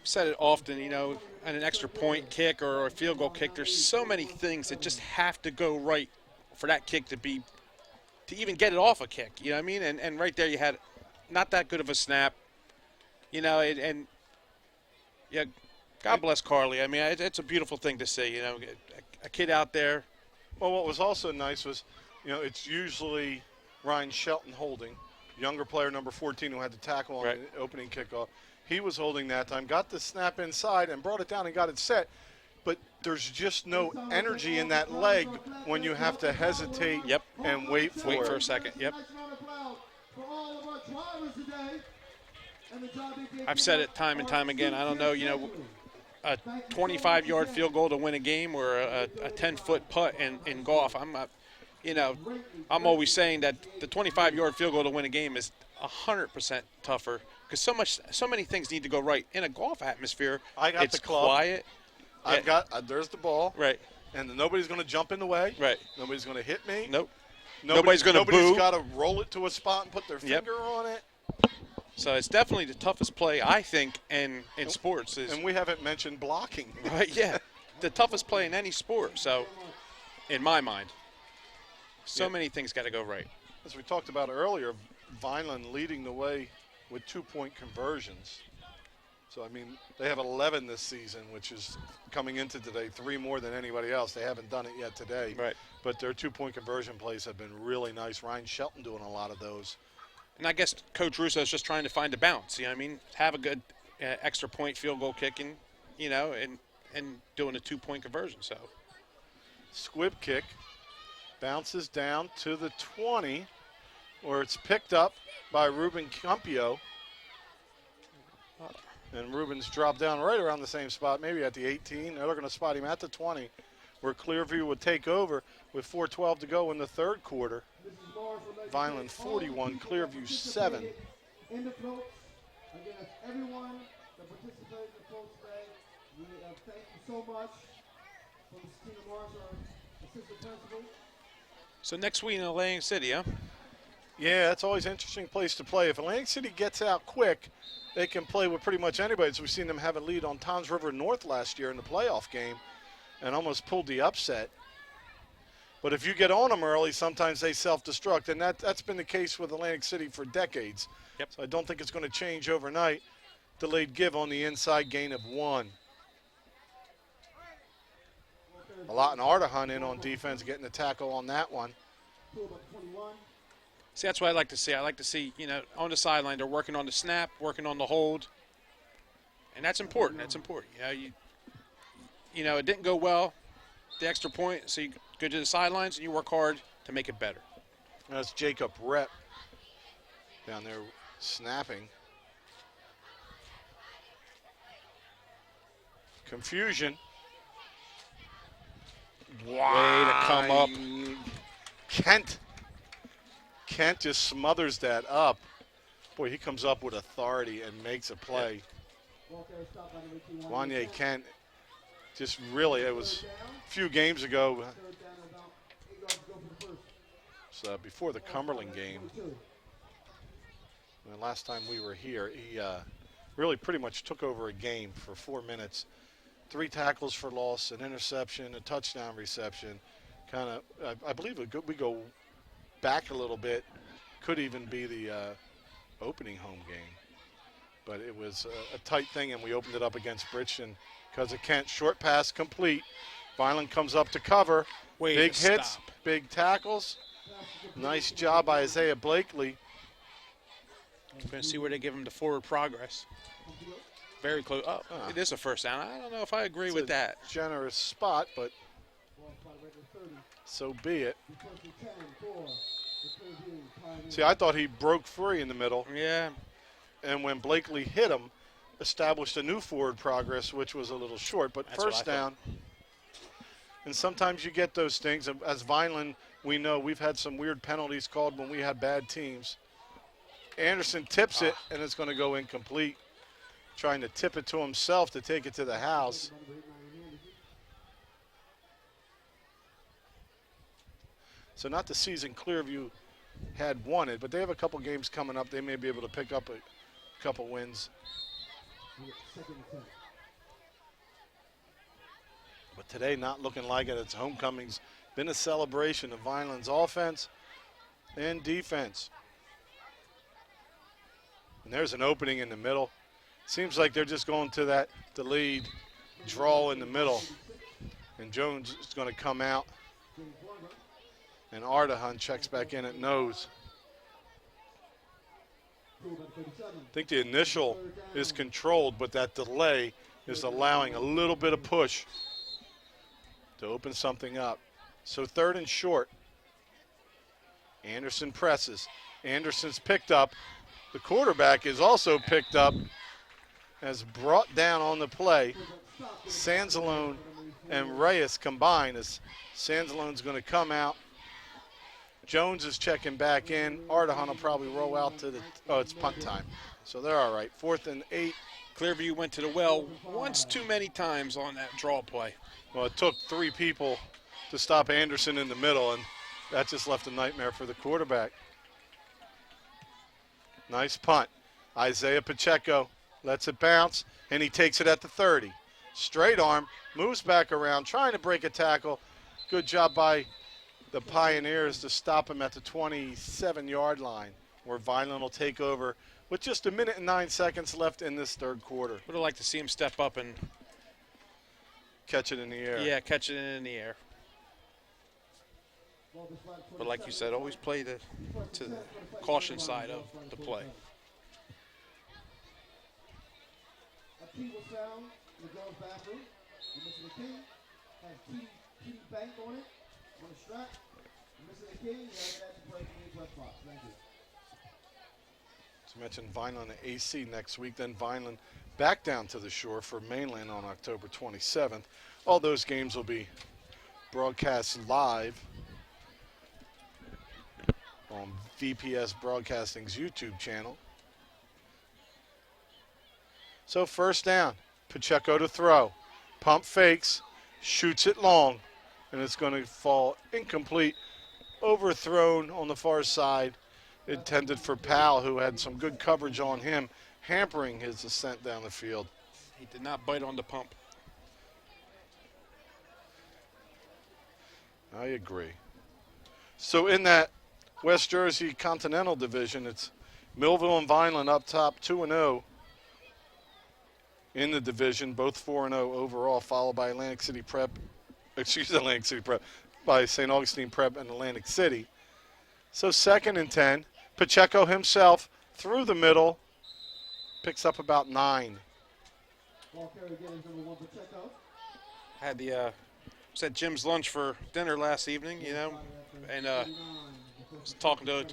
said it often, on an extra point kick or a field goal kick, there's so many things that just have to go right for that kick to even get it off a kick, you know what I mean? And right there you had not that good of a snap, and God bless Carly. I mean, it's a beautiful thing to see, a kid out there. Well, what was also nice was, it's usually Ryan Shelton holding, younger player number 14 who had the tackle on the opening kickoff. He was holding that time, got the snap inside and brought it down and got it set. But there's just no energy in that leg when you have to hesitate and wait for Wait for a second. Yep. I've said it time and time again. I don't know, a 25-yard field goal to win a game or a 10-foot putt in golf. I'm always saying that the 25-yard field goal to win a game is 100% tougher because so many things need to go right in a golf atmosphere. I got it's the club. Quiet. I've got there's the ball. Right. And nobody's going to jump in the way. Right. Nobody's going to hit me. Nope. Nobody's going to boo. Nobody's got to roll it to a spot and put their finger on it. So it's definitely the toughest play, I think, in sports. And we haven't mentioned blocking. Right, yeah. The toughest play in any sport, so, in my mind. So many things got to go right. As we talked about earlier, Vineland leading the way with 2-point conversions. So, I mean, they have 11 this season, which is coming into today, 3 more than anybody else. They haven't done it yet today. Right. But their 2-point conversion plays have been really nice. Ryan Shelton doing a lot of those. And I guess Coach Russo is just trying to find a bounce. You know what I mean? Have a good extra point field goal kicking, and doing a 2-point conversion. So, Squib kick bounces down to the 20, where it's picked up by Ruben Campio. And Ruben's dropped down right around the same spot, maybe at the 18. Now they're going to spot him at the 20, where Clearview would take over with 4:12 to go in the third quarter. Vineland 41, Clearview 7. In the floats, again, that's everyone that participated in the floats today. We thank you so much for Ms. Tina Morris, our assistant principal. So next week in Atlantic City, huh? Yeah, it's always an interesting place to play. If Atlantic City gets out quick, they can play with pretty much anybody. So we've seen them have a lead on Toms River North last year in the playoff game and almost pulled the upset. But if you get on them early, sometimes they self-destruct, and that's been the case with Atlantic City for decades. Yep. So I don't think it's going to change overnight. Delayed give on the inside gain of 1. A lot in Ardahan in on defense, getting the tackle on that one. See, that's what I like to see. I like to see, on the sideline, they're working on the snap, working on the hold. And that's important. That's important. It didn't go well, the extra point, so you go to the sidelines and you work hard to make it better. That's Jacob Rep down there snapping. Confusion. Way to come up. Kent just smothers that up. Boy, he comes up with authority and makes a play. Wanye Kent just really, it was a few games ago, so before the Cumberland game, the last time we were here, he really pretty much took over a game for 4 minutes. 3 tackles for loss, an interception, a touchdown reception. Kind of, I believe we go back a little bit. Could even be the opening home game. But it was a tight thing, and we opened it up against Bridgeton because of Kent. Short pass complete. Vineland comes up to cover. Big hits, big tackles. Nice job by Isaiah Blakely. I'm going to see where they give him the forward progress. Very close. Oh, it is a first down. I don't know if I agree with that. Generous spot, but so be it. See, I thought he broke free in the middle. Yeah. And when Blakely hit him, established a new forward progress, which was a little short. But That's first down. And sometimes you get those things. As Vineland, we know we've had some weird penalties called when we had bad teams. Anderson tips it, and it's going to go incomplete. Trying to tip it to himself to take it to the house. So not the season Clearview had won it, but they have a couple games coming up. They may be able to pick up a couple wins. But today not looking like it. It's homecoming's been a celebration of Vineland's offense and defense. And there's an opening in the middle. Seems like they're just going to the lead draw in the middle. And Jones is going to come out. And Ardahan checks back in at nose. I think the initial is controlled, but that delay is allowing a little bit of push to open something up. So 3rd and short. Anderson presses. Anderson's picked up. The quarterback is also picked up, as brought down on the play. Sanzalone and Reyes combine as Sanzalone's going to come out. Jones is checking back in. Ardahan will probably roll out to the, it's punt time. So they're all right. 4th and 8. Clearview went to the well once too many times on that draw play. Well, it took 3 people to stop Anderson in the middle, and that just left a nightmare for the quarterback. Nice punt. Isaiah Pacheco lets it bounce, and he takes it at the 30. Straight arm, moves back around, trying to break a tackle. Good job by the Pioneers to stop him at the 27-yard line, where Vineland will take over with just 1 minute and 9 seconds left in this 3rd quarter. Would have liked to see him step up and catch it in the air. Yeah, catch it in the air. But like you said, always play to the caution side of the play. A key will sound in the girls' bathroom. You're missing a key. Has key bank on it, on the strap. You're missing a key. You have that to play for the press box. Thank you. To mention Vineland and AC next week, then Vineland back down to the shore for Mainland on October 27th. All those games will be broadcast live on VPS Broadcasting's YouTube channel. So 1st down, Pacheco to throw. Pump fakes, shoots it long, and it's going to fall incomplete. Overthrown on the far side, intended for Powell, who had some good coverage on him, hampering his ascent down the field. He did not bite on the pump. I agree. So in that West Jersey Continental Division, it's Millville and Vineland up top 2-0 in the division, both 4-0 overall, followed by Atlantic City Prep by St. Augustine Prep and Atlantic City. So 2nd and 10, Pacheco himself through the middle, picks up about 9. Ball carrier again is number 1, Pacheco. Had the was at Jim's lunch for dinner last evening, you know, and was talking to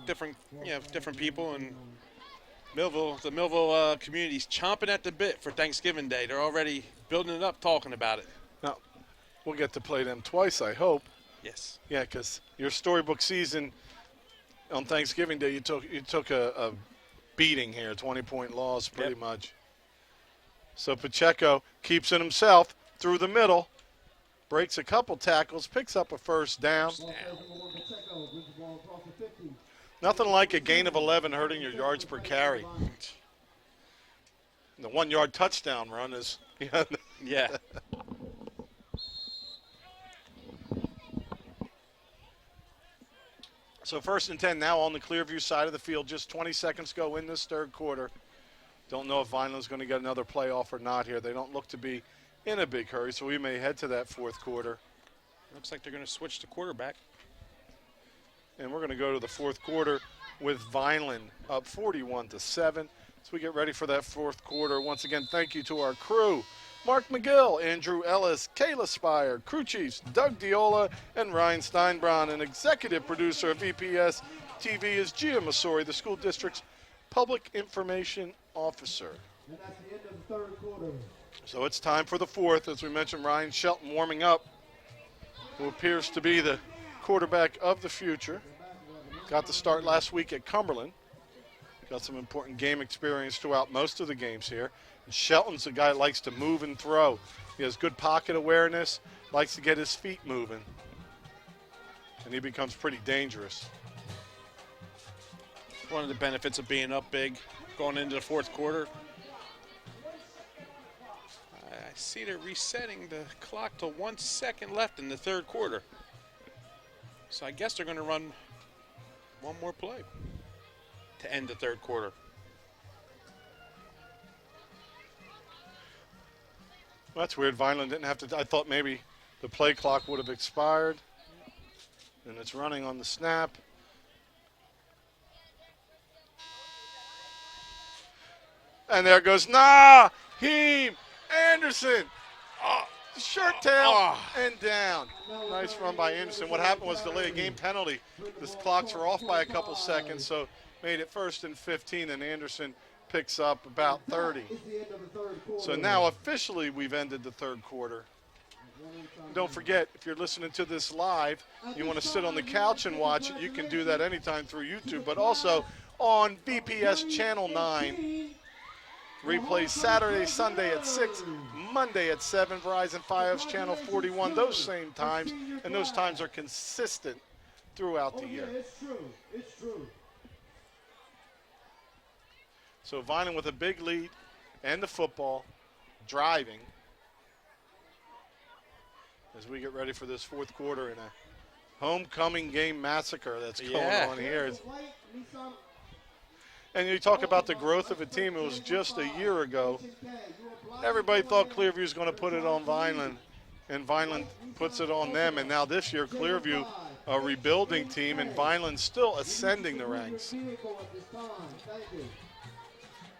different people, and The Millville community's chomping at the bit for Thanksgiving Day. They're already building it up, talking about it. Now, we'll get to play them twice, I hope. Yes. Yeah, because your storybook season on Thanksgiving Day, you took a beating here, 20-point loss pretty much. So Pacheco keeps it himself through the middle, breaks a couple tackles, picks up a first down. Nothing like a gain of 11 hurting your yards per carry. The 1-yard touchdown run is Yeah. So 1st and 10 now on the Clearview side of the field. Just 20 seconds go in this third quarter. Don't know if Vineland's going to get another playoff or not here. They don't look to be in a big hurry, so we may head to that fourth quarter. Looks like they're going to switch to quarterback. And we're going to go to the fourth quarter with Vineland up 41-7. So we get ready for that fourth quarter. Once again, thank you to our crew. Mark McGill, Andrew Ellis, Kayla Spire, crew chiefs Doug Diola and Ryan Steinbron, and executive producer of VPS TV is Gia Masori, the school district's public information officer. And that's the end of the third quarter. So it's time for the fourth. As we mentioned, Ryan Shelton warming up, who appears to be the quarterback of the future. Got the start last week at Cumberland. Got some important game experience throughout most of the games here. And Shelton's a guy that likes to move and throw. He has good pocket awareness, likes to get his feet moving. And he becomes pretty dangerous. One of the benefits of being up big going into the fourth quarter. I see they're resetting the clock to 1 second left in the third quarter. So I guess they're going to run one more play to end the third quarter. Well, that's weird. Vineland didn't have to. I thought maybe the play clock would have expired. And it's running on the snap. And there goes Naheem Anderson. Oh, shirt tail and down. Nice run by Anderson. What happened was delay a game penalty. The clocks were off by a couple seconds, so made it 1st and 15, and Anderson picks up about 30. So now officially we've ended the third quarter. And don't forget, if you're listening to this live, you want to sit on the couch and watch it, you can do that anytime through YouTube, but also on VPS Channel 9. Replays Saturday, Sunday at 6, Monday at 7, Verizon Fios Channel 41, those same times, and those times are consistent throughout the year. It's true. It's true. So Vineland with a big lead and the football, driving as we get ready for this fourth quarter in a homecoming game massacre that's going on here. And you talk about the growth of a team. It was just a year ago. Everybody thought Clearview was going to put it on Vineland, and Vineland puts it on them. And now this year, Clearview, a rebuilding team, and Vineland still ascending the ranks. It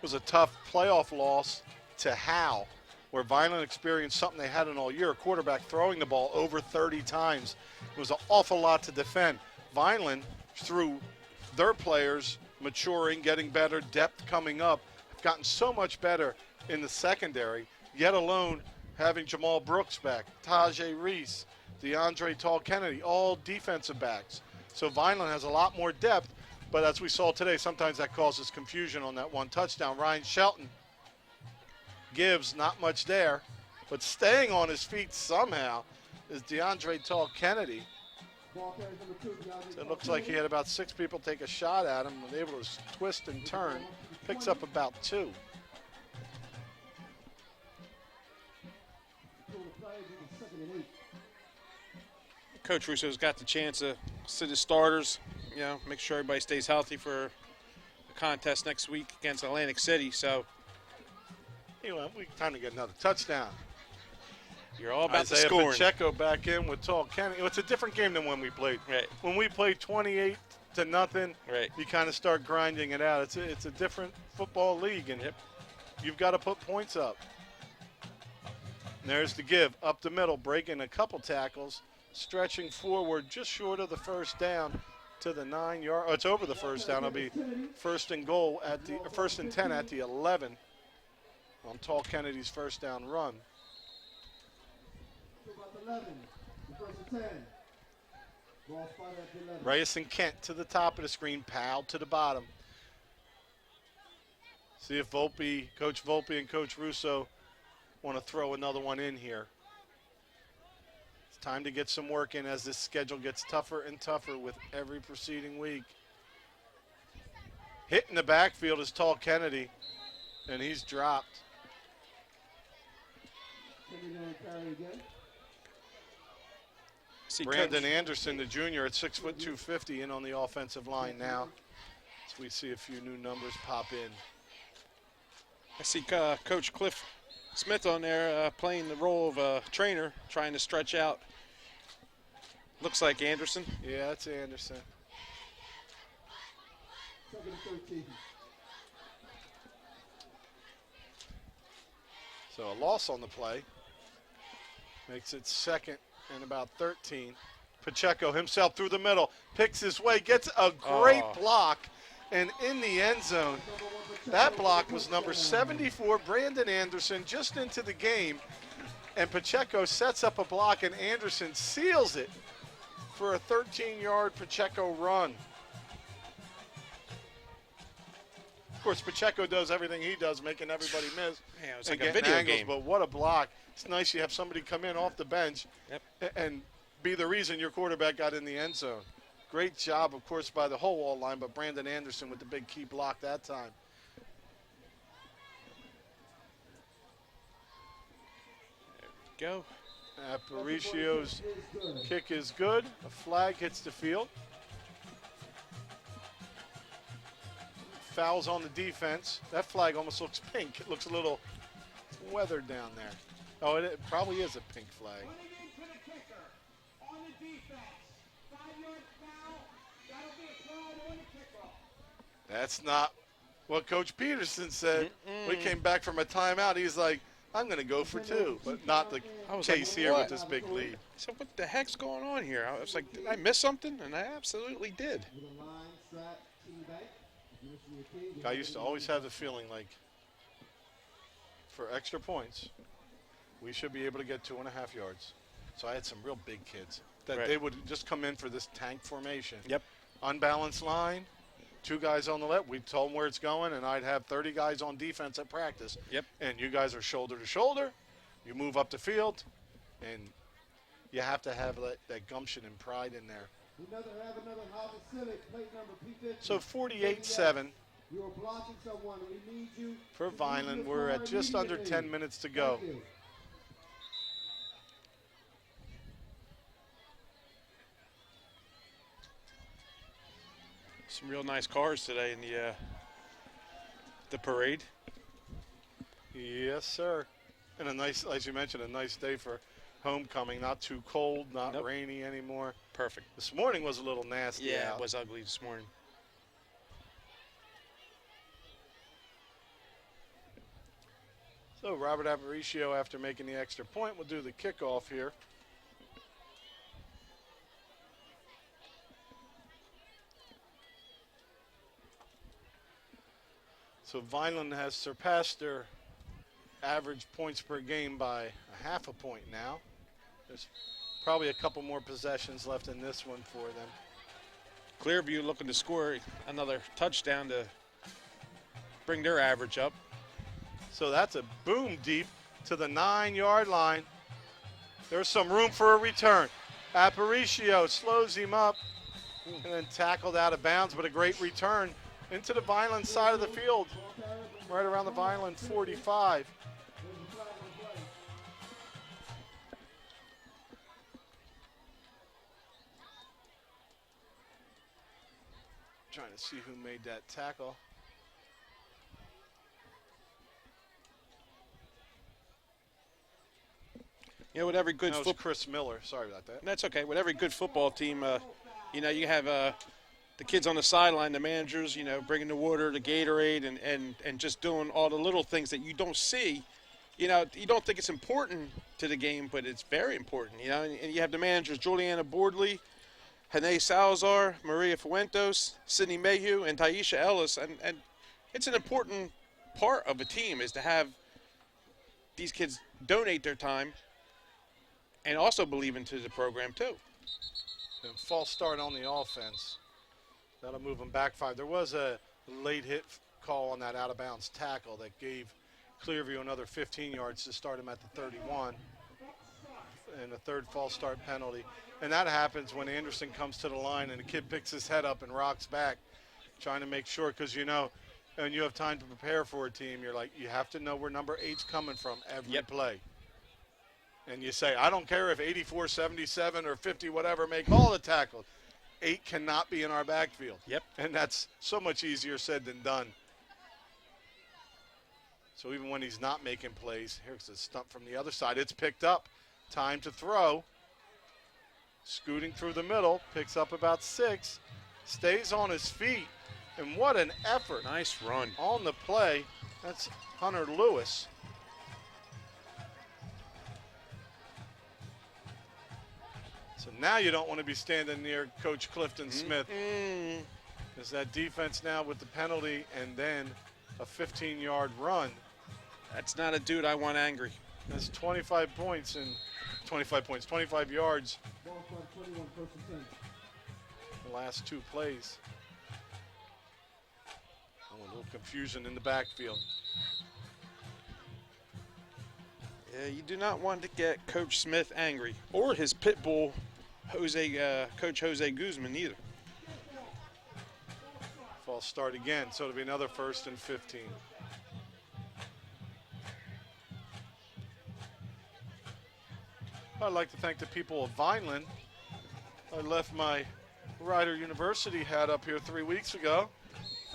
was a tough playoff loss to Howe, where Vineland experienced something they hadn't all year, a quarterback throwing the ball over 30 times. It was an awful lot to defend. Vineland, through their players maturing, getting better, depth coming up, have gotten so much better in the secondary, yet alone having Jamal Brooks back, Tajay Reese, DeAndre Tall Kennedy, all defensive backs. So Vineland has a lot more depth, but as we saw today, sometimes that causes confusion on that one touchdown. Ryan Shelton gives not much there, but staying on his feet somehow is DeAndre Tall Kennedy. So it looks like he had about 6 people take a shot at him, was able to twist and turn, picks up about 2. Coach Russo's got the chance to sit his starters, make sure everybody stays healthy for the contest next week against Atlantic City. So, we time to get another touchdown. You're all about Isaiah the scoring. Pacheco back in with Tall Kennedy. It's a different game than when we played. Right. When we played 28-0, right, you kind of start grinding it out. It's a different football league, and you've got to put points up. And there's the give up the middle, breaking a couple tackles, stretching forward just short of the first down. to the 9-yard. Oh, it's over the first down. It'll be first and goal at the first and 10 at the 11 on Tall Kennedy's first down run. About 11, the first and 10. Ball spotted at the 11. Reyes and Kent to the top of the screen, Powell to the bottom. See if Coach Volpe and Coach Russo want to throw another one in here. It's time to get some work in as this schedule gets tougher and tougher with every preceding week. Hitting the backfield is Tall Kennedy, and he's dropped. Kennedy going to carry again. See Brandon Coach- Anderson, the junior, at 6'2", 250, in on the offensive line now. So we see a few new numbers pop in. I see Coach Cliff Smith on there playing the role of a trainer, trying to stretch out. Looks like Anderson. Yeah, that's Anderson. Second and 13. So a loss on the play. Makes it second and about 13. Pacheco himself through the middle, picks his way, gets a great block, and in the end zone. That block was number 74, Brandon Anderson, just into the game. And Pacheco sets up a block, and Anderson seals it for a 13-yard Pacheco run. Of course, Pacheco does everything he does, making everybody miss. Yeah, it was and like a getting video angles, game. But what a block. It's nice you have somebody come in off the bench and be the reason your quarterback got in the end zone. Great job, of course, by the whole wall line, but Brandon Anderson with the big key block that time. Go. Aparicio's kick is good. A flag hits the field. Fouls on the defense. That flag almost looks pink. It looks a little weathered down there. Oh, it probably is a pink flag. Running into the kicker on the defense. 5-yard foul. That'll be applied on the kickoff. That's not what Coach Peterson said. We came back from a timeout. He's like, I'm going to go for two, but not the case here with this big lead. So what the heck's going on here? I was like, did I miss something? And I absolutely did. With a line, strap, team back. I used to always have the feeling like for extra points, we should be able to get 2.5 yards. So I had some real big kids that they would just come in for this tank formation. Yep. Unbalanced line, 2 guys on the left. We told them where it's going, and I'd have 30 guys on defense at practice. Yep. And you guys are shoulder to shoulder. You move up the field, and you have to have that gumption and pride in there. Have another Harvard Civic, plate number P50. So 48-7 You are blocking someone. We need you. for Vineland. We're at just under 10 minutes to go. Thank you. Some real nice cars today in the parade. Yes, sir. And a nice, as you mentioned, a nice day for homecoming. Not too cold, not rainy anymore. Perfect. This morning was a little nasty Yeah, out. it was ugly this morning. So Robert Aparicio, after making the extra point, will do the kickoff here. So Vineland has surpassed their average points per game by a 0.5 point now. There's probably a couple more possessions left in this one for them. Clearview looking to score another touchdown to bring their average up. So that's a boom deep to the 9-yard line. There's some room for a return. Aparicio slows him up and then tackled out of bounds, but a great return into the Vineland side of the field, right around the Vineland 45. Trying to see who made that tackle. You know, with every good That was football, Chris Miller. Sorry about that. that's okay. With every good football team, you know, you have the kids on the sideline, the managers, you know, bringing the water, the Gatorade, and just doing all the little things that you don't see. You know, you don't think it's important to the game, but it's very important. You know, and you have the managers, Juliana Boardley, Hene Salazar, Maria Fuentos, Sydney Mayhew, and Taisha Ellis. And it's an important part of a team is to have these kids donate their time and also believe into the program too. And false start on the offense. That'll move them back 5. There was a late hit call on that out-of-bounds tackle that gave Clearview another 15 yards to start him at the 31. And a third false start penalty. And that happens when Anderson comes to the line and the kid picks his head up and rocks back, trying to make sure, because you know, and you have time to prepare for a team, you're like, you have to know where number 8's coming from every play. And you say, I don't care if 84, 77, or 50, whatever, make all the tackles. 8 cannot be in our backfield. Yep. And that's so much easier said than done. So even when he's not making plays, here's a stump from the other side. It's picked up. Time to throw. Scooting through the middle, picks up about 6, stays on his feet, and what an effort. Nice run. On the play, that's Hunter Lewis. So now you don't want to be standing near Coach Clifton Smith. Because that defense now with the penalty and then a 15-yard run. That's not a dude I want angry. That's 25 points and 25 yards. Ball clock 21, first and 10. The last 2 plays. Oh, a little confusion in the backfield. Yeah, you do not want to get Coach Smith angry or his pit bull, Coach Jose Guzman either. False start again, so it'll be another 1st and 15. I'd like to thank the people of Vineland. I left my Rider University hat up here 3 weeks ago,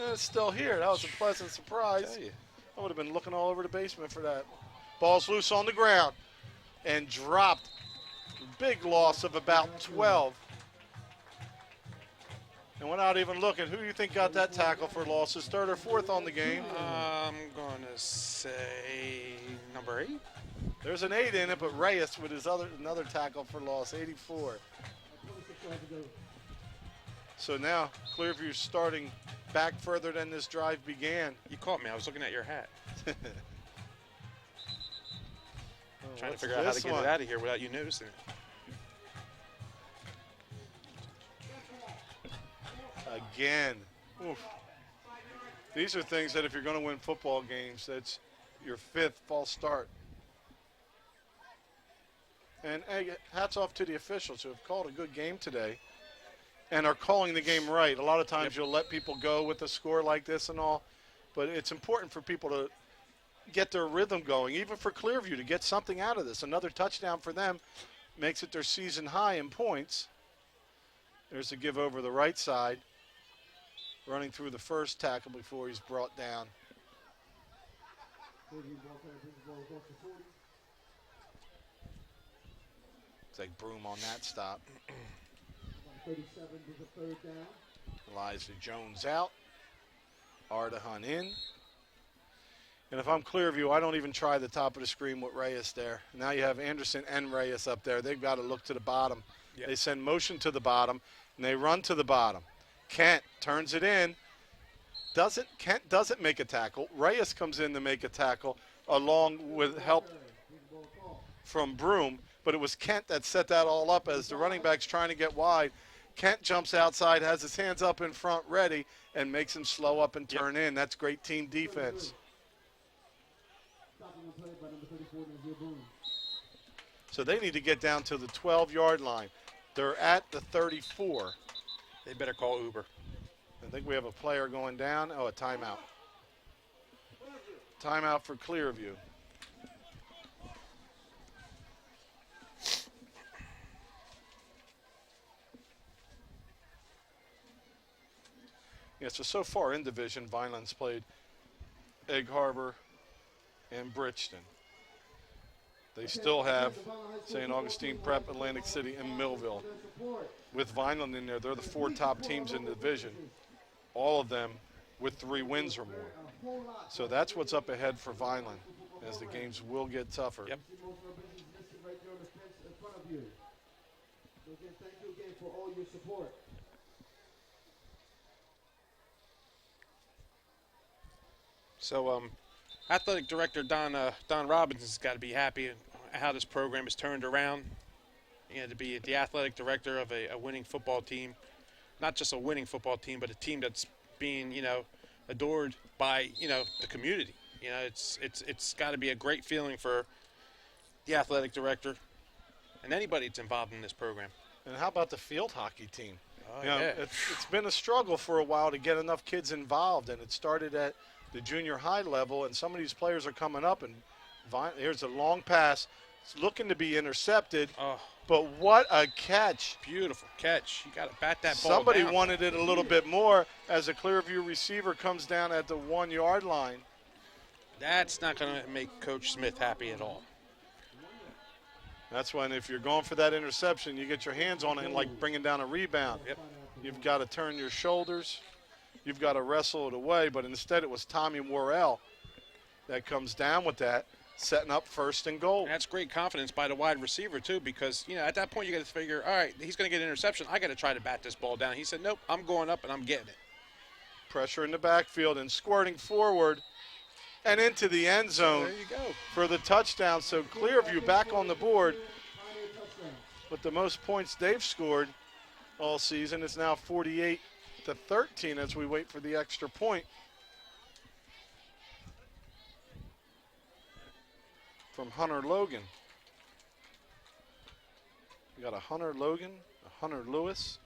and it's still here. That was a pleasant surprise. I would have been looking all over the basement for that. Ball's loose on the ground and dropped. Big loss of about 12. And without even looking, who do you think got that tackle for losses? 3rd or 4th on the game? I'm going to say number 8. There's an 8 in it, but Reyes with his another tackle for loss, 84. So now Clearview's starting back further than this drive began. You caught me. I was looking at your hat. Trying to figure out how to get it out of here without you noticing it. Again. Oof. These are things that if you're going to win football games, that's your 5th false start. And hey, hats off to the officials who have called a good game today and are calling the game right. A lot of times you'll let people go with a score like this and all, but it's important for people to get their rhythm going, even for Clearview, to get something out of this. Another touchdown for them makes it their season high in points. There's a give over the right side, running through the first tackle before he's brought down. It's like Broom on that stop. 37 was a 3rd down. Elijah Jones out. Ardahan in. And if I'm Clearview, I don't even try the top of the screen with Reyes there. Now you have Anderson and Reyes up there. They've got to look to the bottom. Yep. They send motion to the bottom, and they run to the bottom. Kent turns it in. Kent doesn't make a tackle. Reyes comes in to make a tackle along with help from Broom. But it was Kent that set that all up as the running back's trying to get wide. Kent jumps outside, has his hands up in front ready, and makes him slow up and turn in. That's great team defense. So they need to get down to the 12-yard line. They're at the 34. They better call Uber. I think we have a player going down. Oh, a timeout. Timeout for Clearview. Yeah, so far in division, Vineland's played Egg Harbor and Bridgeton. They still have St. Augustine Prep, Atlantic City, and Millville. With Vineland in there, they're the 4 top teams in the division, all of them with 3 wins or more. So that's what's up ahead for Vineland, as the games will get tougher. Yep. Again, thank you again for all your support. So, athletic director Don Robbins has got to be happy how this program has turned around. You know, to be the athletic director of a winning football team, not just a winning football team, but a team that's being, you know, adored by, you know, the community. You know, it's got to be a great feeling for the athletic director and anybody that's involved in this program. And how about the field hockey team? Oh, You know, yeah. it's been a struggle for a while to get enough kids involved, and it started at the junior high level, and some of these players are coming up, and here's a long pass. It's looking to be intercepted, Oh, but what a catch. beautiful catch. You got to bat that ball Somebody down. wanted it a little bit more as a Clearview receiver comes down at the 1 yard line. That's not going to make Coach Smith happy at all. That's when if you're going for that interception, you get your hands on it and like bringing down a rebound. Yep. You've got to turn your shoulders. You've got to wrestle it away, but instead it was Tommy Worrell that comes down with that, setting up 1st and goal. And that's great confidence by the wide receiver, too, because, you know, at that point you got to figure, all right, he's going to get an interception. I got to try to bat this ball down. He said, nope, I'm going up and I'm getting it. Pressure in the backfield and squirting forward and into the end zone There you go. for the touchdown. So Clearview back on the board with the most points they've scored all season. It's now 48-13 as we wait for the extra point from Hunter Logan. We got a Hunter Logan, a Hunter Lewis.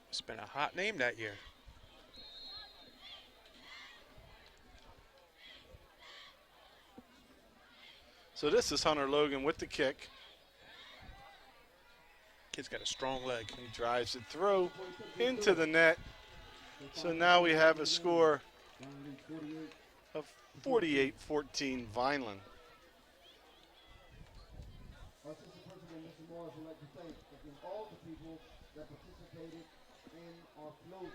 It's been a hot name that year. So this is Hunter Logan with the kick. Kid's got a strong leg. He drives it through into the net. So now we have a score of 48-14 Vineland. Our assistant principal, Mr. Morris, would like to thank again all the people that participated in our floats.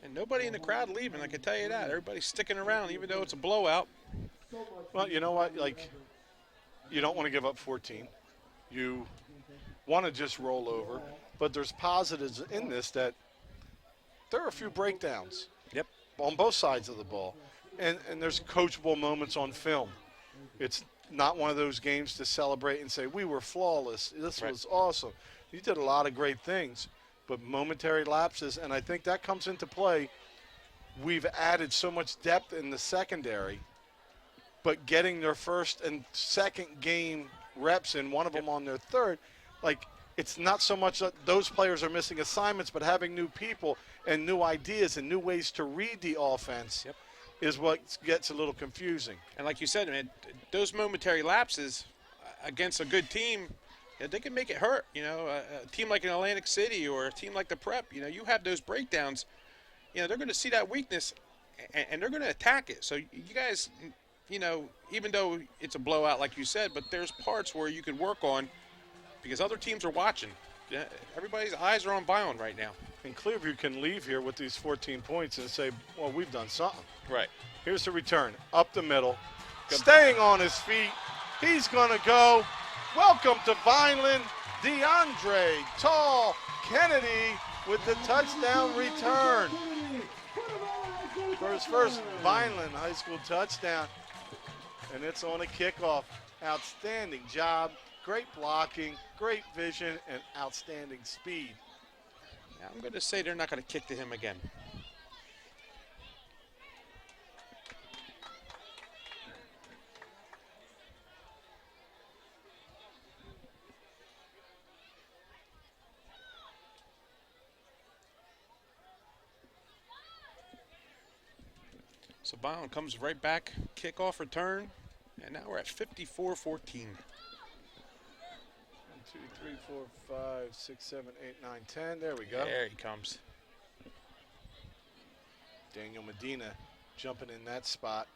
And nobody in the crowd leaving, I can tell you that. Everybody's sticking around, even though it's a blowout. Well, you know what? Like, you don't want to give up 14. You want to just roll over. But there's positives in this that there are a few breakdowns. Yep. On both sides of the ball. And there's coachable moments on film. It's not one of those games to celebrate and say, we were flawless. This Right. was awesome. You did a lot of great things, but momentary lapses, and I think that comes into play. We've added so much depth in the secondary, but getting their first and second game reps in, one of them on their third, like, it's not so much that those players are missing assignments, but having new people and new ideas and new ways to read the offense is what gets a little confusing. And like you said, man, those momentary lapses against a good team, they can make it hurt. You know, a team like an Atlantic City or a team like the Prep, you know, you have those breakdowns, you know, they're going to see that weakness and they're going to attack it. So you guys, you know, even though it's a blowout like you said, but there's parts where you can work on because other teams are watching. Everybody's eyes are on Vineland right now. And Clearview can leave here with these 14 points and say, well, we've done something. Right. Here's the return, up the middle, staying on his feet. He's going to go. Welcome to Vineland, DeAndre Tall Kennedy with the touchdown return. For his first Vineland High School touchdown. And it's on a kickoff. Outstanding job, great blocking, great vision, and outstanding speed. Now, I'm going to say they're not going to kick to him again. So Vineland comes right back, kickoff return, and now we're at 54-14. 1, 2, 3, 4, 5, 6, 7, 8, 9, 10. There we go. There he comes. Daniel Medina jumping in that spot.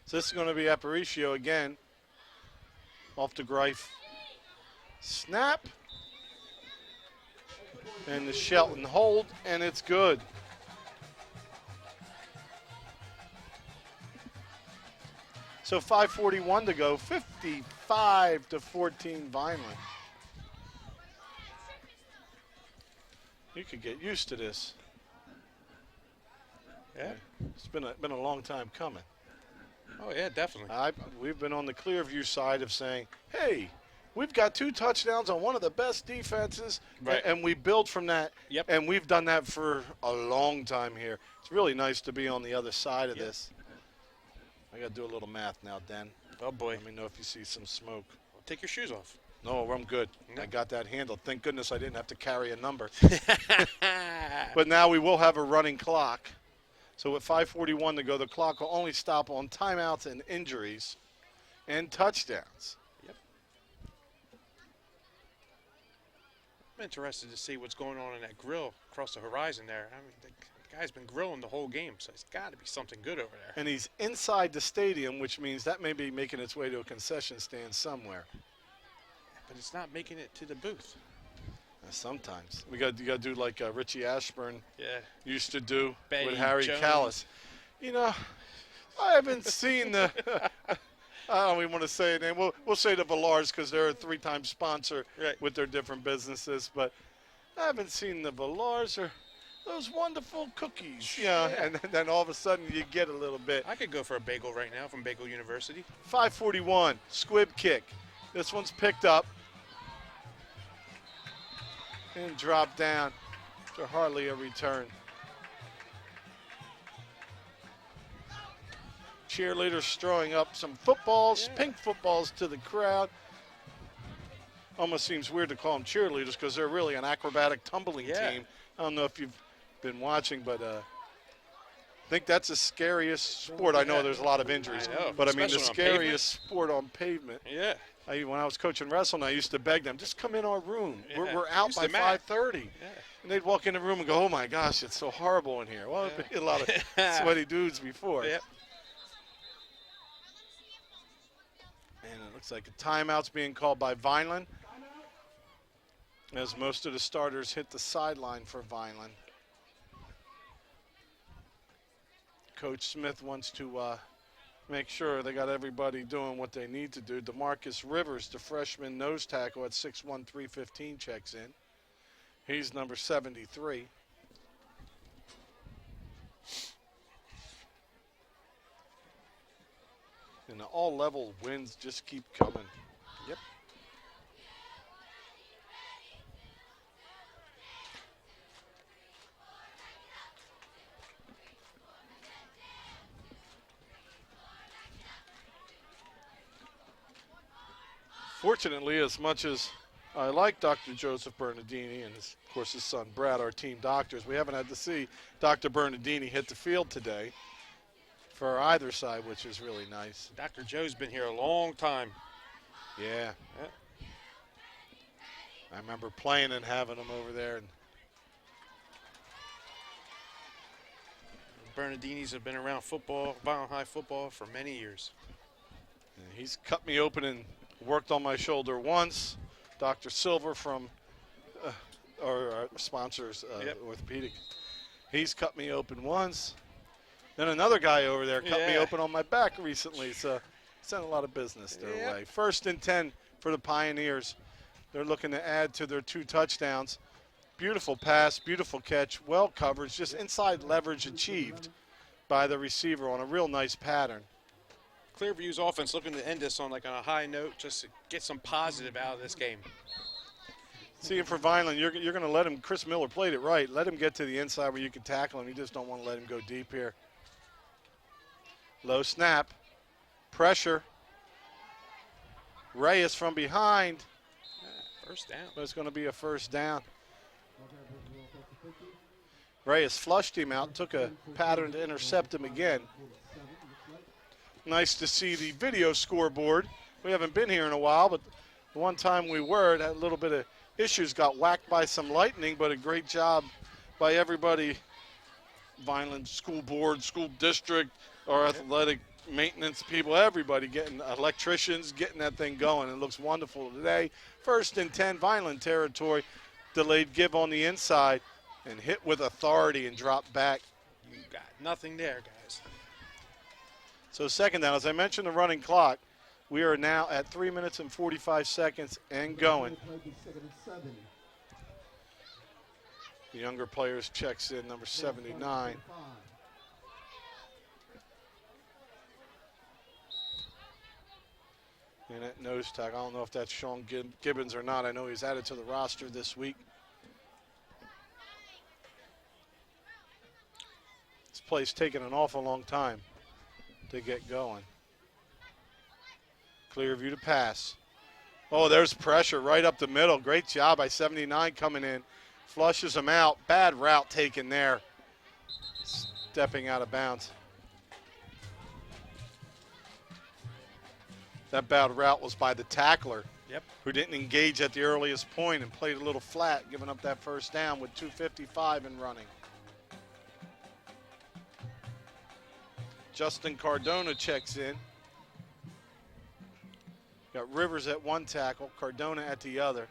So this is going to be Aparicio again. Off to Greif. Snap. And the Shelton hold, and it's good. So 5:41 to go, 55-14 Vineland. You could get used to this. Yeah. It's been a long time coming. Oh, yeah, definitely. We've been on the Clearview side of saying, hey, we've got 2 touchdowns on one of the best defenses, Right. and we build from that. Yep. And we've done that for a long time here. It's really nice to be on the other side of this. I got to do a little math now, Den. Oh, boy. Let me know if you see some smoke. Well, take your shoes off. No, I'm good. No. I got that handled. Thank goodness I didn't have to carry a number. But now we will have a running clock. So with 5:41 to go, the clock will only stop on timeouts and injuries and touchdowns. Yep. I'm interested to see what's going on in that grill across the horizon there. I mean, the guy's been grilling the whole game, so it's got to be something good over there. And he's inside the stadium, which means that may be making its way to a concession stand somewhere. But it's not making it to the booth. Sometimes. You got to do like Richie Ashburn used to do Betty with Harry Jones. Callis. You know, I haven't seen the I don't even want to say it name. We'll say the Villars because they're a 3-time sponsor with their different businesses. But I haven't seen the Villars or those wonderful cookies. Yeah, and then all of a sudden you get a little bit. I could go for a bagel right now from Bagel University. 5:41, squib kick. This one's picked up and dropped down to hardly a return. Cheerleaders throwing up some footballs, pink footballs to the crowd. Almost seems weird to call them cheerleaders because they're really an acrobatic tumbling team. I don't know if you've been watching, but I think that's the scariest sport. I know there's a lot of injuries, but I mean the scariest sport on pavement. Yeah. When I was coaching wrestling, I used to beg them, just come in our room. Yeah. We're out by 5:30. Yeah. And they'd walk in the room and go, oh, my gosh, it's so horrible in here. Well, it'd be a lot of sweaty dudes before. Yep. And it looks like a timeout's being called by Vineland as most of the starters hit the sideline for Vineland. Coach Smith wants to make sure they got everybody doing what they need to do. DeMarcus Rivers, the freshman nose tackle at 6'1", 315, checks in. He's number 73. And the all-level wins just keep coming. Yep. Fortunately, as much as I like Dr. Joseph Bernardini and, of course, his son Brad, our team doctors, we haven't had to see Dr. Bernardini hit the field today for either side, which is really nice. Dr. Joe's been here a long time. Yeah. I remember playing and having him over there. And Bernardini's have been around football, Vineland High football, for many years. he's cut me open and worked on my shoulder once. Dr. Silver from our sponsors, Orthopedic. He's cut me open once. Then another guy over there cut me open on my back recently. So sent a lot of business their way. 1st and 10 for the Pioneers. They're looking to add to their 2 touchdowns. Beautiful pass, beautiful catch, well coverage, just inside leverage achieved by the receiver on a real nice pattern. Clearview's offense looking to end this on a high note, just to get some positive out of this game. See, for Vineland, you're going to let him, Chris Miller played it right, let him get to the inside where you can tackle him. You just don't want to let him go deep here. Low snap, pressure. Reyes from behind. First down. But it's going to be a first down. Reyes flushed him out, took a pattern to intercept him again. Nice to see the video scoreboard. We haven't been here in a while, but the one time we were, it had a little bit of issues, got whacked by some lightning, but a great job by everybody, Vineland School Board, School District, our athletic maintenance people, everybody getting, electricians, getting that thing going. It looks wonderful today. 1st and 10, Vineland territory. Delayed give on the inside and hit with authority and drop back. You got nothing there, guys. So second down, as I mentioned the running clock, we are now at 3 minutes and 45 seconds and going. The younger players checks in number 79. And at nose tackle, I don't know if that's Sean Gibbons or not. I know he's added to the roster this week. This play's taken an awful long time to get going. Clearview to pass. Oh, there's pressure right up the middle. Great job by 79 coming in. Flushes him out. Bad route taken there. Stepping out of bounds. That bad route was by the tackler, who didn't engage at the earliest point and played a little flat, giving up that first down with 2:55 in running. Justin Cardona checks in. Got Rivers at one tackle, Cardona at the other.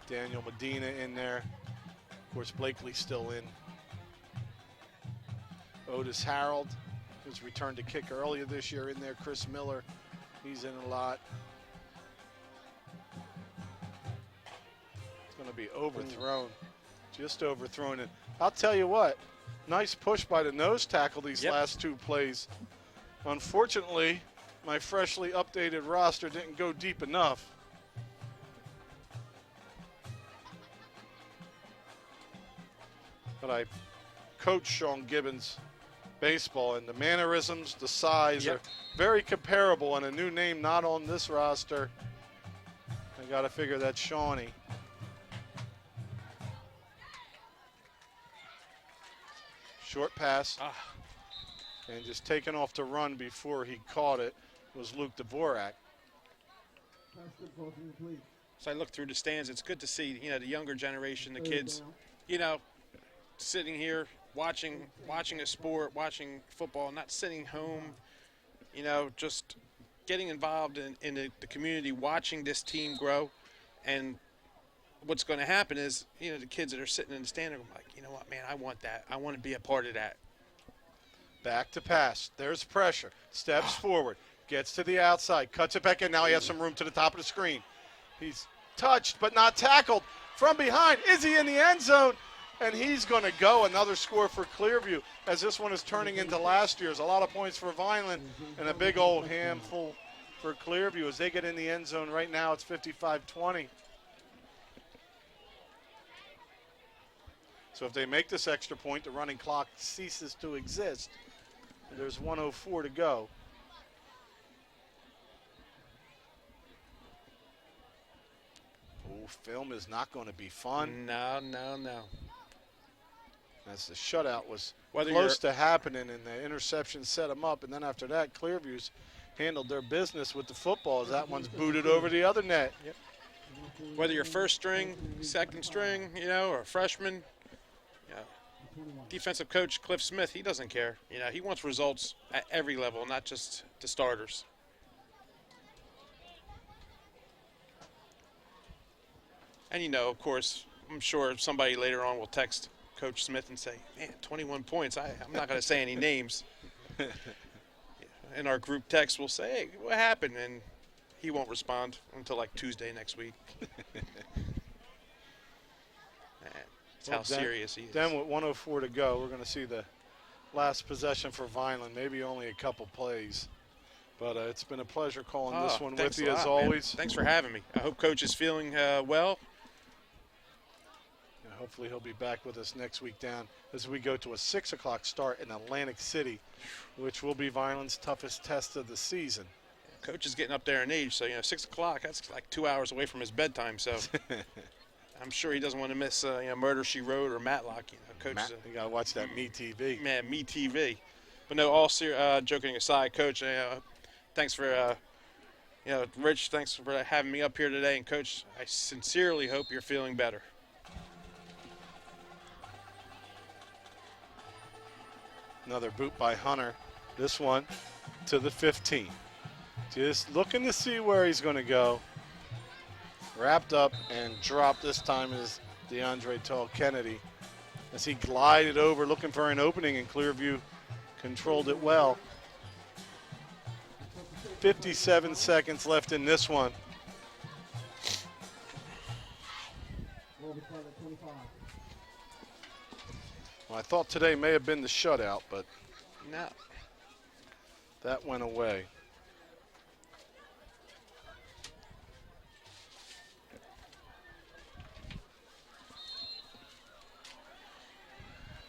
Daniel Medina in there. Of course, Blakely's still in. Otis Harold, who's returned to kick earlier this year, in there. Chris Miller, he's in a lot. It's going to be overthrown, just overthrown. And I'll tell you what, nice push by the nose tackle these last two plays. Unfortunately, my freshly updated roster didn't go deep enough. But I coached Sean Gibbons baseball, and the mannerisms, the size are very comparable, and a new name not on this roster. I got to figure that's Shawnee. Short pass. And just taken off to run before he caught it was Luke Dvorak. So I look through the stands, it's good to see, the younger generation, the kids, sitting here watching a sport, watching football, not sitting home, just getting involved in the community, watching this team grow. And what's going to happen is, the kids that are sitting in the stand are like, you know what, man, I want that. I want to be a part of that. Back to pass. There's pressure. Steps forward. Gets to the outside. Cuts it back in. Now he has some room to the top of the screen. He's touched but not tackled. From behind. Is he in the end zone? And he's going to go. Another score for Clearview, as this one is turning into last year's. A lot of points for Vineland and a big old handful for Clearview as they get in the end zone. Right now it's 55-20. So if they make this extra point, the running clock ceases to exist. There's 1:04 to go. Oh, film is not going to be fun. No. As the shutout was close to happening and the interception set them up. And then after that, Clearview's handled their business with the football as that one's booted over the other net. Yep. Whether you're first string, second string, or a freshman, defensive coach Cliff Smith, he doesn't care. He wants results at every level, not just the starters. And, of course, I'm sure somebody later on will text Coach Smith and say, man, 21 points. I'm not going to say any names. In our group text, we'll say, hey, what happened? And he won't respond until like Tuesday next week. That's how serious he is. Then with 1:04 to go, we're going to see the last possession for Vineland, maybe only a couple plays. But it's been a pleasure calling this one with you as always. Man. Thanks for having me. I hope Coach is feeling well. And hopefully he'll be back with us next week down as we go to a 6 o'clock start in Atlantic City, which will be Vineland's toughest test of the season. Coach is getting up there in age, so 6 o'clock, that's like 2 hours away from his bedtime. So I'm sure he doesn't want to miss Murder, She Wrote or Matlock. Coach, you got to watch that Me TV. Man, Me TV. But no, all joking aside, Coach, thanks for, Rich, thanks for having me up here today. And, Coach, I sincerely hope you're feeling better. Another boot by Hunter. This one to the 15. Just looking to see where he's going to go. Wrapped up and dropped this time is DeAndre Tall Kennedy. as he glided over looking for an opening, and Clearview controlled it well. 57 seconds left in this one. Well, I thought today may have been the shutout, but No. that went away.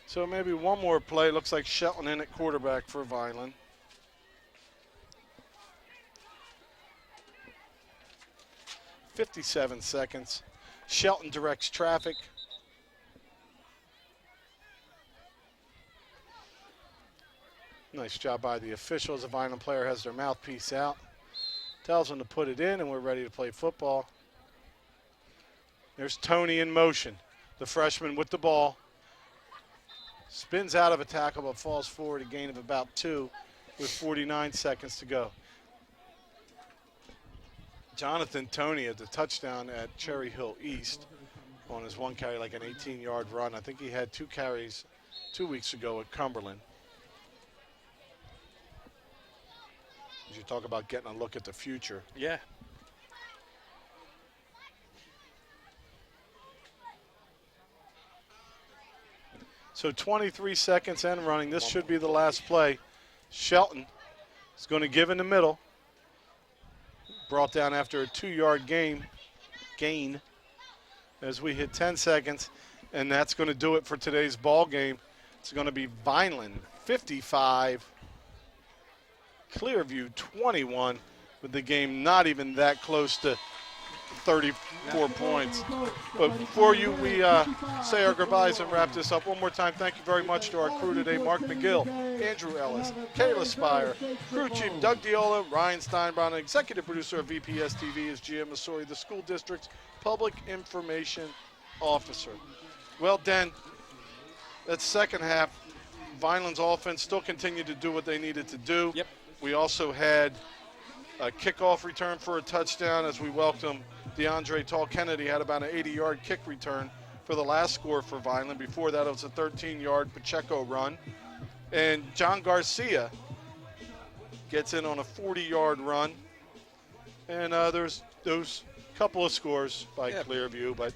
So maybe one more play. Looks like Shelton in at quarterback for Vineland. .57 seconds. Shelton directs traffic. Nice job by the officials. The Vineland player has their mouthpiece out. Tells them to put it in, and we're ready to play football. There's Tony in motion. The freshman with the ball. Spins out of a tackle, but falls forward a gain of about 2 with 49 seconds to go. Jonathan Tony at the touchdown at Cherry Hill East on his one carry, like an 18-yard run. I think he had 2 carries 2 weeks ago at Cumberland. As you talk about getting a look at the future. Yeah. So 23 seconds and running. This should be the last play. Shelton is going to give in the middle. Brought down after a 2-yard gain as we hit 10 seconds. And that's going to do it for today's ball game. It's going to be Vineland 55, Clearview 21, with the game not even that close to 34 points. But before we say our goodbyes and wrap this up, one more time, thank you very much to our crew today: Mark McGill, Andrew Ellis, Kayla Spire, crew chief Doug Diola, Ryan Steinbrown, executive producer of VPS TV is GM Missouri, the school district's public information officer. Well, Den, that second half, Vineland's offense still continued to do what they needed to do. Yep. We also had a kickoff return for a touchdown as we welcome DeAndre Tall Kennedy. Had about an 80-yard kick return for the last score for Vineland. Before that, it was a 13-yard Pacheco run. And John Garcia gets in on a 40-yard run. And there's those couple of scores by Clearview, but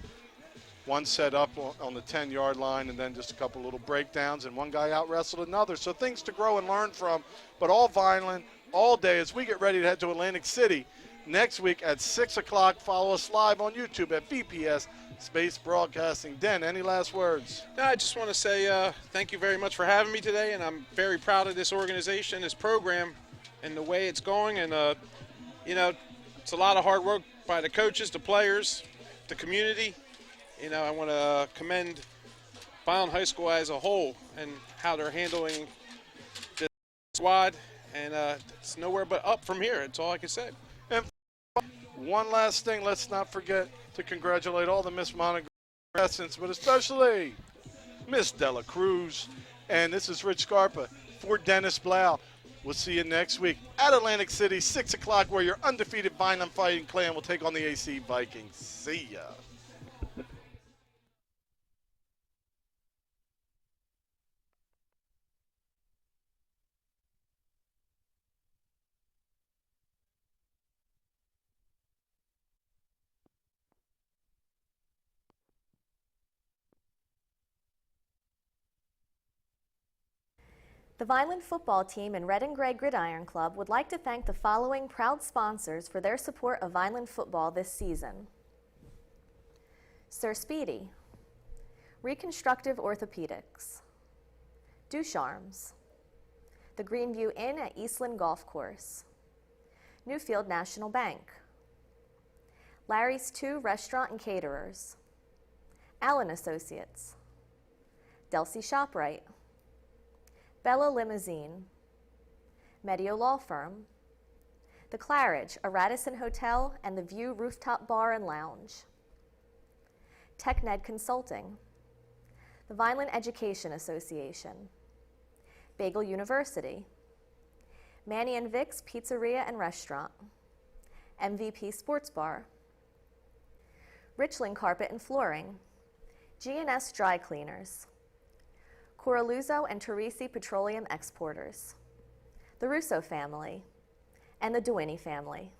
one set up on the 10-yard line, and then just a couple little breakdowns, and one guy out-wrestled another. So things to grow and learn from, but all Vineland, all day as we get ready to head to Atlantic City next week at 6 o'clock. Follow us live on YouTube at VPS Space Broadcasting. Den, any last words? No, I just want to say thank you very much for having me today, and I'm very proud of this organization, this program, and the way it's going. And, it's a lot of hard work by the coaches, the players, the community. I want to commend Vineland High School as a whole and how they're handling the squad. And it's nowhere but up from here. That's all I can say. And one last thing, let's not forget to congratulate all the Miss Monogram contestants, but especially Miss Dela Cruz. And this is Rich Scarpa for Dennis Blau. We'll see you next week at Atlantic City, 6 o'clock, where your undefeated Vineland Fighting Clan will take on the AC Vikings. See ya. The Vineland football team and Red and Gray Gridiron Club would like to thank the following proud sponsors for their support of Vineland football this season: Sir Speedy, Reconstructive Orthopedics, Ducharmes, the Greenview Inn at Eastland Golf Course, Newfield National Bank, Larry's 2 Restaurant and Caterers, Allen Associates, Delsey ShopRite, Bella Limousine, Medio Law Firm, The Claridge, a Radisson Hotel and the View Rooftop Bar and Lounge, TechNed Consulting, the Vineland Education Association, Bagel University, Manny and Vic's Pizzeria and Restaurant, MVP Sports Bar, Richland Carpet and Flooring, G&S Dry Cleaners, Coraluzzo and Teresi Petroleum Exporters, the Russo family, and the Duini family.